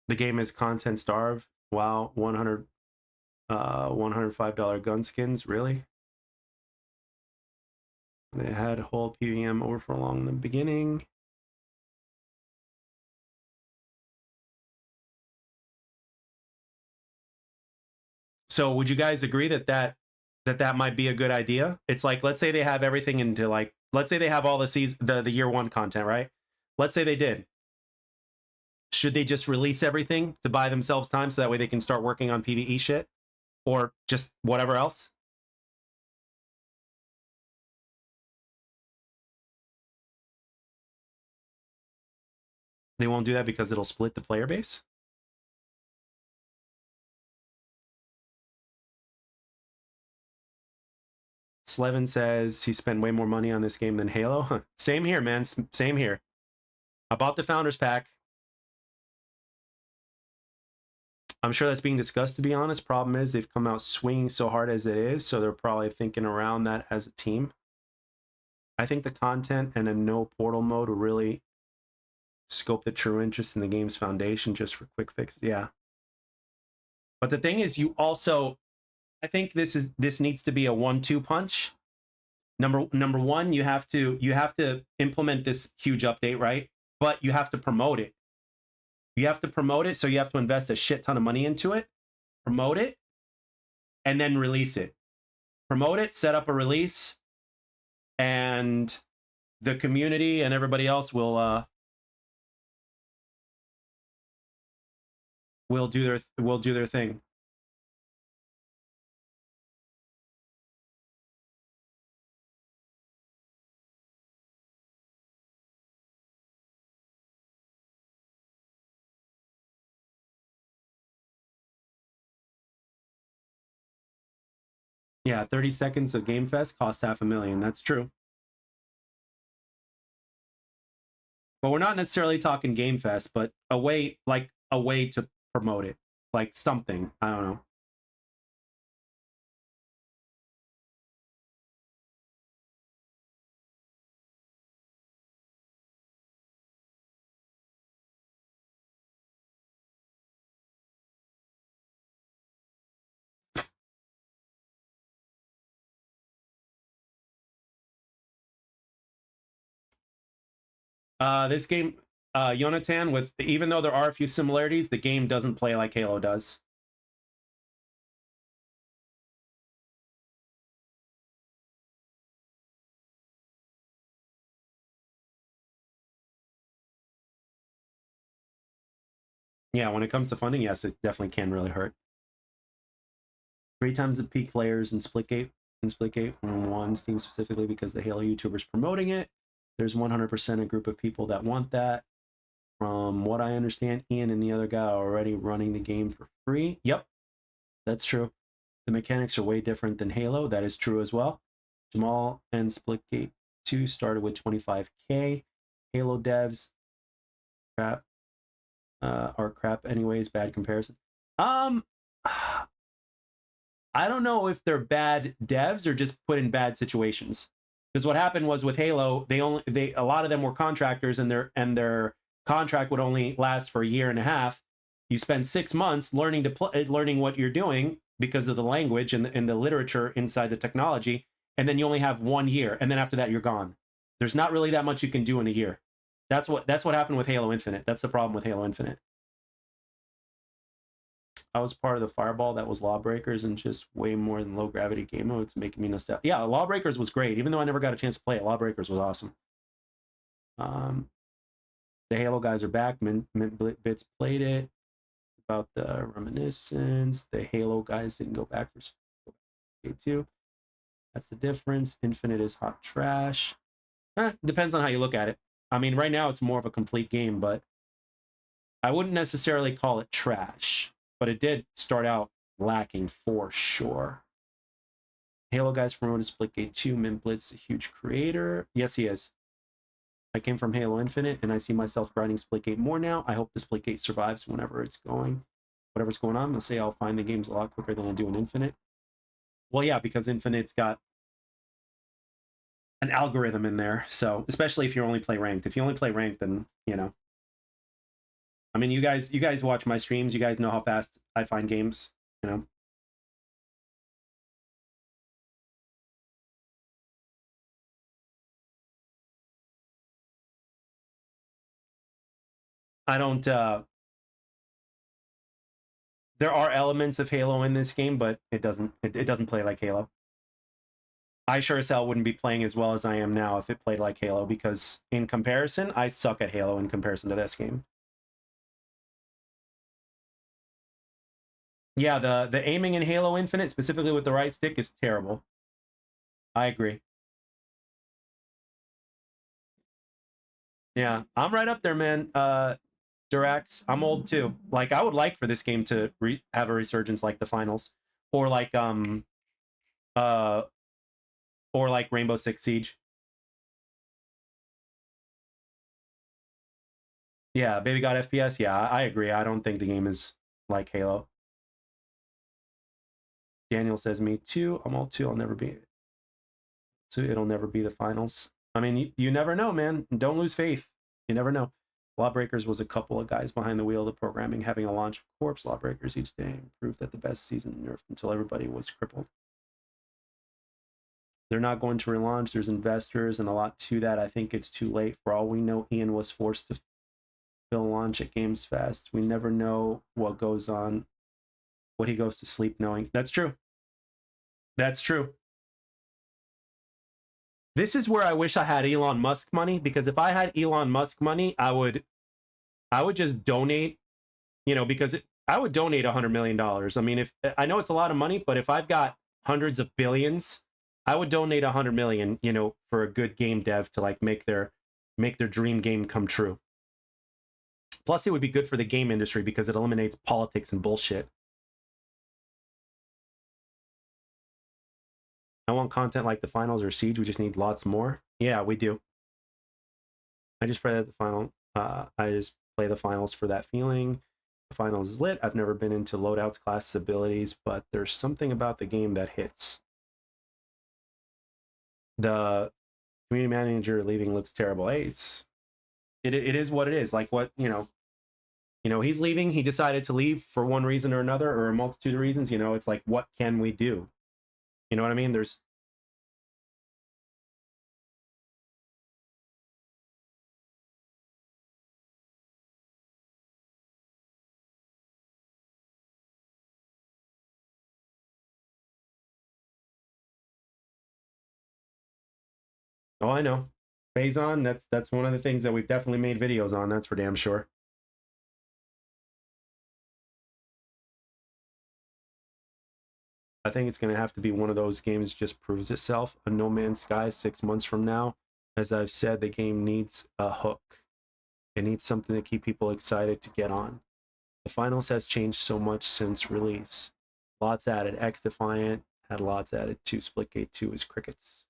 The game is content starved. Wow, $105 gun skins, really? They had whole PVM over for long in the beginning. So would you guys agree that might be a good idea? It's like, let's say they have everything into, like, let's say they have all the year 1 content, right? Let's say they did. Should they just release everything to buy themselves time so that way they can start working on PvE shit? Or just whatever else? They won't do that because it'll split the player base? Slevin says he spent way more money on this game than Halo. Same here, man. Same here. I bought the Founders Pack. I'm sure that's being discussed, to be honest. Problem is, they've come out swinging so hard as it is, so they're probably thinking around that as a team. I think the content and a no portal mode will really scope the true interest in the game's foundation just for quick fixes. Yeah. But the thing is, you also, I think this needs to be a 1-2 punch. Number one, you have to implement this huge update, right? But you have to promote it. You have to promote it, so you have to invest a shit ton of money into it, promote it, and then release it. Promote it, set up a release, and the community and everybody else will do their thing. Yeah, 30 seconds of Game Fest costs $500,000. That's true. But we're not necessarily talking Game Fest, but a way to promote it. Like something. I don't know. This game, Jonathan, even though there are a few similarities, the game doesn't play like Halo does. Yeah, when it comes to funding, yes, it definitely can really hurt. 3 times the peak players in Splitgate. One Steam specifically because the Halo YouTubers promoting it. There's 100% a group of people that want that. From what I understand, Ian and the other guy are already running the game for free. Yep, that's true. The mechanics are way different than Halo. That is true as well. Jamal and Splitgate 2 started with 25K. Halo devs crap are crap anyways. Bad comparison. I don't know if they're bad devs or just put in bad situations. Because what happened was with Halo, a lot of them were contractors, and their contract would only last for a year and a half. You spend 6 months learning what you're doing because of the language and the literature inside the technology, and then you only have 1 year, and then after that you're gone. There's not really that much you can do in a year. That's what happened with Halo Infinite. That's the problem with Halo Infinite. I was part of the Fireball that was Lawbreakers and just way more than low gravity game mode. It's making me nostalgic. Yeah, Lawbreakers was great. Even though I never got a chance to play it, Lawbreakers was awesome. The Halo guys are back. Mint Bits played it. About the reminiscence. The Halo guys didn't go back for Splitgate 2. That's the difference. Infinite is hot trash. Depends on how you look at it. I mean, right now it's more of a complete game, but I wouldn't necessarily call it trash. But it did start out lacking for sure. Halo guys promoted Splitgate 2. Mint Blitz, a huge creator. Yes, he is. I came from Halo Infinite, and I see myself grinding Splitgate more now. I hope the Splitgate survives whatever's going on. Let's say I'll find the games a lot quicker than I do in Infinite. Well, yeah, because Infinite's got an algorithm in there. So, especially if you only play ranked. If you only play ranked, then, you know. I mean, you guys watch my streams. You guys know how fast I find games, you know. I don't there are elements of Halo in this game, but it doesn't play like Halo. I sure as hell wouldn't be playing as well as I am now if it played like Halo, because in comparison, I suck at Halo in comparison to this game. Yeah, the aiming in Halo Infinite, specifically with the right stick, is terrible. I agree. Yeah, I'm right up there, man. Durax, I'm old too. Like, I would like for this game to have a resurgence like the finals, or like Rainbow Six Siege. Yeah, Baby Got FPS. Yeah, I agree. I don't think the game is like Halo. Daniel says, me too. I'm all too. I'll never be. So it'll never be the finals. I mean, you never know, man. Don't lose faith. You never know. Lawbreakers was a couple of guys behind the wheel of the programming, having a launch of corpse Lawbreakers each day, proved that the best season nerfed until everybody was crippled. They're not going to relaunch. There's investors and a lot to that. I think it's too late. For all we know, Ian was forced to fill launch at Games Fest. We never know what goes on, what he goes to sleep knowing. That's true. That's true. This is where I wish I had Elon Musk money, because if I had Elon Musk money, I would just donate, you know, because I would donate $100 million. I mean, if I know it's a lot of money, but if I've got hundreds of billions, I would donate 100 million, you know, for a good game dev to like make their dream game come true. Plus, it would be good for the game industry because it eliminates politics and bullshit. I want content like the finals or Siege. We just need lots more. Yeah, we do. I just play the final. I just play the finals for that feeling. The finals is lit. I've never been into loadouts, classes, abilities, but there's something about the game that hits. The community manager leaving looks terrible. Hey, it is what it is. Like, what, you know, he's leaving. He decided to leave for one reason or another, or a multitude of reasons. You know, it's like, what can we do? You know what I mean? There's oh, I know. Phazon, that's one of the things that we've definitely made videos on, that's for damn sure. I think it's going to have to be one of those games just proves itself. A No Man's Sky 6 months from now. As I've said, the game needs a hook. It needs something to keep people excited to get on. The finals has changed so much since release. Lots added. X Defiant had lots added too. Splitgate 2 is crickets.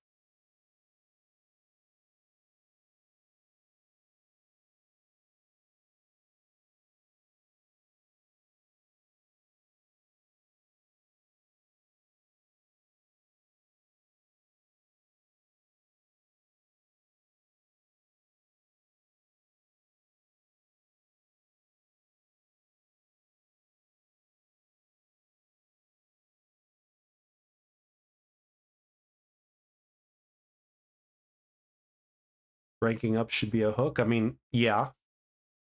ranking up should be a hook. I mean, yeah,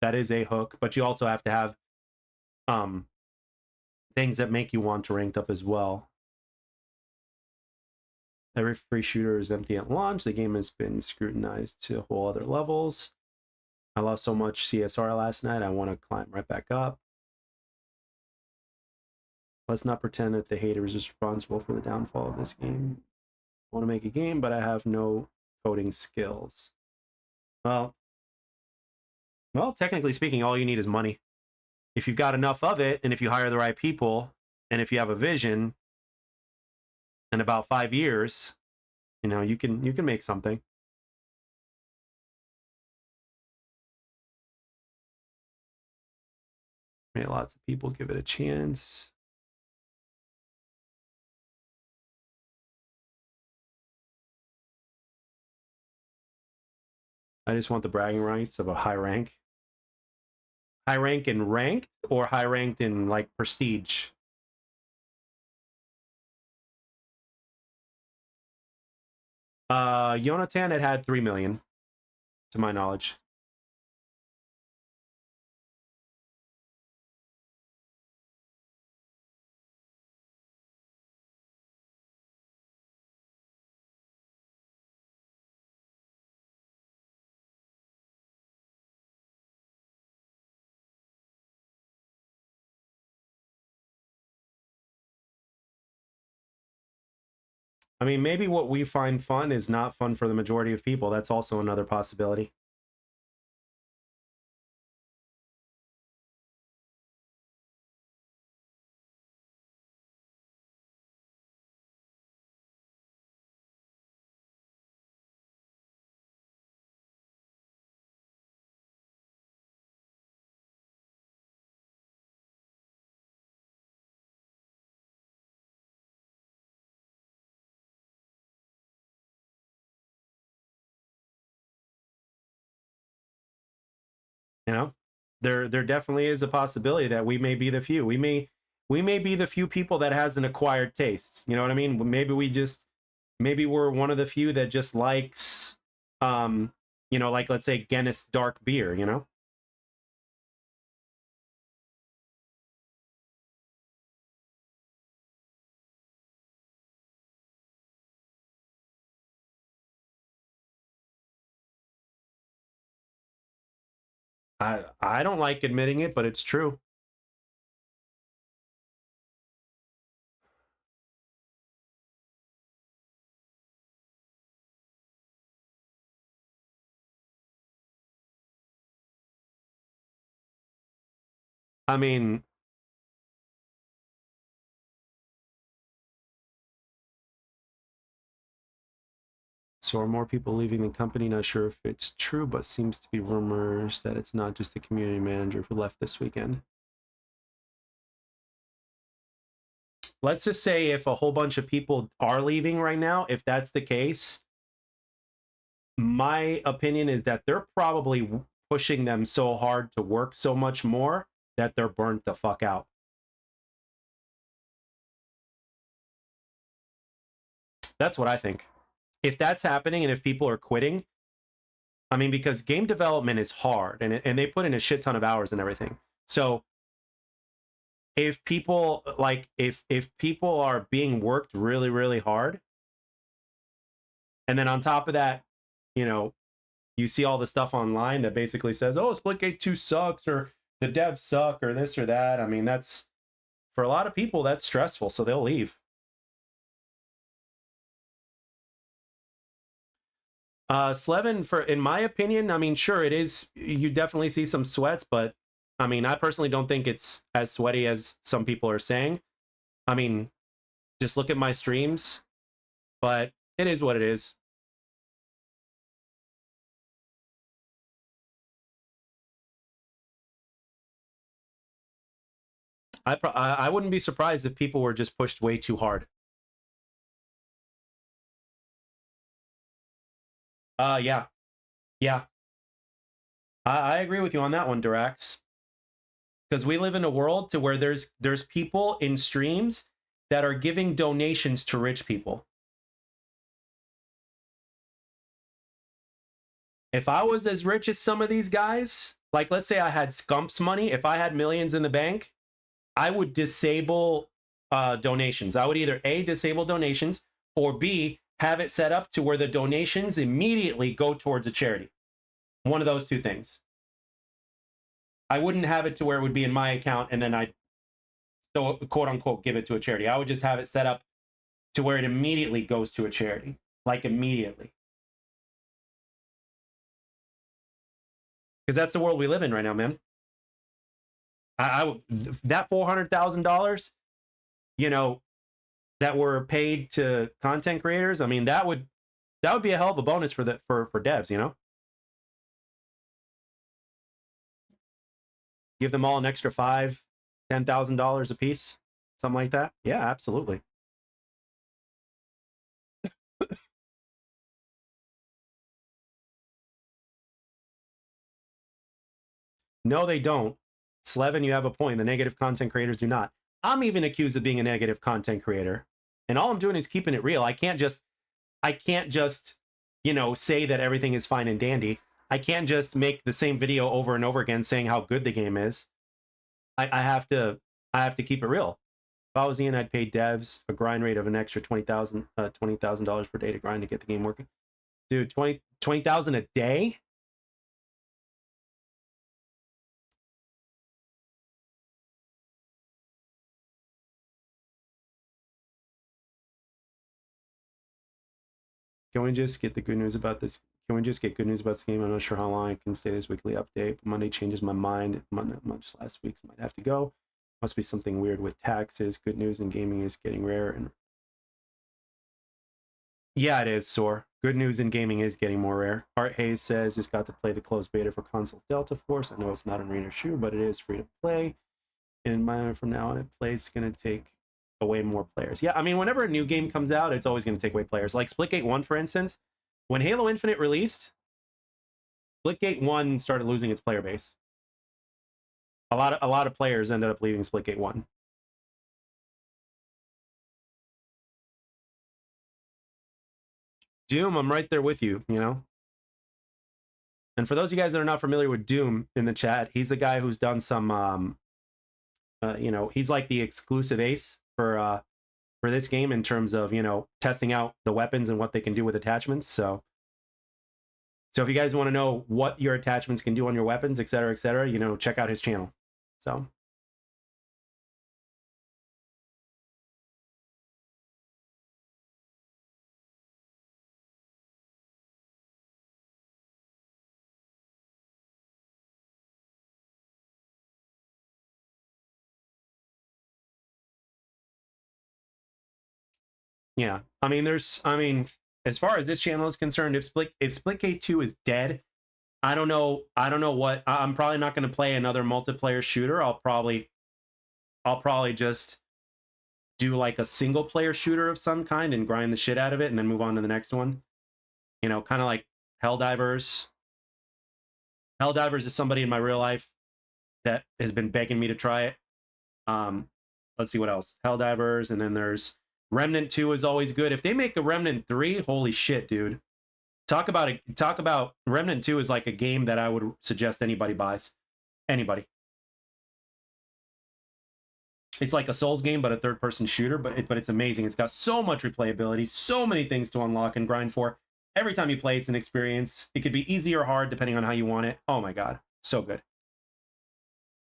that is a hook, but you also have to have things that make you want to rank up as well. Every free shooter is empty at launch. The game has been scrutinized to whole other levels. I lost so much CSR last night, I want to climb right back up. Let's not pretend that the hater is responsible for the downfall of this game. I want to make a game, but I have no coding skills. Well, technically speaking, all you need is money. If you've got enough of it, and if you hire the right people, and if you have a vision, in about 5 years, you know, you can make something. Maybe lots of people give it a chance. I just want the bragging rights of a high rank. High rank in ranked, or high ranked in like prestige? Jonathan had 3 million, to my knowledge. I mean, maybe what we find fun is not fun for the majority of people. That's also another possibility. You know, there definitely is a possibility that we may be the few. We may be the few people that has an acquired taste. You know what I mean? Maybe we're one of the few that just likes, you know, like, let's say Guinness dark beer, you know? I don't like admitting it, but it's true. I mean, so are more people leaving the company? Not sure if it's true, but seems to be rumors that it's not just the community manager who left this weekend. Let's just say if a whole bunch of people are leaving right now, if that's the case, my opinion is that they're probably pushing them so hard to work so much more that they're burnt the fuck out. That's what I think. If that's happening and if people are quitting, I mean, because game development is hard and they put in a shit ton of hours and everything. So if people if people are being worked really, really hard, and then on top of that, you know, you see all the stuff online that basically says, oh, Splitgate 2 sucks, or the devs suck, or this or that. I mean, that's, for a lot of people, that's stressful, so they'll leave. Slevin, in my opinion, I mean, sure, it is, you definitely see some sweats, but I mean, I personally don't think it's as sweaty as some people are saying. I mean, just look at my streams, but it is what it is. I wouldn't be surprised if people were just pushed way too hard. Yeah. Yeah. I agree with you on that one, Durax. Because we live in a world to where there's people in streams that are giving donations to rich people. If I was as rich as some of these guys, like let's say I had Scump's money, if I had millions in the bank, I would disable donations. I would either A, disable donations, or B, have it set up to where the donations immediately go towards a charity. One of those two things. I wouldn't have it to where it would be in my account and then I'd, so quote unquote, give it to a charity. I would just have it set up to where it immediately goes to a charity. Like immediately. Because that's the world we live in right now, man. That $400,000, you know, that were paid to content creators. I mean, that would be a hell of a bonus for devs, you know. Give them all an extra $5,000-$10,000 a piece, something like that. Yeah, absolutely. No, they don't. Slevin, you have a point. The negative content creators do not. I'm even accused of being a negative content creator. And all I'm doing is keeping it real. I can't just, you know, say that everything is fine and dandy. I can't just make the same video over and over again saying how good the game is. I have to keep it real. If I was Ian, I'd pay devs a grind rate of an extra $20,000 per day to grind to get the game working. Dude, 20,000 a day? Can we just get the good news about this? Can we just get good news about this game? I'm not sure how long I can stay this weekly update. But Monday changes my mind. Much last week's might have to go. Must be something weird with taxes. Good news in gaming is getting rare. And yeah, it is, Sore. Good news in gaming is getting more rare. Art Hayes says, just got to play the closed beta for consoles Delta Force. I know it's not an arena shooter, but it is free to play. In my from now on, it plays going to take away more players. Yeah, I mean, whenever a new game comes out, it's always going to take away players. Like Splitgate 1, for instance, when Halo Infinite released, Splitgate 1 started losing its player base. A lot of players ended up leaving Splitgate 1. Doom, I'm right there with you, you know? And for those of you guys that are not familiar with Doom in the chat, he's the guy who's done some, you know, he's like the exclusive ace for this game in terms of, you know, testing out the weapons and what they can do with attachments. So if you guys want to know what your attachments can do on your weapons, et cetera, you know, check out his channel. So. Yeah, I mean, as far as this channel is concerned, if Splitgate 2 is dead, I don't know what. I'm probably not going to play another multiplayer shooter. I'll probably just do like a single player shooter of some kind and grind the shit out of it and then move on to the next one. You know, kind of like Helldivers. Helldivers is somebody in my real life that has been begging me to try it. Let's see what else. Helldivers, and then there's Remnant 2 is always good. If they make a Remnant 3, holy shit, dude. Talk about Remnant 2 is like a game that I would suggest anybody buys. Anybody. It's like a Souls game, but a third-person shooter, but it's amazing. It's got so much replayability, so many things to unlock and grind for. Every time you play, it's an experience. It could be easy or hard, depending on how you want it. Oh my god, so good.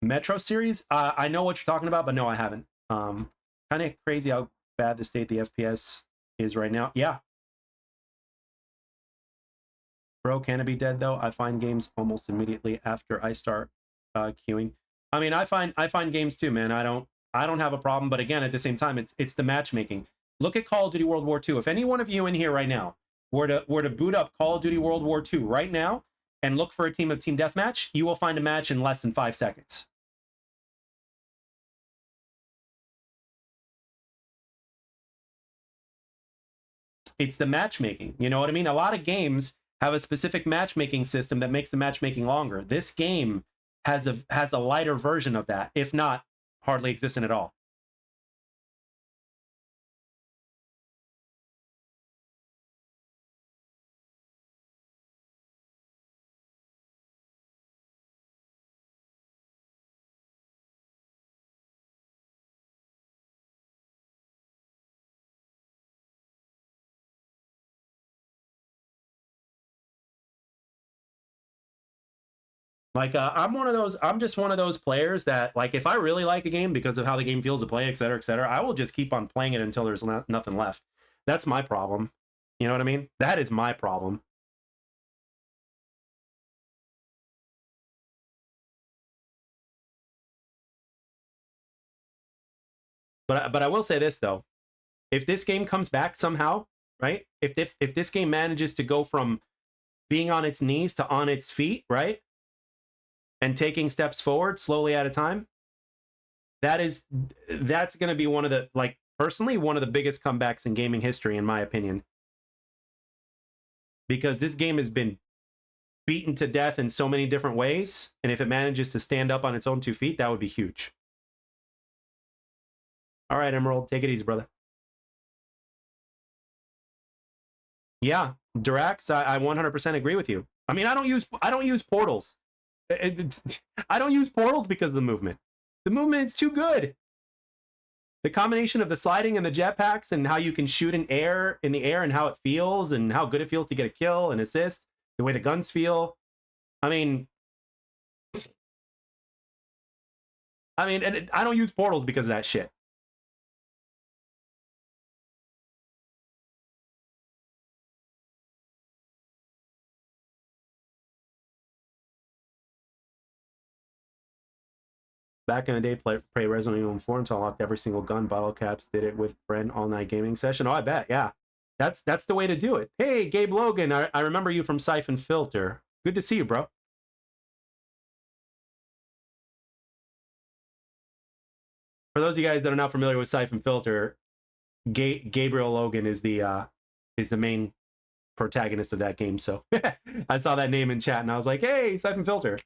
Metro series, I know what you're talking about, but no, I haven't. Kind of crazy how bad the state the FPS is right now. Yeah. Bro, can it be dead though? I find games almost immediately after I start queuing. I mean, I find games too, man. I don't have a problem, but again, at the same time, it's the matchmaking. Look at Call of Duty World War II. If any one of you in here right now were to boot up Call of Duty World War II right now and look for a team of Team Deathmatch, you will find a match in less than 5 seconds. It's the matchmaking. You know what I mean? A lot of games have a specific matchmaking system that makes the matchmaking longer. This game has a lighter version of that, if not hardly existent at all. Like I'm just one of those players that, like, if I really like a game because of how the game feels to play, et cetera, I will just keep on playing it until there's nothing left. That's my problem. You know what I mean? That is my problem. But I will say this though. If this game comes back somehow, right? If this game manages to go from being on its knees to on its feet, right? And taking steps forward slowly at a time, that's going to be one of the, like, personally, one of the biggest comebacks in gaming history, in my opinion. Because this game has been beaten to death in so many different ways, and if it manages to stand up on its own 2 feet, that would be huge. All right, Emerald, take it easy, brother. Yeah, Durax, I 100% agree with you. I mean, I don't use portals. I don't use portals because of the movement. The movement is too good. The combination of the sliding and the jetpacks and how you can shoot in the air and how it feels and how good it feels to get a kill and assist, the way the guns feel. I mean, and I don't use portals because of that shit. Back in the day, play Resident Evil 4 until I unlocked every single gun. Bottle caps, did it with friend all night gaming session. Oh, I bet, yeah. That's the way to do it. Hey, Gabe Logan, I remember you from Siphon Filter. Good to see you, bro. For those of you guys that are not familiar with Siphon Filter, Gabriel Logan is the main protagonist of that game. So I saw that name in chat and I was like, hey, Siphon Filter.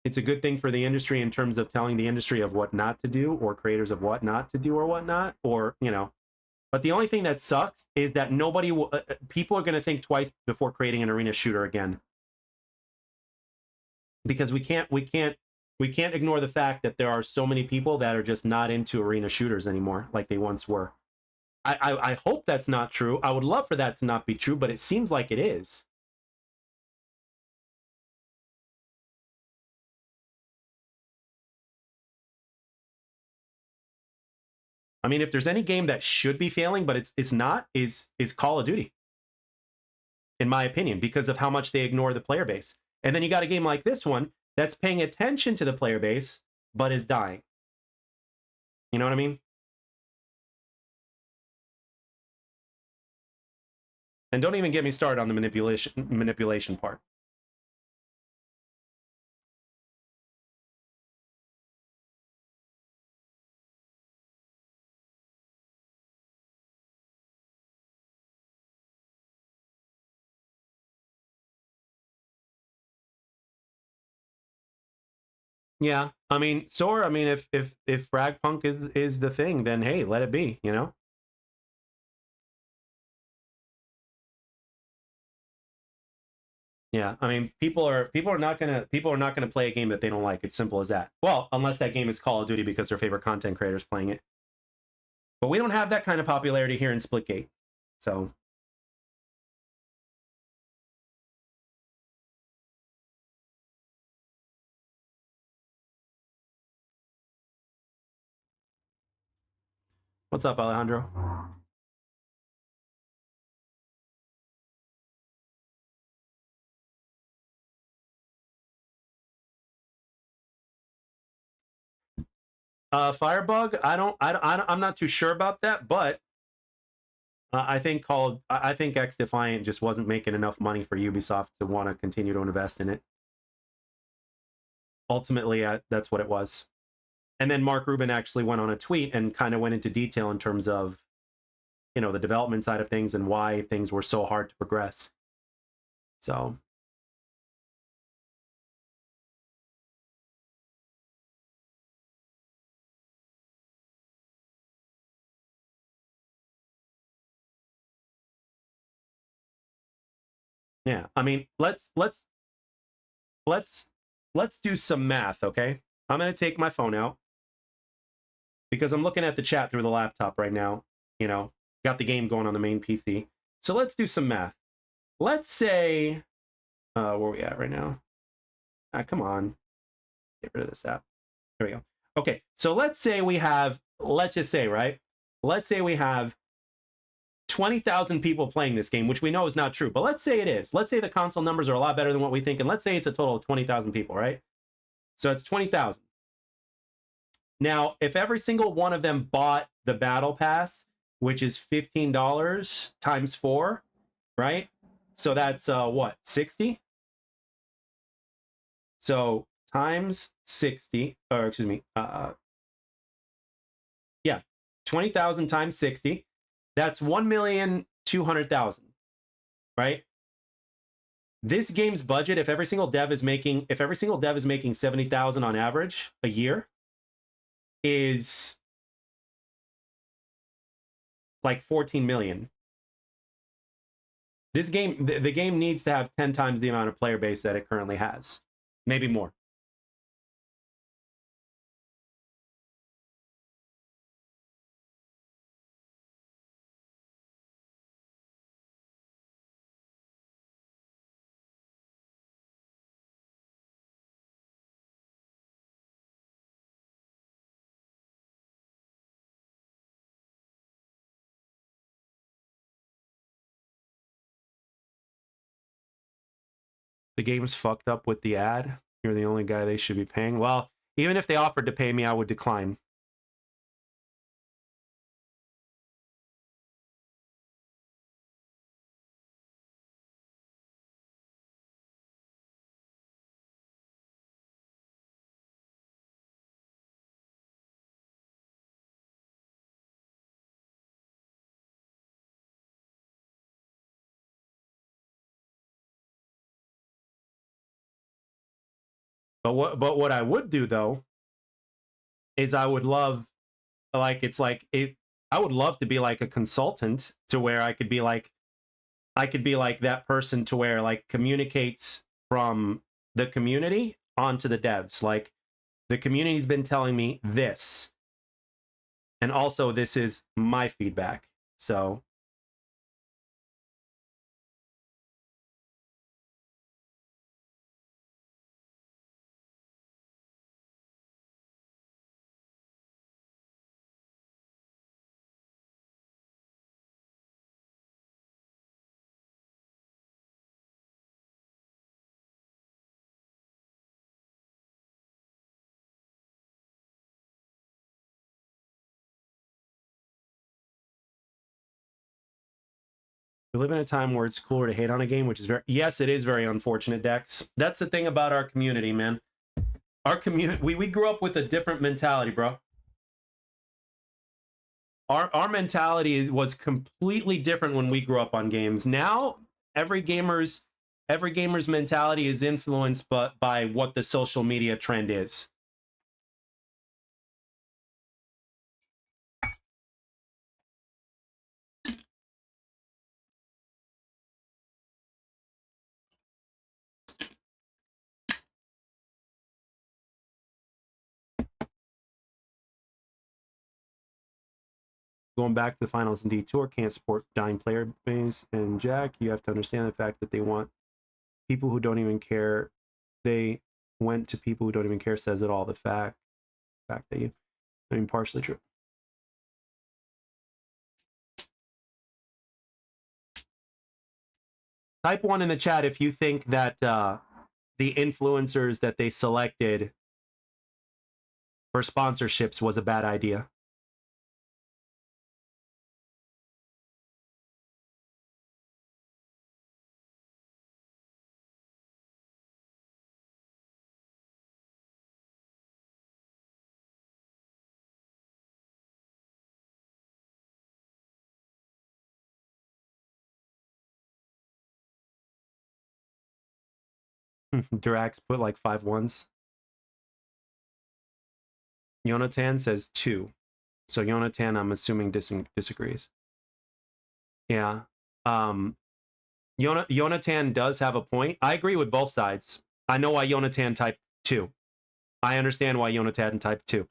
It's a good thing for the industry in terms of telling the industry of what not to do, or creators of what not to do or whatnot, or, you know. But the only thing that sucks is that nobody will, people are going to think twice before creating an arena shooter again. Because we can't ignore the fact that there are so many people that are just not into arena shooters anymore like they once were. I hope that's not true. I would love for that to not be true, but it seems like it is. I mean, if there's any game that should be failing, but it's not, is Call of Duty, in my opinion, because of how much they ignore the player base. And then you got a game like this one that's paying attention to the player base, but is dying. You know what I mean? And don't even get me started on the manipulation part. Yeah, I mean, Soar. I mean, if frag punk is the thing, then hey, let it be. You know. Yeah, I mean, people are not gonna play a game that they don't like. It's simple as that. Well, unless that game is Call of Duty because their favorite content creators playing it. But we don't have that kind of popularity here in Splitgate. So what's up, Alejandro? Firebug. I'm not too sure about that, but I think X Defiant just wasn't making enough money for Ubisoft to want to continue to invest in it. Ultimately, that's what it was. And then Mark Rubin actually went on a tweet and kind of went into detail in terms of, you know, the development side of things and why things were so hard to progress. So yeah, I mean, let's do some math, okay? I'm going to take my phone out because I'm looking at the chat through the laptop right now. You know, got the game going on the main PC. So let's do some math. Let's say, where are we at right now? Come on. Get rid of this app. There we go. Okay, so let's say we have, let's just say, right? Let's say we have 20,000 people playing this game, which we know is not true, but let's say it is. Let's say the console numbers are a lot better than what we think, and let's say it's a total of 20,000 people, right? So it's 20,000. Now, if every single one of them bought the Battle Pass, which is $15 times 4, right? So that's what, 60? So times 60, or excuse me, yeah, 20,000 times 60. That's 1,200,000, right? This game's budget, if every single dev is making 70,000 on average a year, is like 14 million. This game, the game needs to have 10 times the amount of player base that it currently has, maybe more. The game's fucked up with the ad. You're the only guy they should be paying. Well, even if they offered to pay me, I would decline. But what I would do though is I would love, like, it's like it, I would love to be like a consultant to where I could be like that person to where like communicates from the community onto the devs. Like, the community's been telling me this, and also this is my feedback. So we live in a time where it's cooler to hate on a game, which is very, yes, it is very unfortunate, Dex. That's the thing about our community, man. Our community, we grew up with a different mentality, bro. Our mentality was completely different when we grew up on games. Now, every gamer's mentality is influenced by what the social media trend is. Going back to the finals in D2 can't support dying player base. And Jack, you have to understand the fact that they want people who don't even care. They went to people who don't even care says it all. The fact that you, I mean, partially true. Type 1 in the chat if you think that the influencers that they selected for sponsorships was a bad idea. Durax put like 5 ones. Yonatan says 2. So Yonatan, I'm assuming, disagrees. Yeah. Yonatan does have a point. I agree with both sides. I know why Yonatan typed 2. I understand why Yonatan typed 2.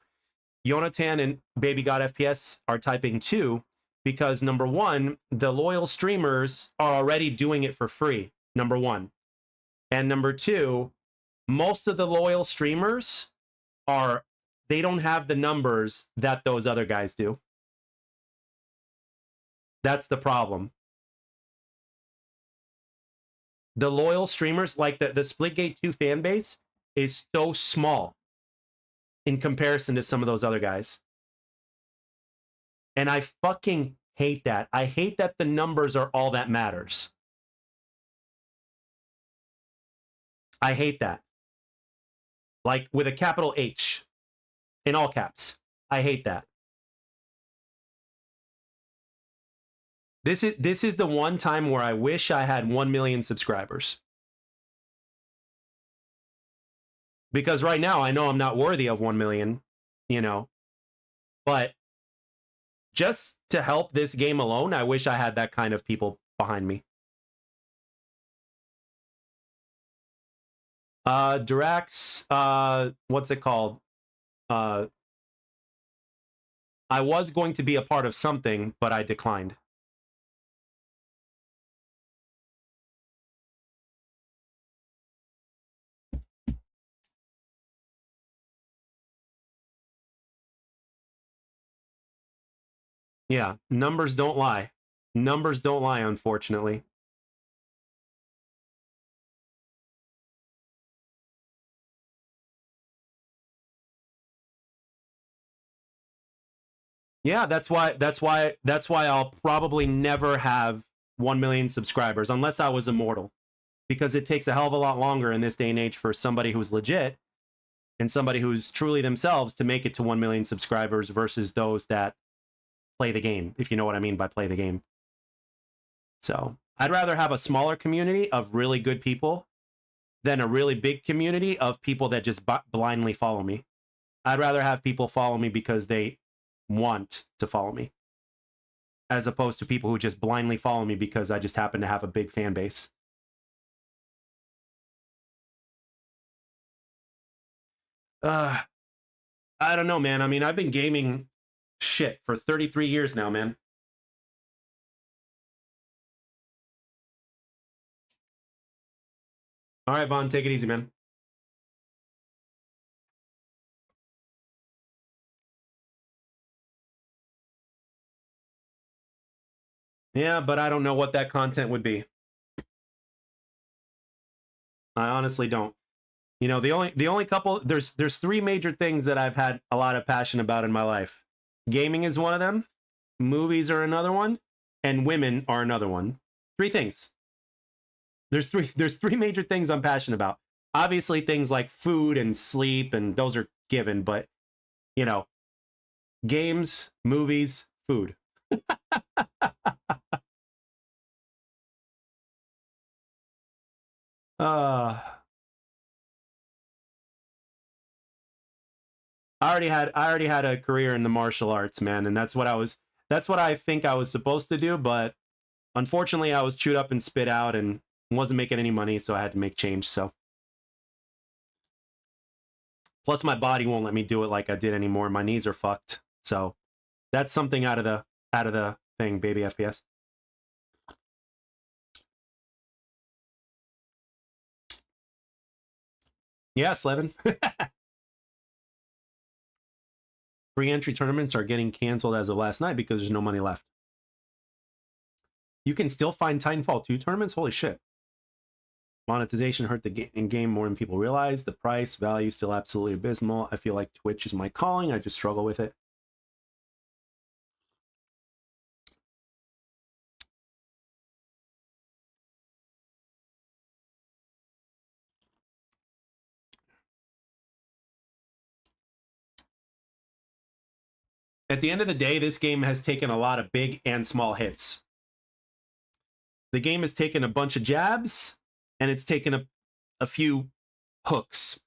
Yonatan and Baby God FPS are typing 2 because number one, the loyal streamers are already doing it for free, number one. And number two, most of the loyal streamers they don't have the numbers that those other guys do. That's the problem. The loyal streamers, like the Splitgate 2 fan base, is so small in comparison to some of those other guys. And I fucking hate that. I hate that the numbers are all that matters. I hate that. Like with a capital H in all caps. I hate that. This is the one time where I wish I had 1 million subscribers. Because right now I know I'm not worthy of 1 million, you know. But just to help this game alone, I wish I had that kind of people behind me. Durax, what's it called? I was going to be a part of something, but I declined. Yeah, numbers don't lie. Numbers don't lie, unfortunately. Yeah, that's why I'll probably never have 1 million subscribers unless I was immortal. Because it takes a hell of a lot longer in this day and age for somebody who's legit and somebody who's truly themselves to make it to 1 million subscribers versus those that play the game, if you know what I mean by play the game. So I'd rather have a smaller community of really good people than a really big community of people that just blindly follow me. I'd rather have people follow me because they want to follow me, as opposed to people who just blindly follow me because I just happen to have a big fan base. I don't know, man. I mean, I've been gaming shit for 33 years now, man. All right, Vaughn, take it easy, man. Yeah, but I don't know what that content would be. I honestly don't. You know, the only couple there's 3 major things that I've had a lot of passion about in my life. Gaming is one of them, movies are another one, and women are another one. 3 things. There's three major things I'm passionate about. Obviously things like food and sleep and those are given, but you know, games, movies, food. I already had a career in the martial arts, man, and that's what I think I was supposed to do, but unfortunately I was chewed up and spit out and wasn't making any money, so I had to make change. So plus my body won't let me do it like I did anymore. My knees are fucked. So that's something out of the thing, baby FPS. Yeah, Slevin. Free entry tournaments are getting canceled as of last night because there's no money left. You can still find Titanfall 2 tournaments? Holy shit. Monetization hurt the game more than people realize. The price value still absolutely abysmal. I feel like Twitch is my calling. I just struggle with it. At the end of the day, this game has taken a lot of big and small hits. The game has taken a bunch of jabs, and it's taken a few hooks.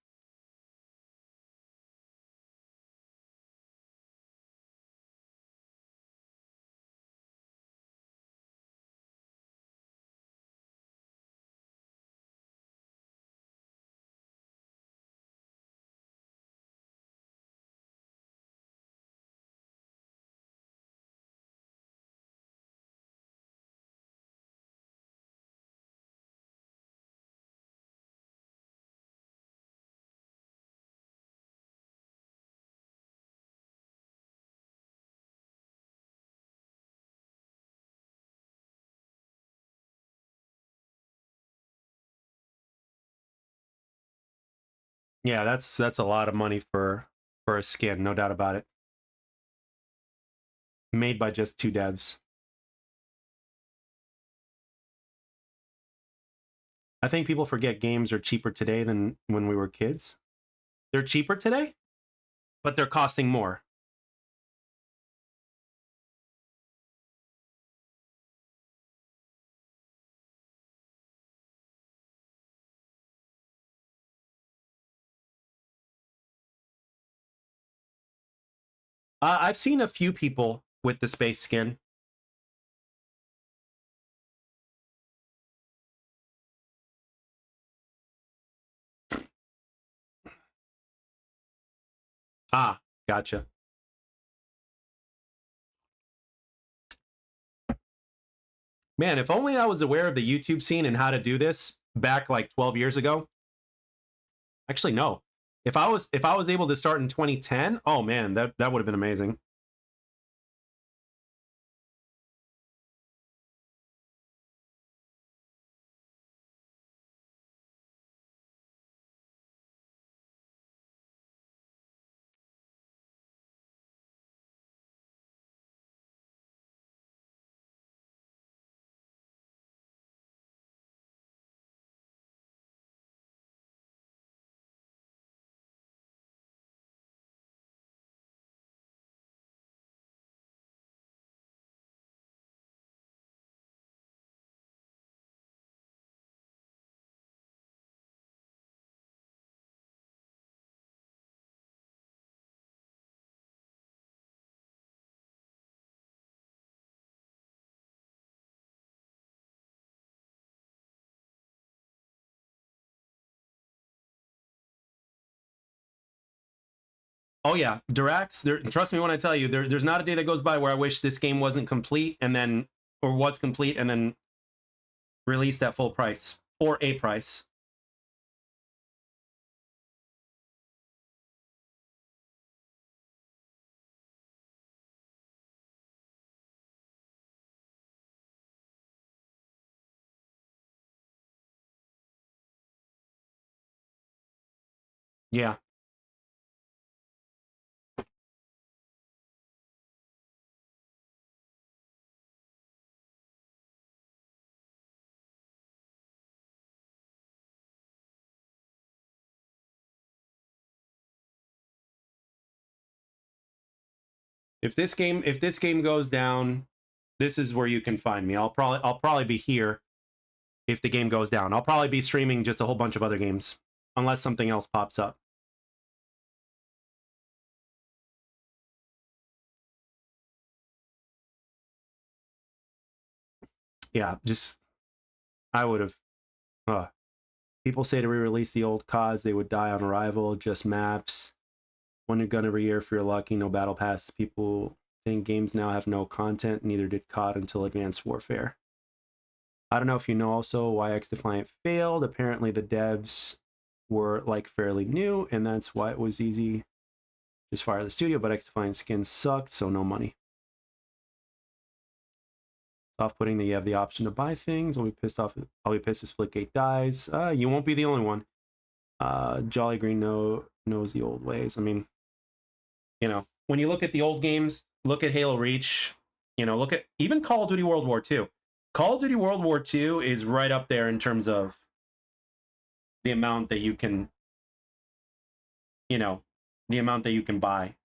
Yeah, that's a lot of money for a skin, no doubt about it. Made by just 2 devs. I think people forget games are cheaper today than when we were kids. They're cheaper today, but they're costing more. I've seen a few people with the space skin. Ah, gotcha. Man, if only I was aware of the YouTube scene and how to do this back like 12 years ago. Actually, no. If I was able to start in 2010, oh man, that would have been amazing. Oh yeah, Durax. Trust me when I tell you, there's not a day that goes by where I wish this game wasn't complete and then, or was complete and then released at full price or a price. Yeah. If this game goes down, this is where you can find me. I'll probably be here if the game goes down. I'll probably be streaming just a whole bunch of other games unless something else pops up. Yeah, just I would have. People say to re-release the old CODs, they would die on arrival. Just maps, one new gun every year if you're lucky. No battle pass. People think games now have no content. Neither did COD until Advanced Warfare. I don't know if you know also why X Defiant failed. Apparently the devs were like fairly new, and that's why it was easy. Just fire the studio, but X Defiant skins sucked, so no money. Off-putting that you have the option to buy things. I'll be pissed off. I'll be pissed if Splitgate dies. You won't be the only one. Jolly Green knows the old ways. I mean, when you look at the old games, look at Halo Reach, look at even Call of Duty World War II. Call of Duty World War II is right up there in terms of the amount that you can, the amount that you can buy.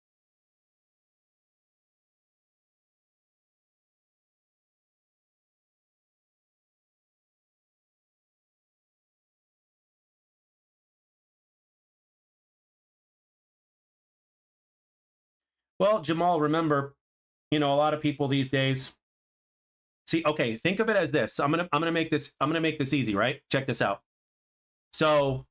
Well, Jamal, remember, a lot of people these days see, okay, think of it as this. I'm gonna make this easy, right? Check this out. So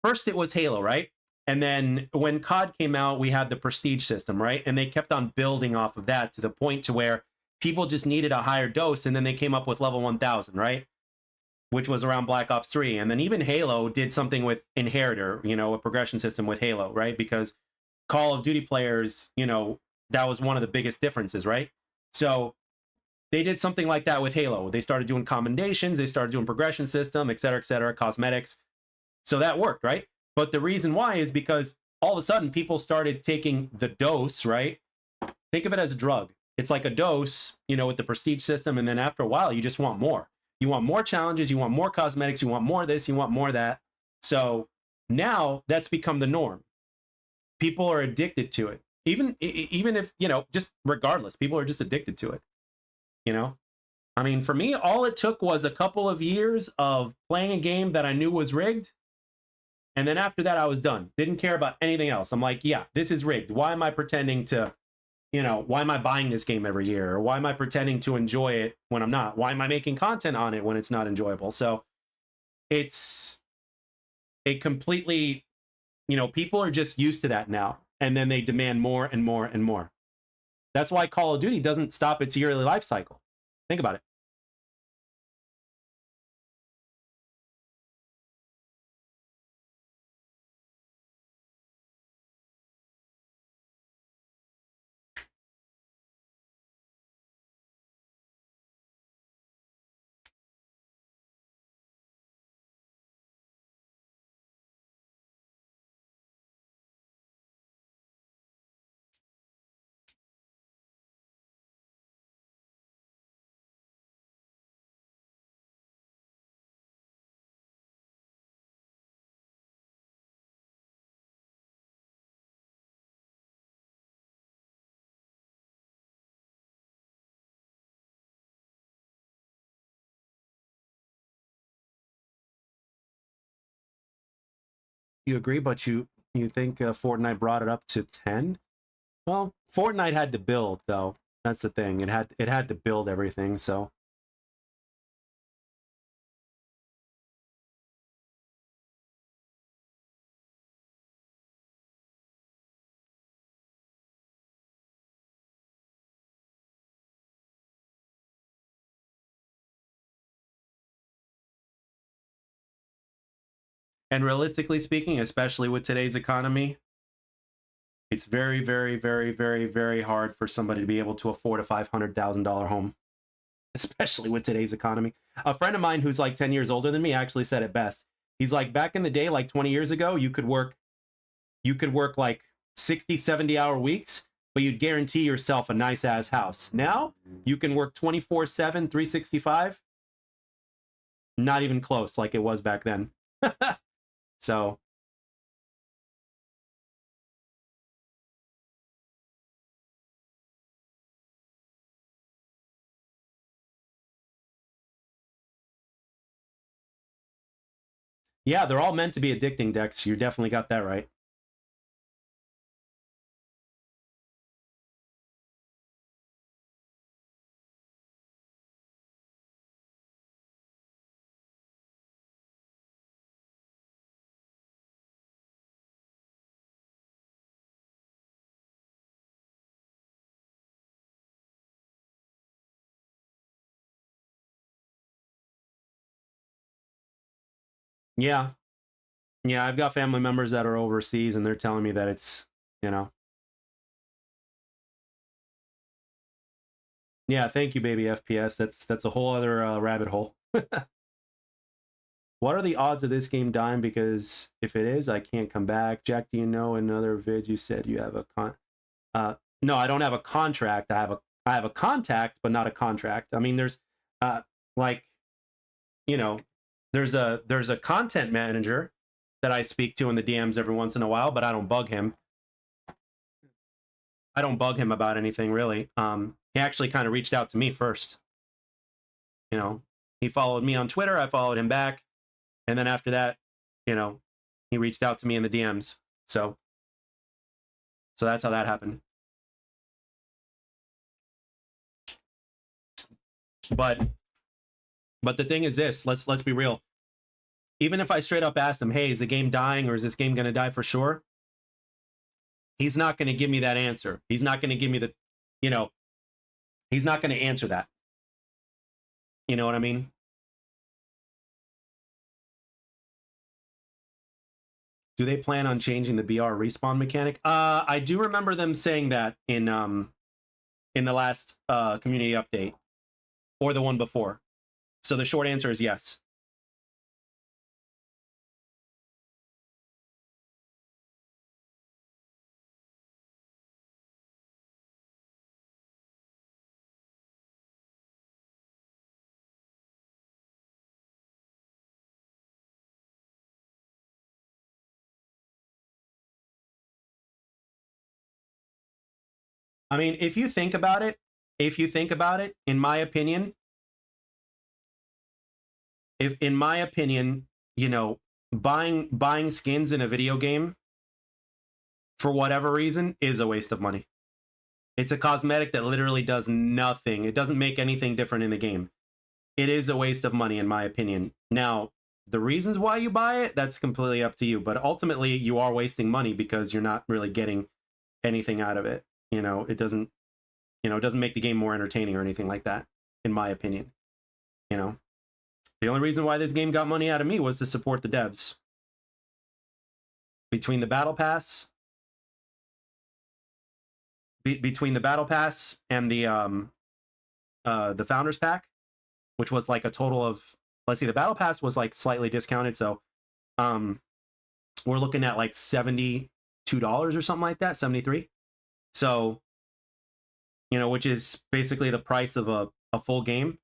first it was Halo, right? And then when COD came out, we had the prestige system, right? And they kept on building off of that to the point to where people just needed a higher dose, and then they came up with level 1000, right? Which was around Black Ops 3. And then even Halo did something with Inheritor, a progression system with Halo, right? Because Call of Duty players, that was one of the biggest differences, right? So they did something like that with Halo. They started doing commendations, they started doing progression system, et cetera, cosmetics. So that worked, right? But the reason why is because all of a sudden people started taking the dose, right? Think of it as a drug. It's like a dose, you know, with the prestige system. And then after a while, you just want more. You want more challenges. You want more cosmetics. You want more of this. You want more of that. So now that's become the norm. People are addicted to it. Even if, you know, just regardless, people are just addicted to it. You know, I mean, for me, all it took was a couple of years of playing a game that I knew was rigged. And then after that, I was done. Didn't care about anything else. I'm like, yeah, this is rigged. Why am I pretending to, you know, why am I buying this game every year? Or why am I pretending to enjoy it when I'm not? Why am I making content on it when it's not enjoyable? So it's a completely, you know, people are just used to that now. And then they demand more and more and more. That's why Call of Duty doesn't stop its yearly life cycle. Think about it. You agree, but you think Fortnite brought it up to 10? Well, Fortnite had to build, though. That's the thing. It had to build everything, so and realistically speaking, especially with today's economy, it's very, very, very, very, very hard for somebody to be able to afford a $500,000 home, especially with today's economy. A friend of mine who's like 10 years older than me actually said it best. He's like, back in the day, like 20 years ago, you could work like 60, 70-hour weeks, but you'd guarantee yourself a nice ass house. Now, you can work 24/7, 365. Not even close like it was back then. So, yeah, they're all meant to be addicting, Dex. You definitely got that right. Yeah. Yeah, I've got family members that are overseas and they're telling me that it's, you know. Yeah, thank you, baby FPS. That's a whole other rabbit hole. What are the odds of this game dying? Because if it is, I can't come back. Jack, do you know in other vids you said you have a no, I don't have a contract. I have a contact, but not a contract. I mean, there's like, you know, there's a content manager that I speak to in the DMs every once in a while, but I don't bug him. I don't bug him about anything really. He actually kind of reached out to me first. You know, he followed me on Twitter. I followed him back. And then after that, you know, he reached out to me in the DMs. So that's how that happened. But the thing is this, let's be real. Even if I straight up asked him, hey, is the game dying or is this game going to die for sure? He's not going to give me that answer. He's not going to give me the, you know, he's not going to answer that. You know what I mean? Do they plan on changing the BR respawn mechanic? I do remember them saying that in the last community update or the one before. So the short answer is yes. I mean, if you think about it, in my opinion, you know, buying skins in a video game for whatever reason is a waste of money. It's a cosmetic that literally does nothing. It doesn't make anything different in the game. It is a waste of money, in my opinion. Now, the reasons why you buy it, that's completely up to you. But ultimately, you are wasting money because you're not really getting anything out of it. You know, it doesn't make the game more entertaining or anything like that, in my opinion. You know, the only reason why this game got money out of me was to support the devs. Between the battle pass, and the founders pack, which was like a total of, let's see, the battle pass was like slightly discounted, so we're looking at like $72 or something like that, 73. So, you know, which is basically the price of a full game,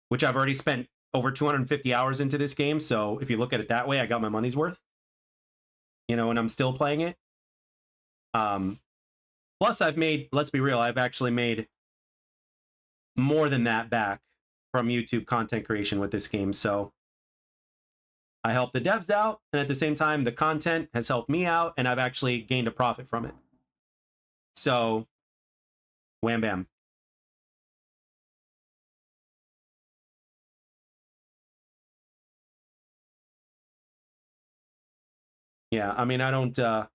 which I've already spent over 250 hours into this game. So if you look at it that way, I got my money's worth, you know, and I'm still playing it. Plus let's be real, I've actually made more than that back from YouTube content creation with this game. So I helped the devs out, and at the same time, the content has helped me out, and I've actually gained a profit from it. So, wham bam. Yeah, I mean, I don't. I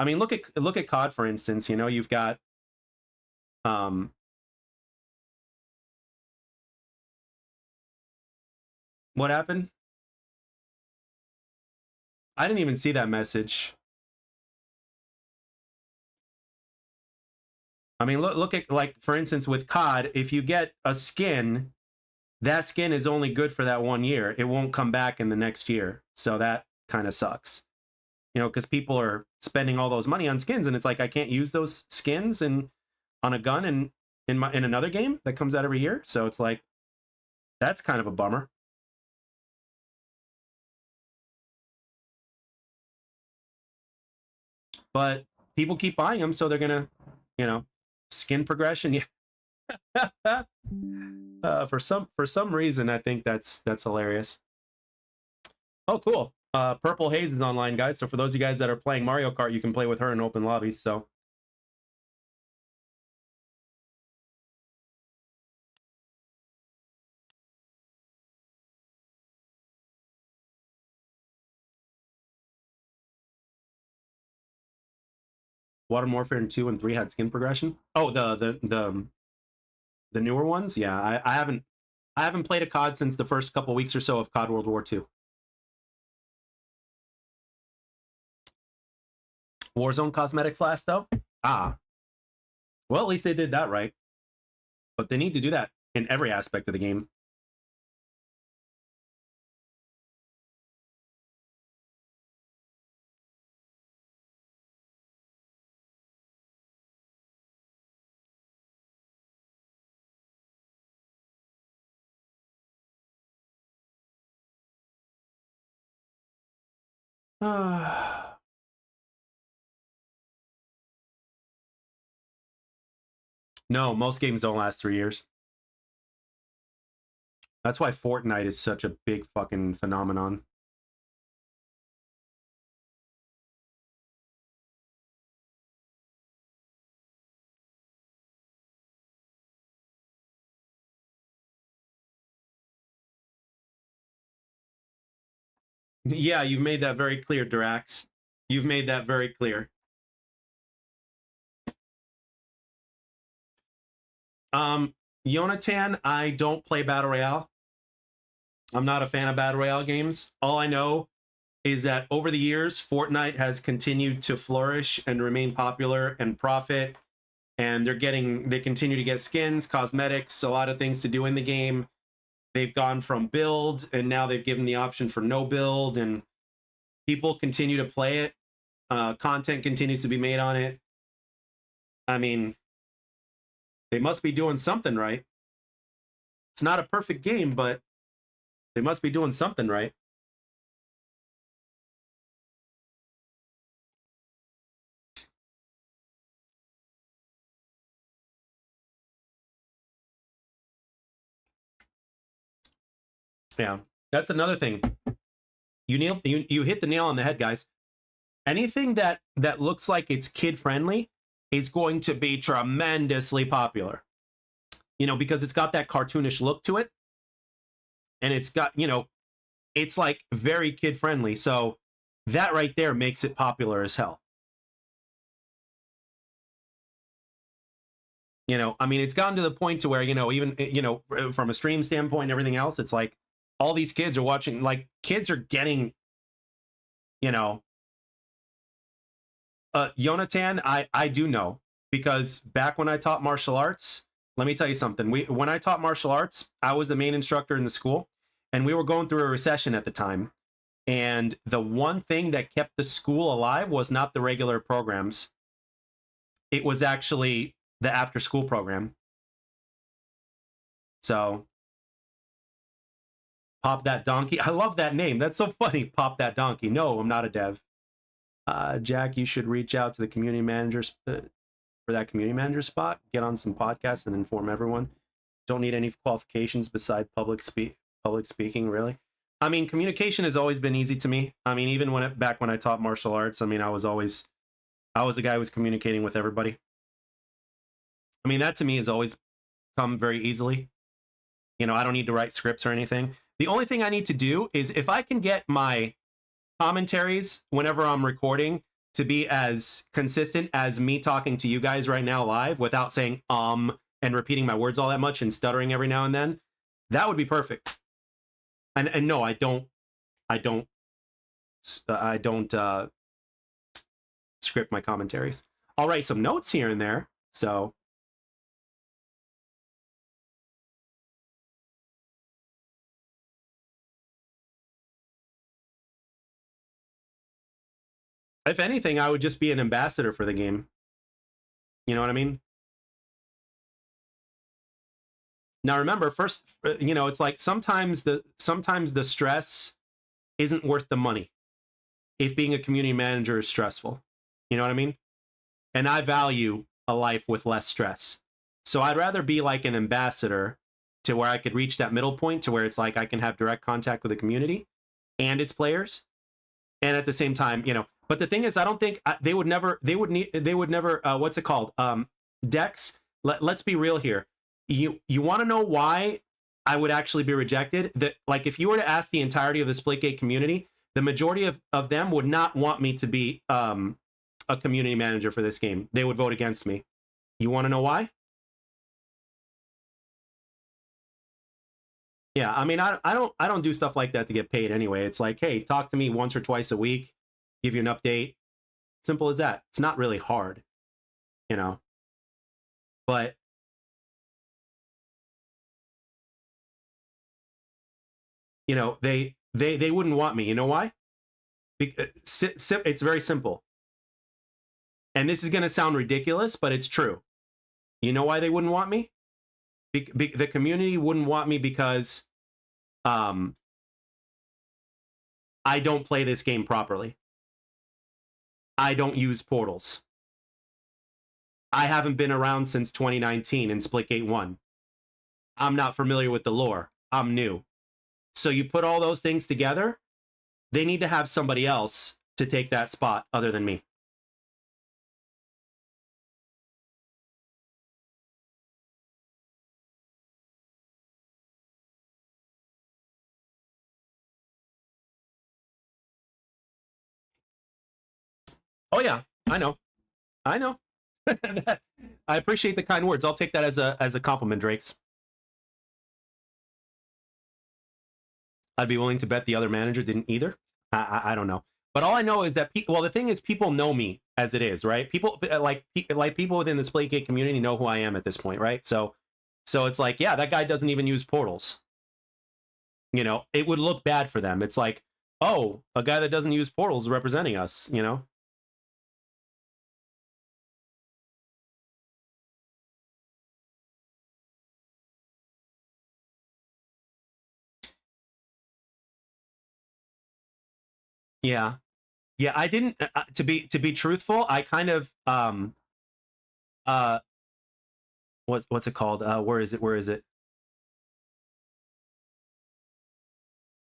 mean, look at COD, for instance. You know, you've got what happened? I didn't even see that message. I mean, look at, like, for instance, with COD, if you get a skin, that skin is only good for that 1 year. It won't come back in the next year. So that kind of sucks. You know, because people are spending all those money on skins, and it's like, I can't use those skins on a gun in another game that comes out every year. So it's like, that's kind of a bummer. But people keep buying them, so they're gonna, you know, skin progression. Yeah. For some reason, I think that's hilarious. Oh, cool. Purple Haze is online, guys. So for those of you guys that are playing Mario Kart, you can play with her in open lobbies. So. Modern Warfare 2 and 3 had skin progression. Oh, the newer ones? Yeah, I haven't played a COD since the first couple weeks or so of COD World War II. Warzone cosmetics last, though? Ah. Well, at least they did that right. But they need to do that in every aspect of the game. No, most games don't last 3 years. That's why Fortnite is such a big fucking phenomenon. Yeah, you've made that very clear, Drax. You've made that very clear. Yonatan, I don't play Battle Royale. I'm not a fan of Battle Royale games. All I know is that over the years, Fortnite has continued to flourish and remain popular and profit. And they continue to get skins, cosmetics, a lot of things to do in the game. They've gone from build, and now they've given the option for no build, and people continue to play it. Content continues to be made on it. I mean, they must be doing something right. It's not a perfect game, but they must be doing something right. Yeah, that's another thing. You hit the nail on the head, guys. Anything that looks like it's kid friendly is going to be tremendously popular. You know, because it's got that cartoonish look to it, and it's got, you know, it's like very kid friendly. So that right there makes it popular as hell. You know, I mean, it's gotten to the point to where, you know, even, you know, from a stream standpoint and everything else, it's like all these kids are watching, like kids are getting, you know, Yonatan, I do know, because back when I taught martial arts, let me tell you something. When I taught martial arts, I was the main instructor in the school, and we were going through a recession at the time. And the one thing that kept the school alive was not the regular programs. It was actually the after school program. So Pop That Donkey. I love that name. That's so funny. Pop That Donkey. No, I'm not a dev. Jack, you should reach out to the community managers for that community manager spot. Get on some podcasts and inform everyone. Don't need any qualifications beside public speaking, really. I mean, communication has always been easy to me. I mean, even back when I taught martial arts, I mean, I was the guy who was communicating with everybody. I mean, that to me has always come very easily. You know, I don't need to write scripts or anything. The only thing I need to do is, if I can get my commentaries whenever I'm recording to be as consistent as me talking to you guys right now live without saying and repeating my words all that much and stuttering every now and then, that would be perfect. And no, I don't script my commentaries. I'll write some notes here and there. So if anything, I would just be an ambassador for the game. You know what I mean? Now remember, first, you know, it's like sometimes the stress isn't worth the money if being a community manager is stressful. You know what I mean? And I value a life with less stress. So I'd rather be like an ambassador to where I could reach that middle point to where it's like I can have direct contact with the community and its players. And at the same time, you know, but the thing is, I don't think they would never, what's it called? Dex, let's be real here. You want to know why I would actually be rejected? That, like, if you were to ask the entirety of the Splitgate community, the majority of them would not want me to be a community manager for this game. They would vote against me. You want to know why? Yeah, I mean, I don't do stuff like that to get paid anyway. It's like, hey, talk to me once or twice a week, give you an update. Simple as that. It's not really hard, you know. But you know, they wouldn't want me. You know why? It's very simple. And this is going to sound ridiculous, but it's true. You know why they wouldn't want me? The community wouldn't want me because I don't play this game properly. I don't use portals. I haven't been around since 2019 in Splitgate 1. I'm not familiar with the lore. I'm new. So you put all those things together, they need to have somebody else to take that spot other than me. Oh yeah, I know. I know. I appreciate the kind words. I'll take that as a compliment, Drakes. I'd be willing to bet the other manager didn't either. I don't know. But all I know is that well, the thing is, people know me as it is, right? People like people within the Splitgate community know who I am at this point, right? So it's like, yeah, that guy doesn't even use portals. You know, it would look bad for them. It's like, oh, a guy that doesn't use portals is representing us, you know? Yeah. Yeah, I didn't to be truthful, I kind of uh what's it called? Where is it?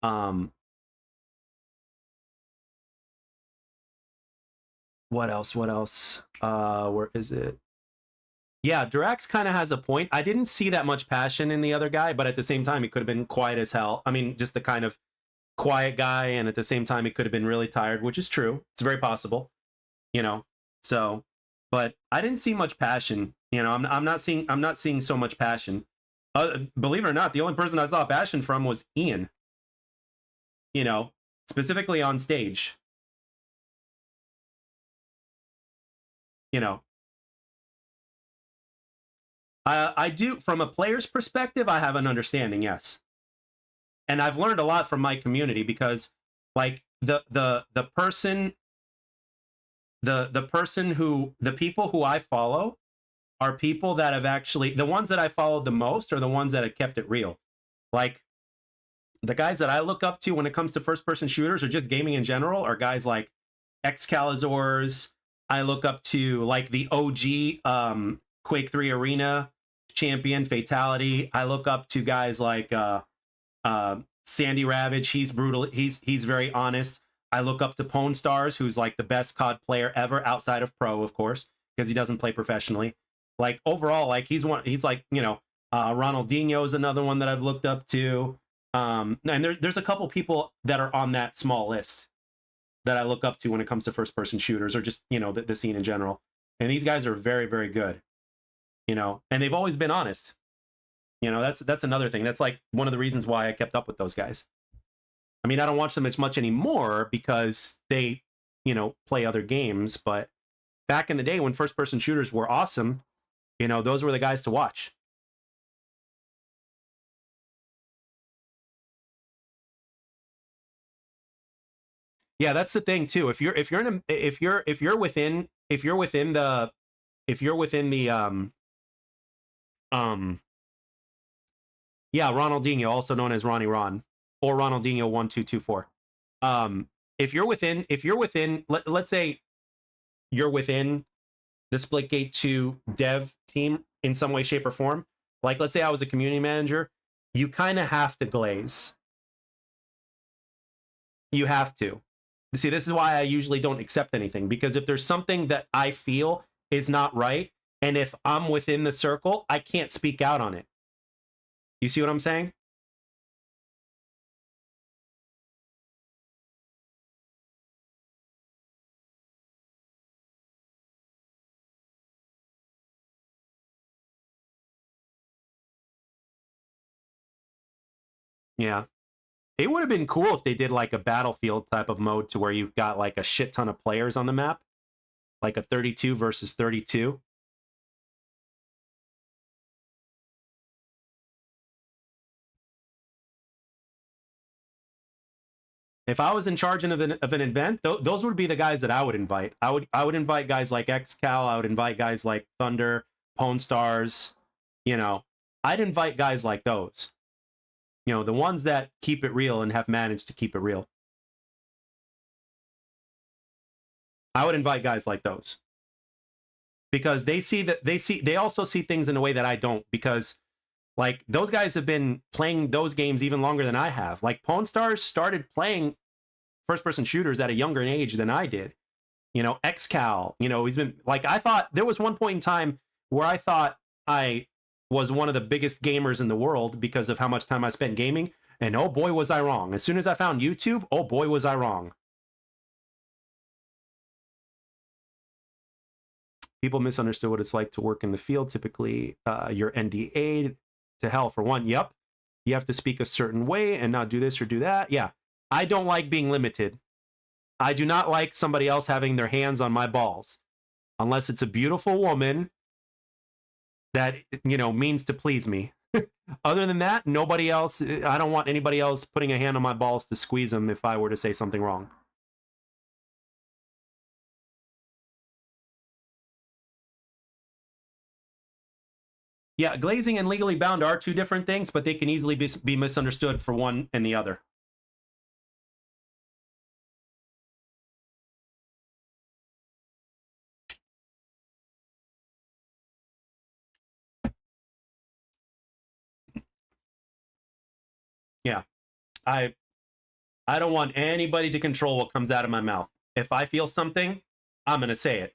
Um, what else? What else? Where is it? Yeah, Durax kind of has a point. I didn't see that much passion in the other guy, but at the same time, he could have been quiet as hell. I mean, just the kind of quiet guy, and at the same time, he could have been really tired, which is true. It's very possible, you know. So, but I didn't see much passion. You know, I'm not seeing so much passion. Believe it or not, the only person I saw passion from was Ian. You know, specifically on stage. You know, I do from a player's perspective. I have an understanding, yes, and I've learned a lot from my community because, like the person, the person who the people who I follow are people that have actually the ones that I followed the most are the ones that have kept it real. Like the guys that I look up to when it comes to first person shooters or just gaming in general are guys like Excalizors. I look up to like the OG Quake 3 Arena champion Fatality. I look up to guys like Sandy Ravage. He's brutal. He's very honest. I look up to Pwn Stars, who's like the best COD player ever outside of pro, of course, because he doesn't play professionally. Like overall, like he's one. He's like Ronaldinho is another one that I've looked up to. And there's a couple people that are on that small list that I look up to when it comes to first person shooters or just the scene in general. And these guys are very, very good. And they've always been honest. That's another thing. That's like one of the reasons why I kept up with those guys. I mean, I don't watch them as much anymore because they, play other games. But back in the day when first person shooters were awesome, those were the guys to watch. Yeah, that's the thing too. If you're within the um yeah, Ronaldinho, also known as Ronnie Ron, or Ronaldinho 1224. If you're within let's say you're within the Splitgate 2 dev team in some way, shape, or form, like let's say I was a community manager, you kind of have to glaze. You have to. See, this is why I usually don't accept anything, because if there's something that I feel is not right, and if I'm within the circle, I can't speak out on it. You see what I'm saying? Yeah. It would have been cool if they did like a Battlefield type of mode to where you've got like a shit ton of players on the map, like a 32 versus 32. If I was in charge of an event, those would be the guys that I would invite. I would invite guys like XCal. I would invite guys like Thunder, Pwn Stars. I'd invite guys like those. The ones that keep it real and have managed to keep it real. I would invite guys like those because they also see things in a way that I don't, because like those guys have been playing those games even longer than I have. Like Pawn Stars started playing first person shooters at a younger age than I did. XCal, he's been like, I thought there was one point in time where I thought I was one of the biggest gamers in the world because of how much time I spent gaming. And oh boy, was I wrong. As soon as I found YouTube, oh boy, was I wrong. People misunderstood what it's like to work in the field. Typically, you're NDA'd to hell for one. Yep. You have to speak a certain way and not do this or do that. Yeah. I don't like being limited. I do not like somebody else having their hands on my balls unless it's a beautiful woman that, means to please me. Other than that, nobody else, I don't want anybody else putting a hand on my balls to squeeze them if I were to say something wrong. Yeah, glazing and legally bound are two different things, but they can easily be misunderstood for one and the other. Yeah, I I don't want anybody to control what comes out of my mouth. If I feel something, I'm going to say it.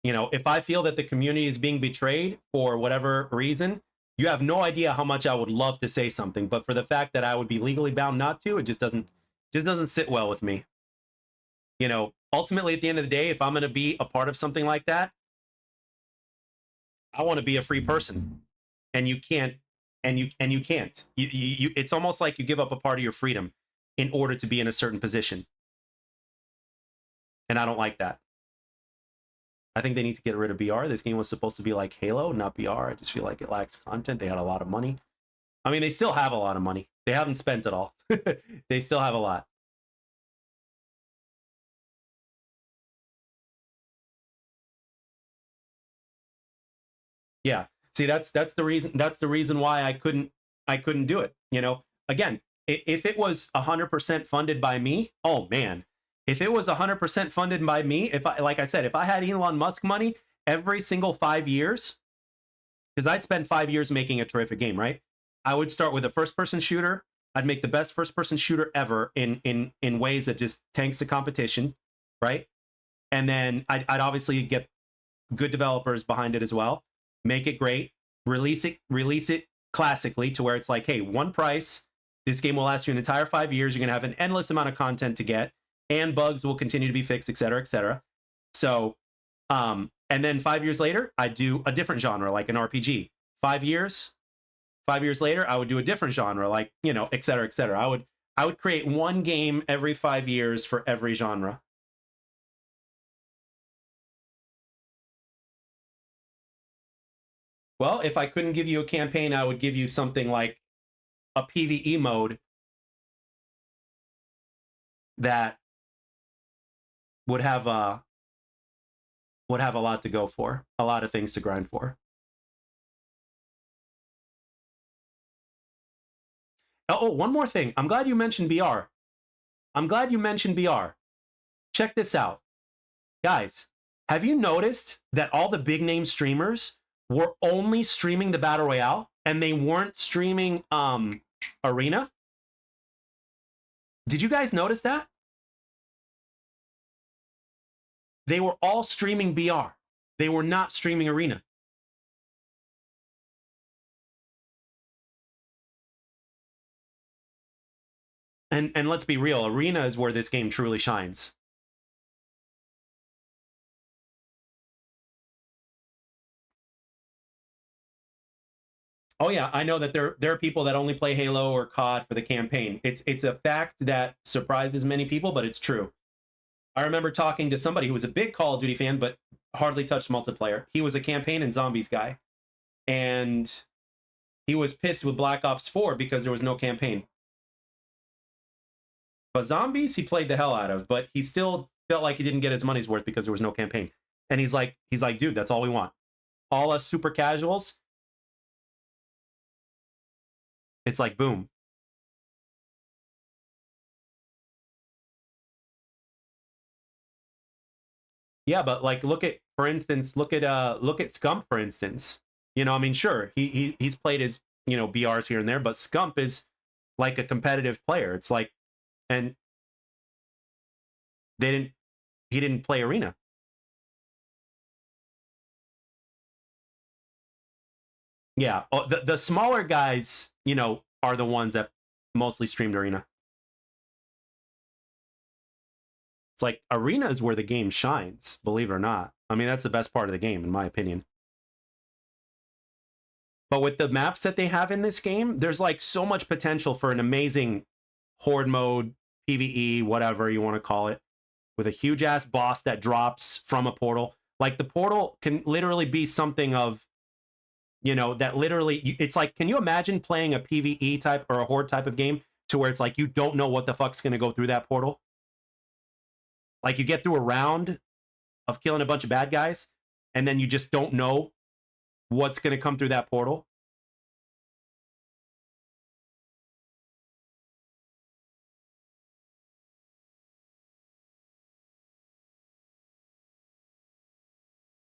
You know, if I feel that the community is being betrayed for whatever reason, you have no idea how much I would love to say something, but for the fact that I would be legally bound not to, it just doesn't sit well with me. You know, ultimately at the end of the day, if I'm going to be a part of something like that, I want to be a free person. And you can't you can't. It's almost like you give up a part of your freedom in order to be in a certain position. And I don't like that. I think they need to get rid of BR. This game was supposed to be like Halo, not BR. I just feel like it lacks content. They had a lot of money. I mean, they still have a lot of money. They haven't spent it all. They still have a lot. Yeah. See, that's the reason why I couldn't do it. You know, again, if it was 100% funded by me, oh man, if it was 100% funded by me, if I, like I said, if I had Elon Musk money every single 5 years, because I'd spend 5 years making a terrific game, right? I would start with a first-person shooter. I'd make the best first-person shooter ever in ways that just tanks the competition, right? And then I'd obviously get good developers behind it as well. Make it great. Release it classically to where it's like, hey, one price. This game will last you an entire 5 years. You're gonna have an endless amount of content to get, and bugs will continue to be fixed, et cetera, et cetera. So, and then 5 years later, I do a different genre, like an RPG. 5 years later, I would do a different genre, like, you know, et cetera, et cetera. I would create one game every 5 years for every genre. Well, if I couldn't give you a campaign, I would give you something like a PvE mode that would have a lot to go for, a lot of things to grind for. Oh, one more thing. I'm glad you mentioned BR. Check this out. Guys, have you noticed that all the big name streamers were only streaming the Battle Royale and they weren't streaming Arena? Did you guys notice that? They were all streaming BR. They were not streaming Arena. And let's be real, Arena is where this game truly shines. Oh yeah, I know that there are people that only play Halo or COD for the campaign. It's a fact that surprises many people, but it's true. I remember talking to somebody who was a big Call of Duty fan, but hardly touched multiplayer. He was a campaign and zombies guy. And he was pissed with Black Ops 4 because there was no campaign. But zombies, he played the hell out of, but he still felt like he didn't get his money's worth because there was no campaign. And he's like, dude, that's all we want. All us super casuals. It's like, boom. Yeah, but like, look at Scump, for instance. You know, I mean, sure, he's played his, you know, BRs here and there, but Scump is like a competitive player. It's like, and he didn't play Arena. Yeah, the smaller guys, you know, are the ones that mostly streamed Arena. It's like Arena is where the game shines, believe it or not. I mean, that's the best part of the game, in my opinion. But with the maps that they have in this game, there's like so much potential for an amazing horde mode, PvE, whatever you want to call it, with a huge ass boss that drops from a portal. Like the portal can literally be something of, you know, that literally, it's like, can you imagine playing a PvE type or a horde type of game to where it's like you don't know what the fuck's going to go through that portal? Like you get through a round of killing a bunch of bad guys and then you just don't know what's going to come through that portal.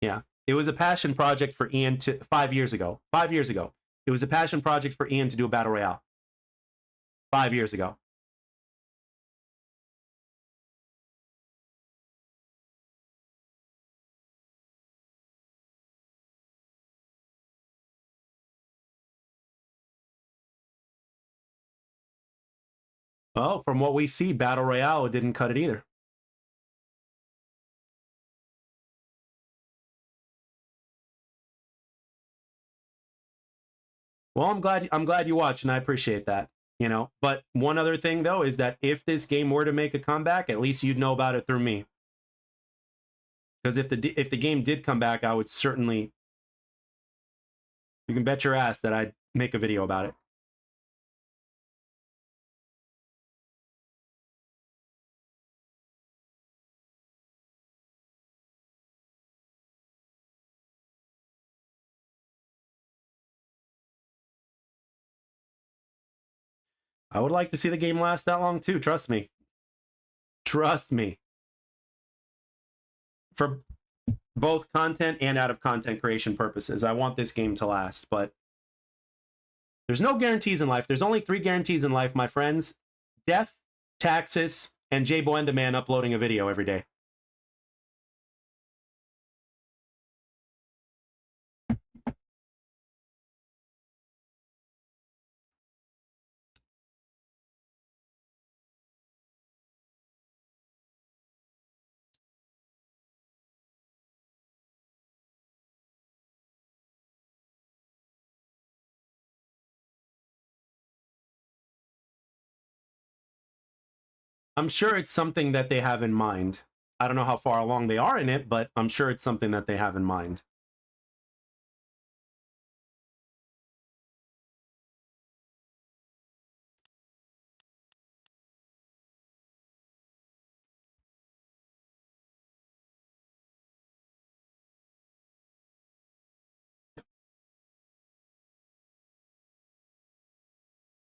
Yeah. It was a passion project for Ian to 5 years ago. 5 years ago. It was a passion project for Ian to do a battle royale. 5 years ago. Well, from what we see, Battle Royale didn't cut it either. Well, I'm glad you watched, and I appreciate that. You know, but one other thing though is that if this game were to make a comeback, at least you'd know about it through me. Because if the game did come back, I would certainly, you can bet your ass that I'd make a video about it. I would like to see the game last that long too. Trust me. Trust me. For both content and out of content creation purposes, I want this game to last, but there's no guarantees in life. There's only 3 guarantees in life, my friends: death, taxes, and Jay Boendeman uploading a video every day. I'm sure it's something that they have in mind. I don't know how far along they are in it, but I'm sure it's something that they have in mind.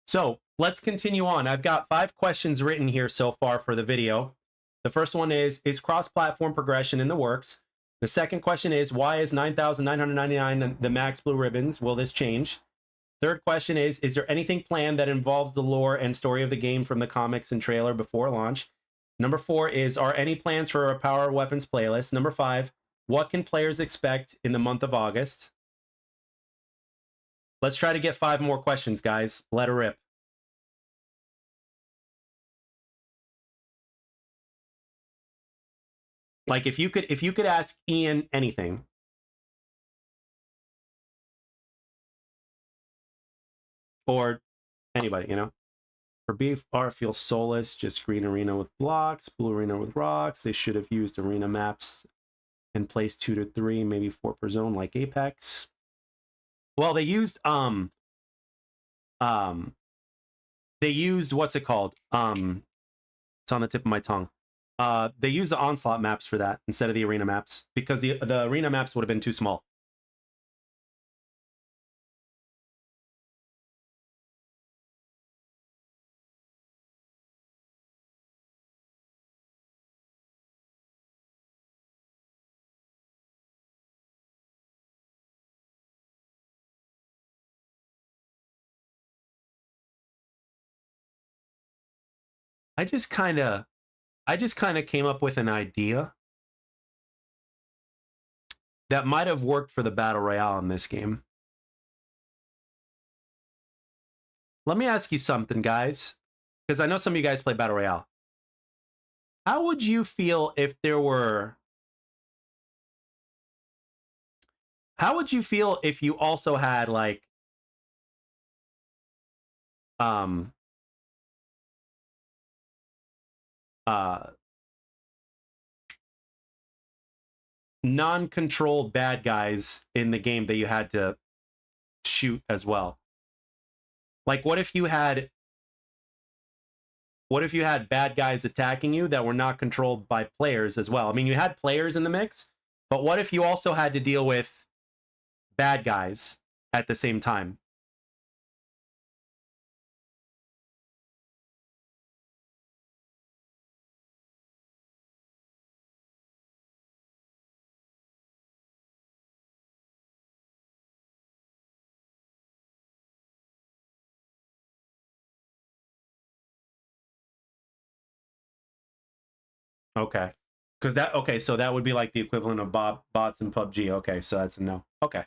So let's continue on. I've got 5 questions written here so far for the video. The first one is cross-platform progression in the works? The second question is, why is 9,999 the max blue ribbons? Will this change? Third question is there anything planned that involves the lore and story of the game from the comics and trailer before launch? Number 4 is, are any plans for a Power Weapons playlist? Number 5, what can players expect in the month of August? Let's try to get 5 more questions, guys. Let her rip. Like if you could ask Ian anything, or anybody, you know. For BFR feels soulless, just green arena with blocks, blue arena with rocks. They should have used arena maps and placed 2 to 3, maybe 4 per zone like Apex. Well, they used what's it called? It's on the tip of my tongue. They used the onslaught maps for that instead of the arena maps because the arena maps would have been too small. I just kind of came up with an idea that might have worked for the Battle Royale in this game. Let me ask you something, guys, because I know some of you guys play Battle Royale. How would you feel if there were... How would you feel if you also had, like, non-controlled bad guys in the game that you had to shoot as well? Like, what if you had bad guys attacking you that were not controlled by players as well? I mean, you had players in the mix, but what if you also had to deal with bad guys at the same time? Okay. Because so that would be like the equivalent of bots in PUBG. Okay, so that's a no. Okay.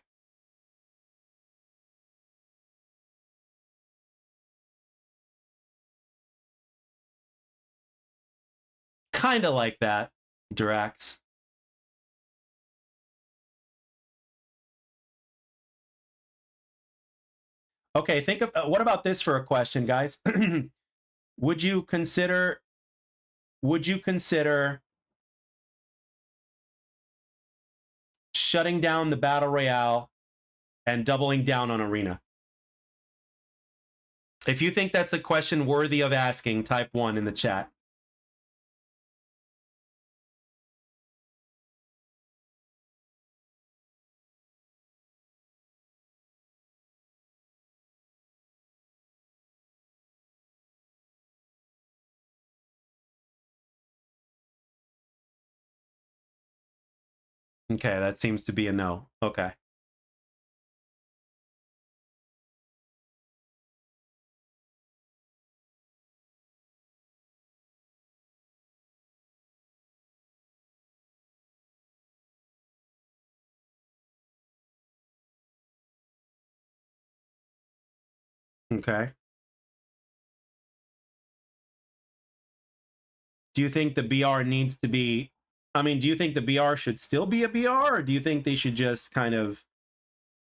Kind of like that, Drax. Okay, think of what about this for a question, guys? would you consider shutting down the battle royale and doubling down on arena? If you think that's a question worthy of asking, type 1 in the chat. Okay, that seems to be a no. Okay. Okay. Do you think the BR needs to be, I mean, do you think the BR should still be a BR, or do you think they should just kind of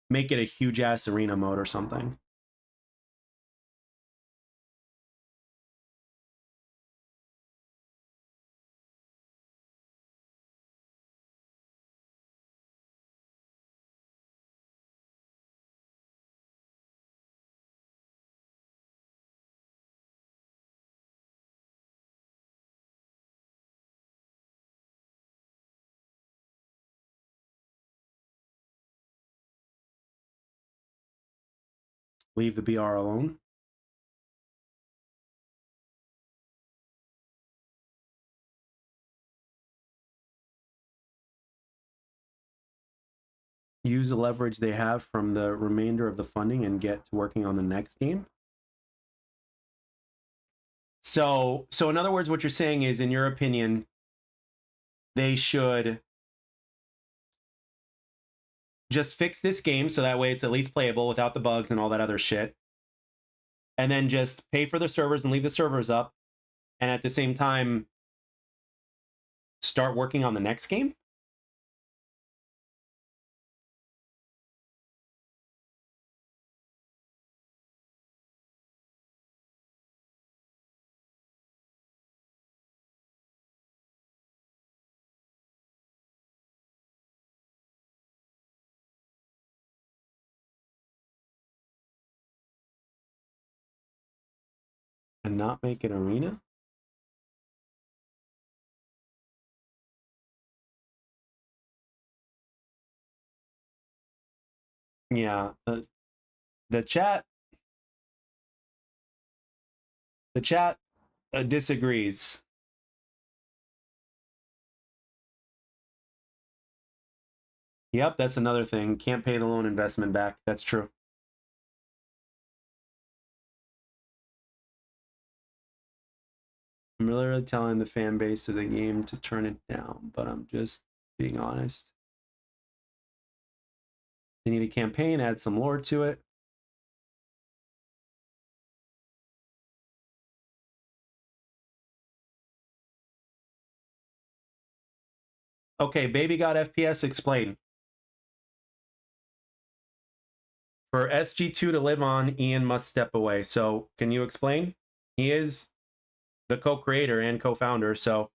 make it a huge ass arena mode or something? Leave the BR alone? Use the leverage they have from the remainder of the funding and get to working on the next game? So in other words, what you're saying is, in your opinion, they should just fix this game so that way it's at least playable without the bugs and all that other shit, and then just pay for the servers and leave the servers up, and at the same time start working on the next game? And not make it arena? Yeah, the chat disagrees. Yep, that's another thing. Can't pay the loan investment back. That's true. I'm really telling the fan base of the game to turn it down, but I'm just being honest. They need a campaign, add some lore to it. Okay, Baby God FPS, explain. For SG2 to live on, Ian must step away. So, can you explain? He is the co-creator and co-founder, so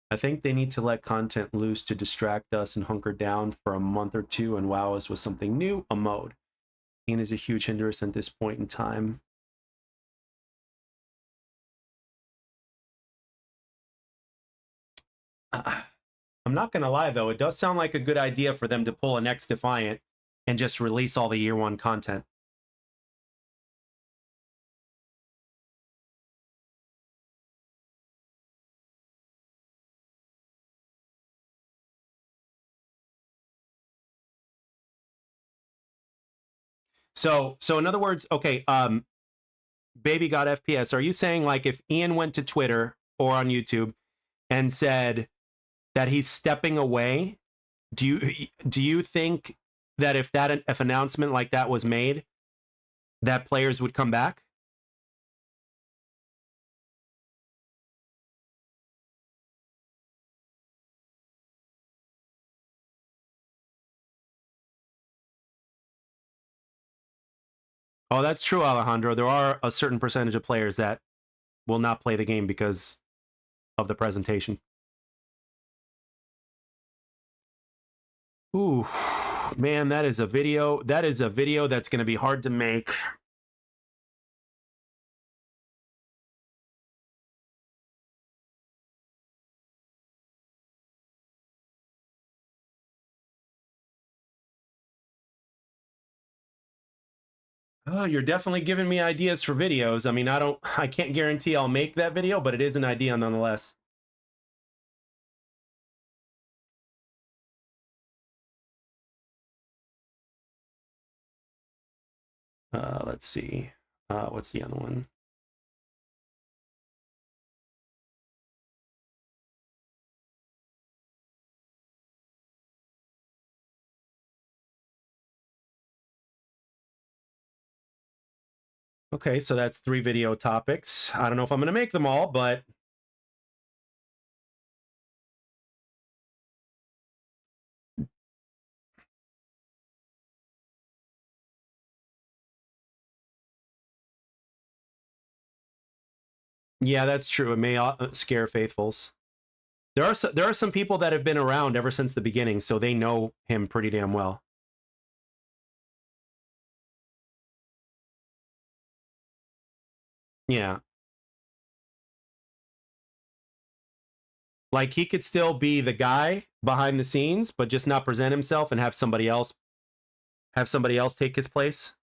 I think they need to let content loose to distract us and hunker down for a month or two and wow us with something new, a mode. Ian is a huge hindrance at this point in time. I'm not going to lie, though. It does sound like a good idea for them to pull an X Defiant and just release all the year one content. So in other words, okay, Baby Got FPS, are you saying like if Ian went to Twitter or on YouTube and said that he's stepping away, do you think that if announcement like that was made, that players would come back? Oh, that's true, Alejandro. There are a certain percentage of players that will not play the game because of the presentation. Ooh, man, that is a video. That is a video that's going to be hard to make. Oh, you're definitely giving me ideas for videos. I mean, I can't guarantee I'll make that video, but it is an idea nonetheless. Let's see. What's the other one? Okay, so that's 3 video topics. I don't know if I'm going to make them all, but yeah, that's true. It may scare faithfuls. There are some people that have been around ever since the beginning, so they know him pretty damn well. Yeah. Like he could still be the guy behind the scenes, but just not present himself and have somebody else take his place.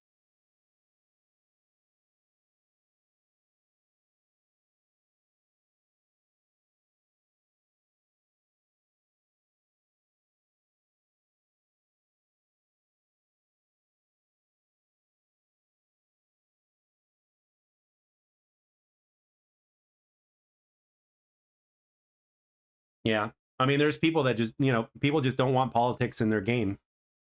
Yeah. I mean, there's people that just, people just don't want politics in their game.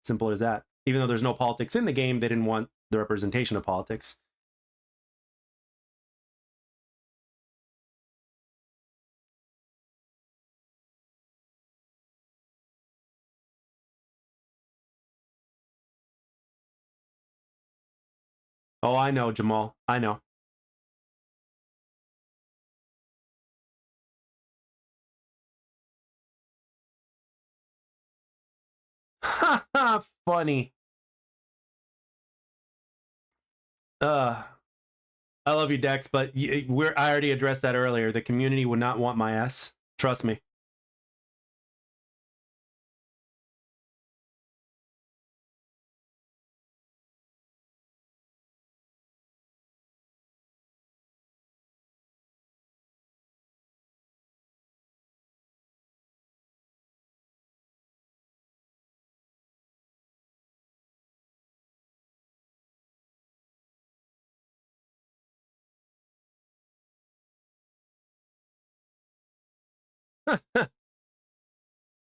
Simple as that. Even though there's no politics in the game, they didn't want the representation of politics. Oh, I know, Jamal. I know. Funny. I love you, Dex, but I already addressed that earlier. The community would not want my ass. Trust me.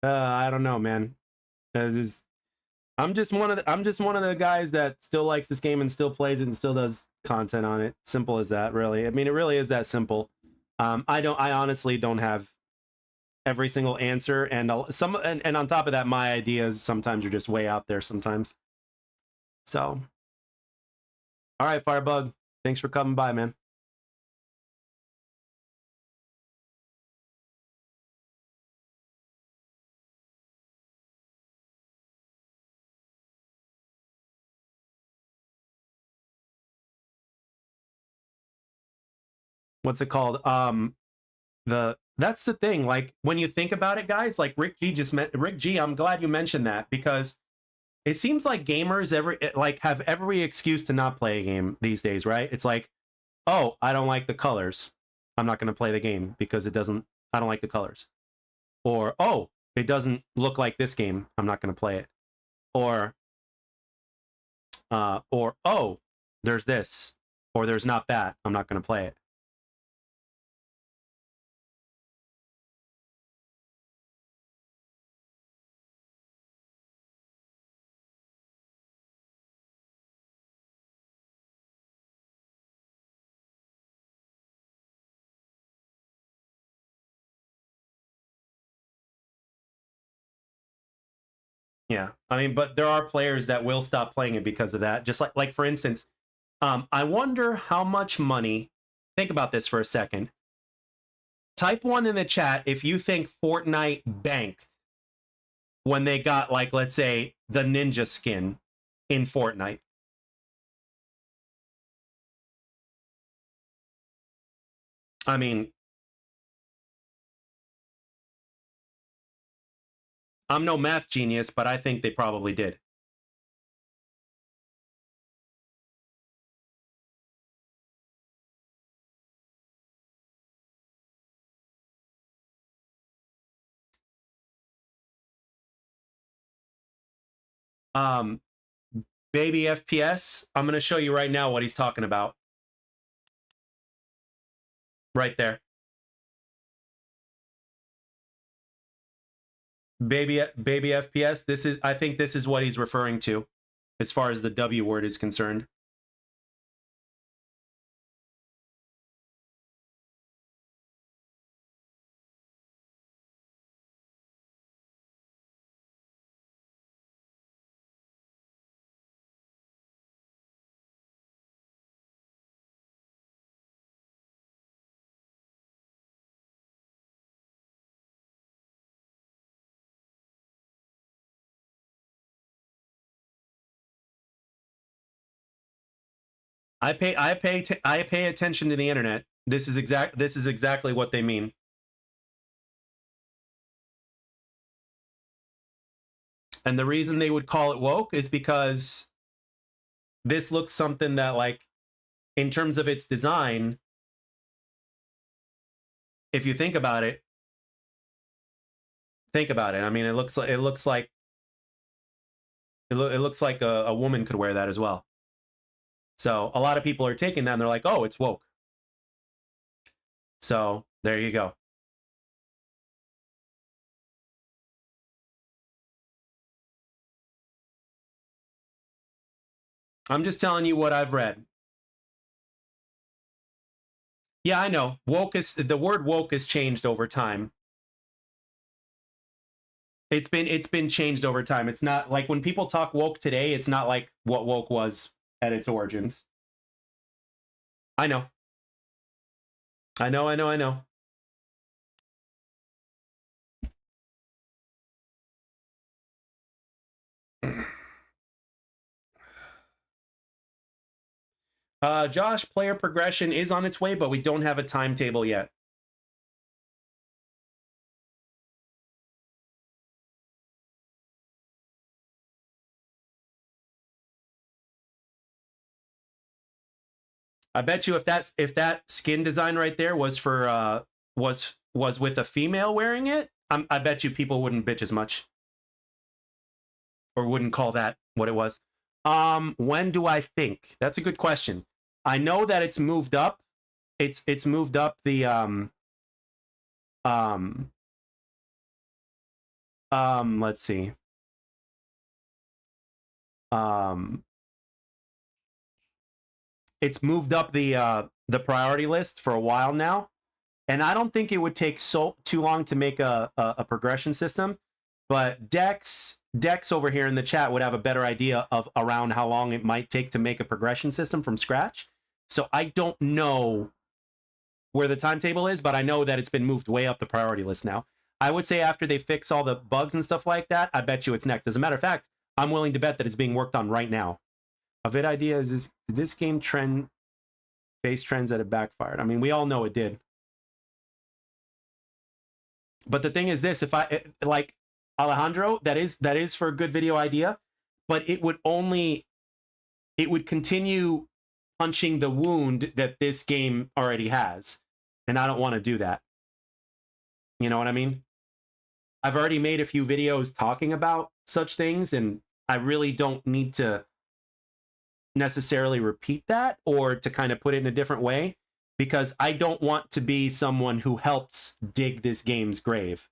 I don't know, man. I'm just one of the guys that still likes this game and still plays it and still does content on it. Simple as that, really. I mean, it really is that simple. I honestly don't have every single answer, and and on top of that, my ideas sometimes are just way out there sometimes. So, all right, Firebug, thanks for coming by, man. What's it called? That's the thing. Like when you think about it, guys, like Rick G. I'm glad you mentioned that because it seems like gamers have every excuse to not play a game these days, right? It's like, oh, I don't like the colors. I'm not going to play the game because I don't like the colors. Or, oh, it doesn't look like this game. I'm not going to play it. Or, Or, oh, there's this, or there's not that. I'm not going to play it. Yeah, I mean, but there are players that will stop playing it because of that. Just like for instance, I wonder how much money. Think about this for a second. Type 1 in the chat if you think Fortnite banked when they got, like, let's say, the ninja skin in Fortnite. I mean, I'm no math genius, but I think they probably did. Baby FPS, I'm going to show you right now what he's talking about. Right there. Baby FPS, this is, I think this is what he's referring to as far as the W word is concerned. I pay attention to the internet. This is exactly what they mean. And the reason they would call it woke is because this looks something that, like, in terms of its design, if you think about it. I mean, it looks like a woman could wear that as well. So a lot of people are taking that and they're like, oh, it's woke. So there you go. I'm just telling you what I've read. Yeah, I know. The word woke has changed over time. It's been changed over time. It's not like when people talk woke today, it's not like what woke was at its origins. I know. I know. Josh, player progression is on its way, but we don't have a timetable yet. I bet you if that skin design right there was for was with a female wearing it, I bet you people wouldn't bitch as much, or wouldn't call that what it was. When do I think? That's a good question. I know that it's moved up. It's moved up the let's see. It's moved up the priority list for a while now, and I don't think it would take too long to make a progression system. But Dex over here in the chat would have a better idea of around how long it might take to make a progression system from scratch. So I don't know where the timetable is, but I know that it's been moved way up the priority list now. I would say after they fix all the bugs and stuff like that, I bet you it's next. As a matter of fact, I'm willing to bet that it's being worked on right now. A vid idea is this game face trends that have backfired. I mean, we all know it did. But the thing is this, if I like Alejandro, that is for a good video idea, but it would continue punching the wound that this game already has. And I don't want to do that. You know what I mean? I've already made a few videos talking about such things, and I really don't need to necessarily repeat that or to kind of put it in a different way, because I don't want to be someone who helps dig this game's grave.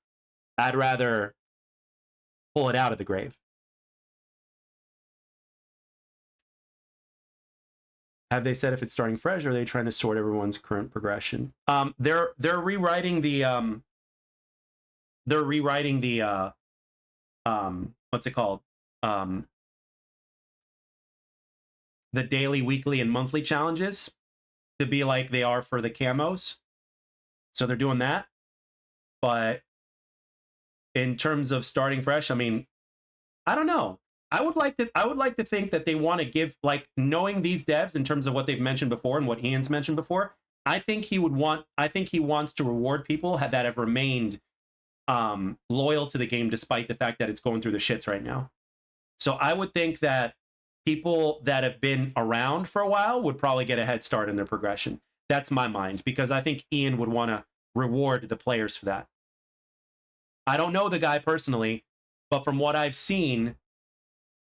I'd rather pull it out of the grave. Have they said if it's starting fresh, or are they trying to sort everyone's current progression? They're rewriting the what's it called? The daily, weekly, and monthly challenges to be like they are for the camos. So they're doing that. But in terms of starting fresh, I mean, I don't know. I would like to think that they want to give, like, knowing these devs in terms of what they've mentioned before and what Ian's mentioned before, I think he wants to reward people that have remained loyal to the game despite the fact that it's going through the shits right now. So I would think that people that have been around for a while would probably get a head start in their progression. That's my mind, because I think Ian would want to reward the players for that. I don't know the guy personally, but from what I've seen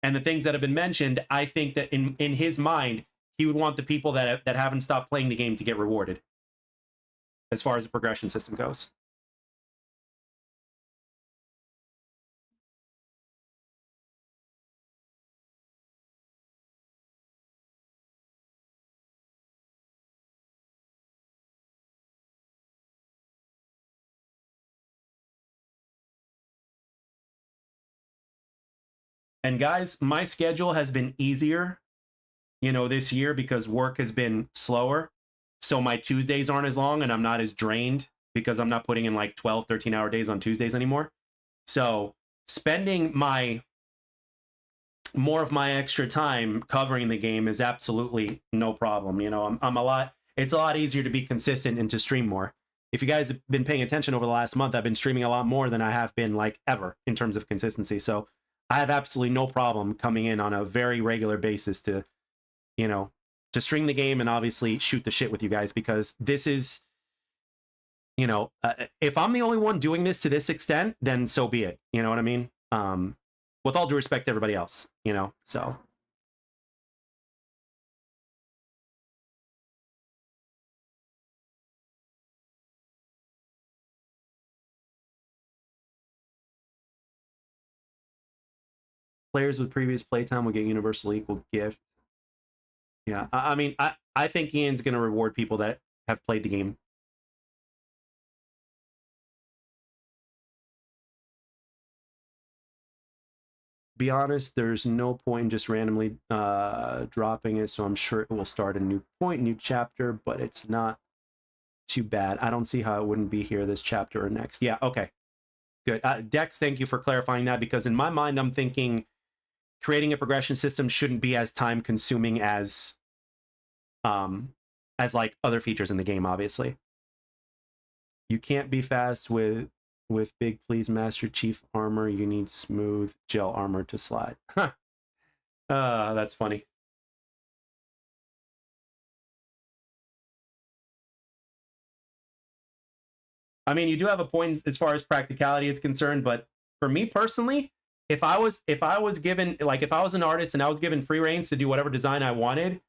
and the things that have been mentioned, I think that in his mind, he would want the people that haven't stopped playing the game to get rewarded as far as the progression system goes. And guys, my schedule has been easier, this year because work has been slower. So my Tuesdays aren't as long and I'm not as drained because I'm not putting in like 12, 13-hour days on Tuesdays anymore. So spending more of my extra time covering the game is absolutely no problem. It's a lot easier to be consistent and to stream more. If you guys have been paying attention over the last month, I've been streaming a lot more than I have been like ever in terms of consistency. So I have absolutely no problem coming in on a very regular basis to stream the game and obviously shoot the shit with you guys, because this is, if I'm the only one doing this to this extent, then so be it. You know what I mean? With all due respect to everybody else, so. Players with previous playtime will get universal equal gift. Yeah, I mean, I think Ian's going to reward people that have played the game. Be honest, there's no point in just randomly dropping it, so I'm sure it will start a new chapter, but it's not too bad. I don't see how it wouldn't be here this chapter or next. Yeah, okay. Good. Dex, thank you for clarifying that, because in my mind, I'm thinking creating a progression system shouldn't be as time consuming as like other features in the game, obviously. You can't be fast with big please Master Chief armor. You need smooth gel armor to slide. That's funny. I mean, you do have a point as far as practicality is concerned, but for me personally, if I was given, like, if I was an artist and I was given free reins to do whatever design I wanted,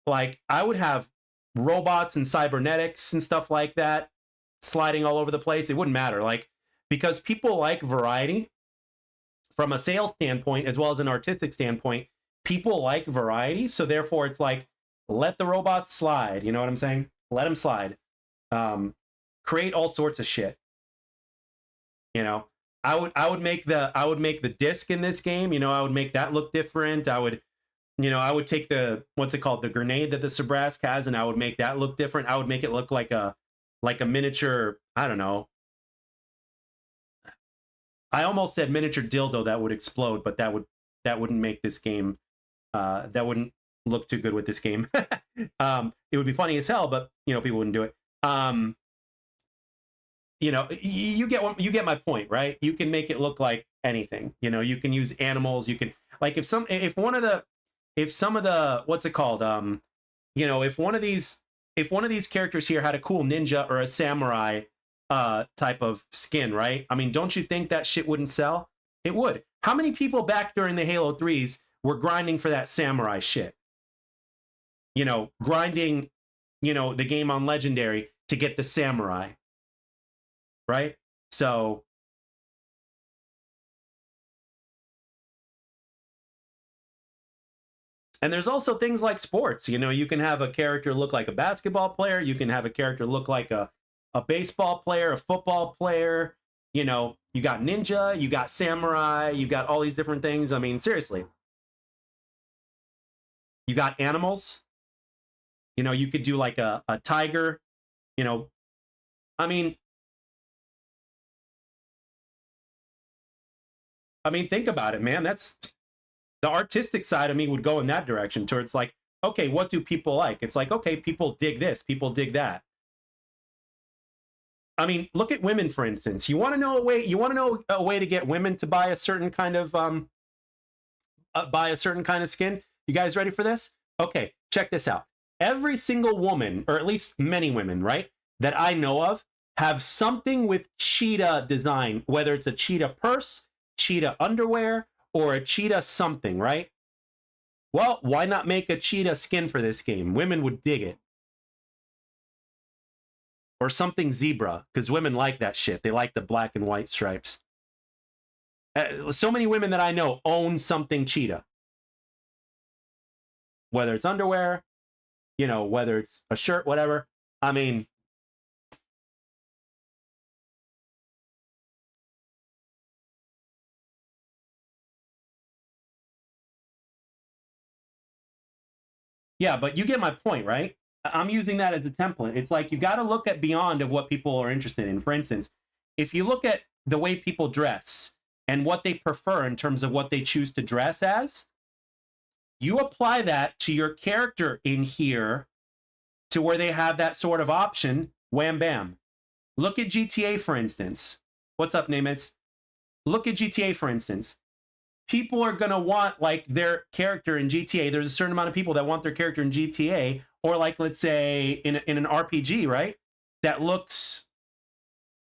like, I would have robots and cybernetics and stuff like that sliding all over the place. It wouldn't matter, like, because people like variety from a sales standpoint as well as an artistic standpoint. People like variety, so therefore it's like, let the robots slide. You know what I'm saying? Let them slide. Create all sorts of shit. I would make the disc in this game. I would make that look different. I would take the, what's it called, the grenade that the Sabrask has, and I would make that look different. I would make it look like a miniature, I don't know. I almost said miniature dildo that would explode, but that wouldn't make this game, that wouldn't look too good with this game. It would be funny as hell, but people wouldn't do it. You get my point, right? You can make it look like anything. You can use animals. You can, like, if some of the what's it called? If one of these characters here had a cool ninja or a samurai type of skin, right? I mean, don't you think that shit wouldn't sell? It would. How many people back during the Halo 3s were grinding for that samurai shit? you know, grinding, you know, the game on Legendary to get the samurai, right? So and there's also things like sports. You know, you can have a character look like a basketball player. You can have a character look like a baseball player, a football player. You know, you got ninja, you got samurai, you got all these different things. I mean, seriously. You got animals. You know, you could do like a tiger. You know, I mean, think about it, man. That's the artistic side of me would go in that direction towards like, okay, what do people like? It's like, okay, people dig this, people dig that. I mean, look at women, for instance. You want to know a way to get women to buy a certain kind of skin? You guys ready for this? Okay, check this out. Every single woman, or at least many women, right, that I know of, have something with cheetah design, whether it's a cheetah purse, cheetah underwear, or a cheetah something, right? Well, why not make a cheetah skin for this game? Women would dig it. Or something zebra, because women like that shit. They like the black and white stripes. So many women that I know own something cheetah. Whether it's underwear, you know, whether it's a shirt, whatever. I mean, yeah, but you get my point, right? I'm using that as a template. It's like you got to look at beyond of what people are interested in. For instance, if you look at the way people dress and what they prefer in terms of what they choose to dress as, you apply that to your character in here to where they have that sort of option. Wham bam. Look at GTA, for instance. What's up, Namitz? Look at GTA, for instance. People are going to want like their character in GTA. There's a certain amount of people that want their character in GTA, or like, let's say in an RPG, right? That looks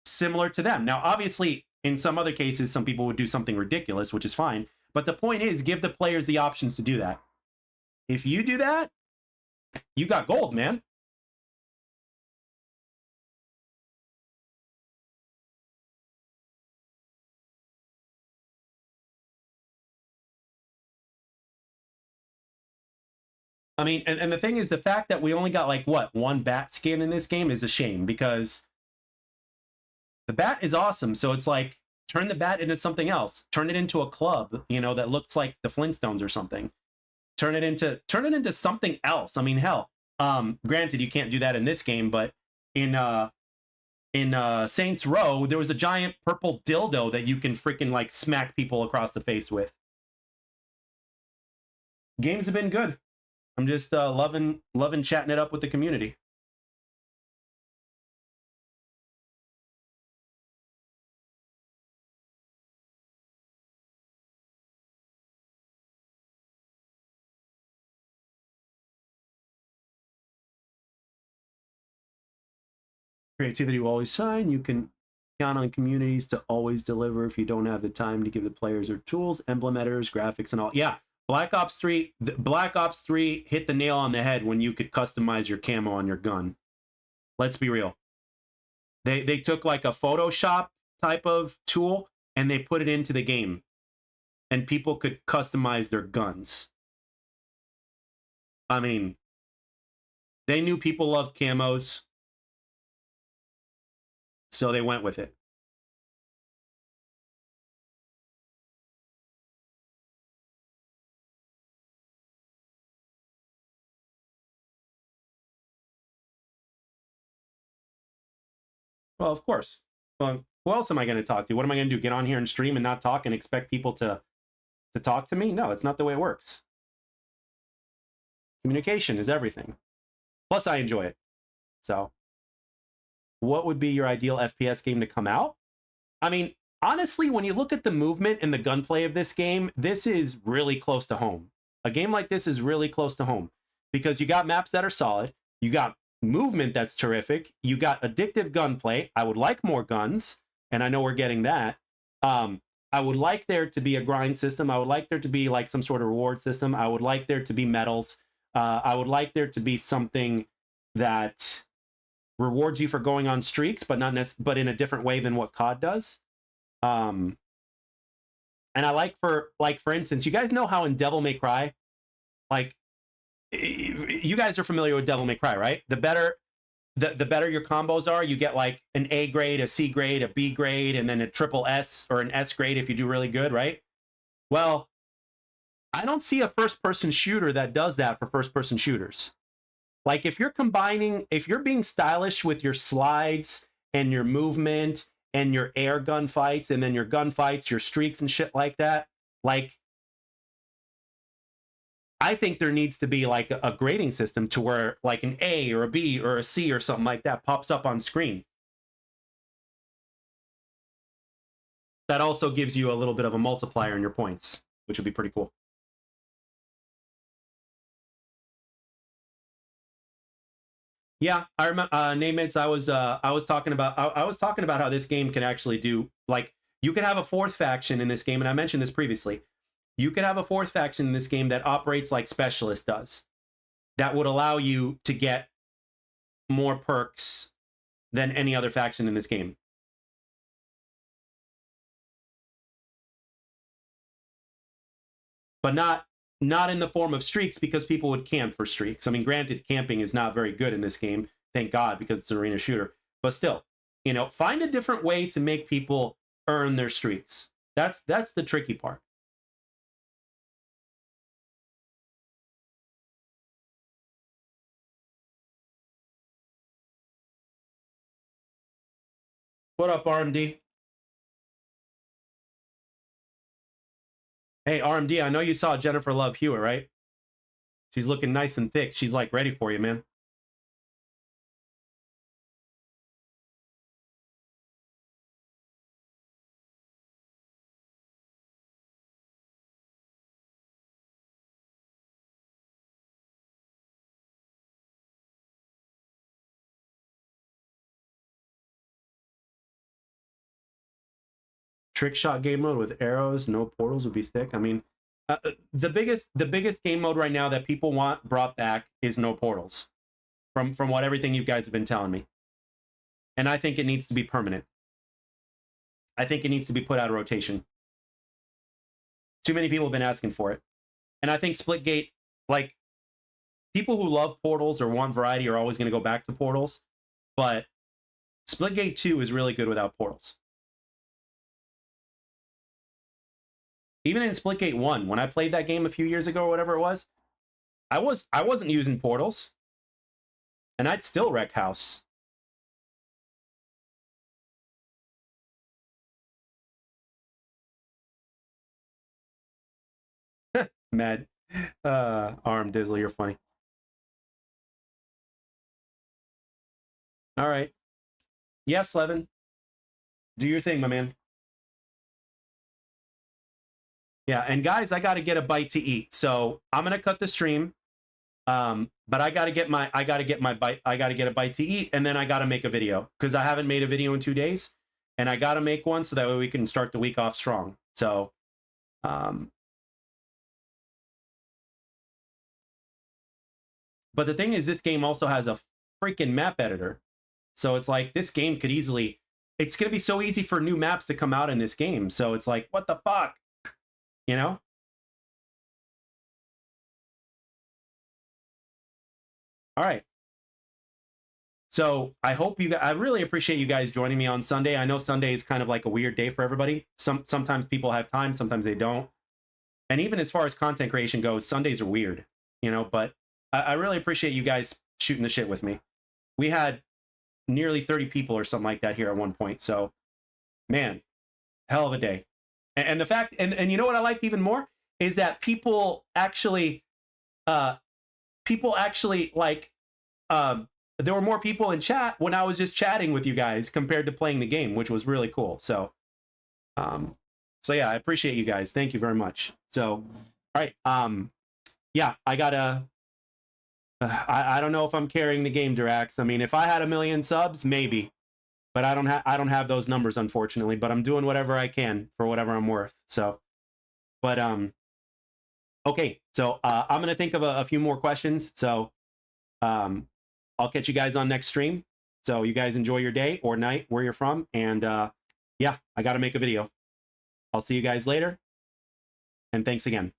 similar to them. Now, obviously, in some other cases, some people would do something ridiculous, which is fine. But the point is, give the players the options to do that. If you do that, you got gold, man. I mean, and the thing is, the fact that we only got like what, one bat skin in this game is a shame, because the bat is awesome. So it's like, turn the bat into something else. Turn it into a club, you know, that looks like the Flintstones or something. Turn it into something else. I mean, hell, granted you can't do that in this game, but in Saints Row, there was a giant purple dildo that you can freaking like smack people across the face with. Games have been good. I'm just loving chatting it up with the community. Creativity will always shine. You can count on communities to always deliver if you don't have the time to give the players their tools, emblem editors, graphics, and all. Yeah, Black Ops 3 hit the nail on the head when you could customize your camo on your gun. Let's be real. They took like a Photoshop type of tool and they put it into the game. And people could customize their guns. I mean, they knew people loved camos, so they went with it. Well, of course. Well, who else am I going to talk to? What am I going to do? Get on here and stream and not talk and expect people to talk to me? No, it's not the way it works. Communication is everything. Plus, I enjoy it. So, what would be your ideal FPS game to come out? I mean, honestly, when you look at the movement and the gunplay of this game, this is really close to home. A game like this is really close to home because you got maps that are solid. You got movement that's terrific. You got addictive gunplay. I would like more guns, and I know we're getting that. I would like there to be a grind system. I would like there to be like some sort of reward system. I would like there to be medals. I would like there to be something that rewards you for going on streaks, but but in a different way than what COD does. And I like for instance, you guys know how in Devil May Cry, like, you guys are familiar with Devil May Cry, right? The better your combos are, you get like an A grade, a C grade, a B grade, and then a triple S or an S grade if you do really good, right? Well, I don't see a first-person shooter that does that for first-person shooters. Like, if you're being stylish with your slides and your movement and your air gunfights and then your gunfights, your streaks and shit like that, like, I think there needs to be like a grading system to where like an A or a B or a C or something like that pops up on screen. That also gives you a little bit of a multiplier in your points, which would be pretty cool. Yeah, I remember Namates. I was talking about how this game can actually do, like, you can have a fourth faction in this game, and I mentioned this previously. You could have a fourth faction in this game that operates like Specialist does. That would allow you to get more perks than any other faction in this game. But not in the form of streaks, because people would camp for streaks. I mean, granted, camping is not very good in this game, thank God, because it's an arena shooter. But still, you know, find a different way to make people earn their streaks. That's the tricky part. What up, RMD? Hey, RMD, I know you saw Jennifer Love Hewitt, right? She's looking nice and thick. She's like ready for you, man. Trick shot game mode with arrows, no portals would be sick. I mean, the biggest game mode right now that people want brought back is no portals, from what everything you guys have been telling me, and I think it needs to be permanent. I think it needs to be put out of rotation. Too many people have been asking for it, and I think Splitgate, like, people who love portals or want variety are always going to go back to portals, but Splitgate 2 is really good without portals. Even in Splitgate 1, when I played that game a few years ago or whatever it was, I wasn't using portals, and I'd still wreck house. Mad. Arm Dizzle, you're funny. All right. Yes, Levin. Do your thing, my man. Yeah, and guys, I got to get a bite to eat, so I'm gonna cut the stream. But I gotta get a bite to eat, and then I gotta make a video, because I haven't made a video in 2 days, and I gotta make one so that way we can start the week off strong. So, but the thing is, this game also has a freaking map editor, so it's like this game could easily. It's gonna be so easy for new maps to come out in this game. So it's like, what the fuck, you know? All right. So I hope I really appreciate you guys joining me on Sunday. I know Sunday is kind of like a weird day for everybody. Sometimes people have time, sometimes they don't. And even as far as content creation goes, Sundays are weird, you know, but I really appreciate you guys shooting the shit with me. We had nearly 30 people or something like that here at one point. So, man, hell of a day. And the fact, and you know what I liked even more is that people actually like, there were more people in chat when I was just chatting with you guys compared to playing the game, which was really cool. So, so yeah, I appreciate you guys. Thank you very much. So, all right. Yeah, I gotta, I don't know if I'm carrying the game, Durax. I mean, if I had 1 million subs, maybe, but I don't have those numbers, unfortunately, but I'm doing whatever I can for whatever I'm worth. So, but, Okay, so I'm gonna think of a few more questions. So I'll catch you guys on next stream. So you guys enjoy your day or night where you're from. And yeah, I got to make a video. I'll see you guys later. And thanks again.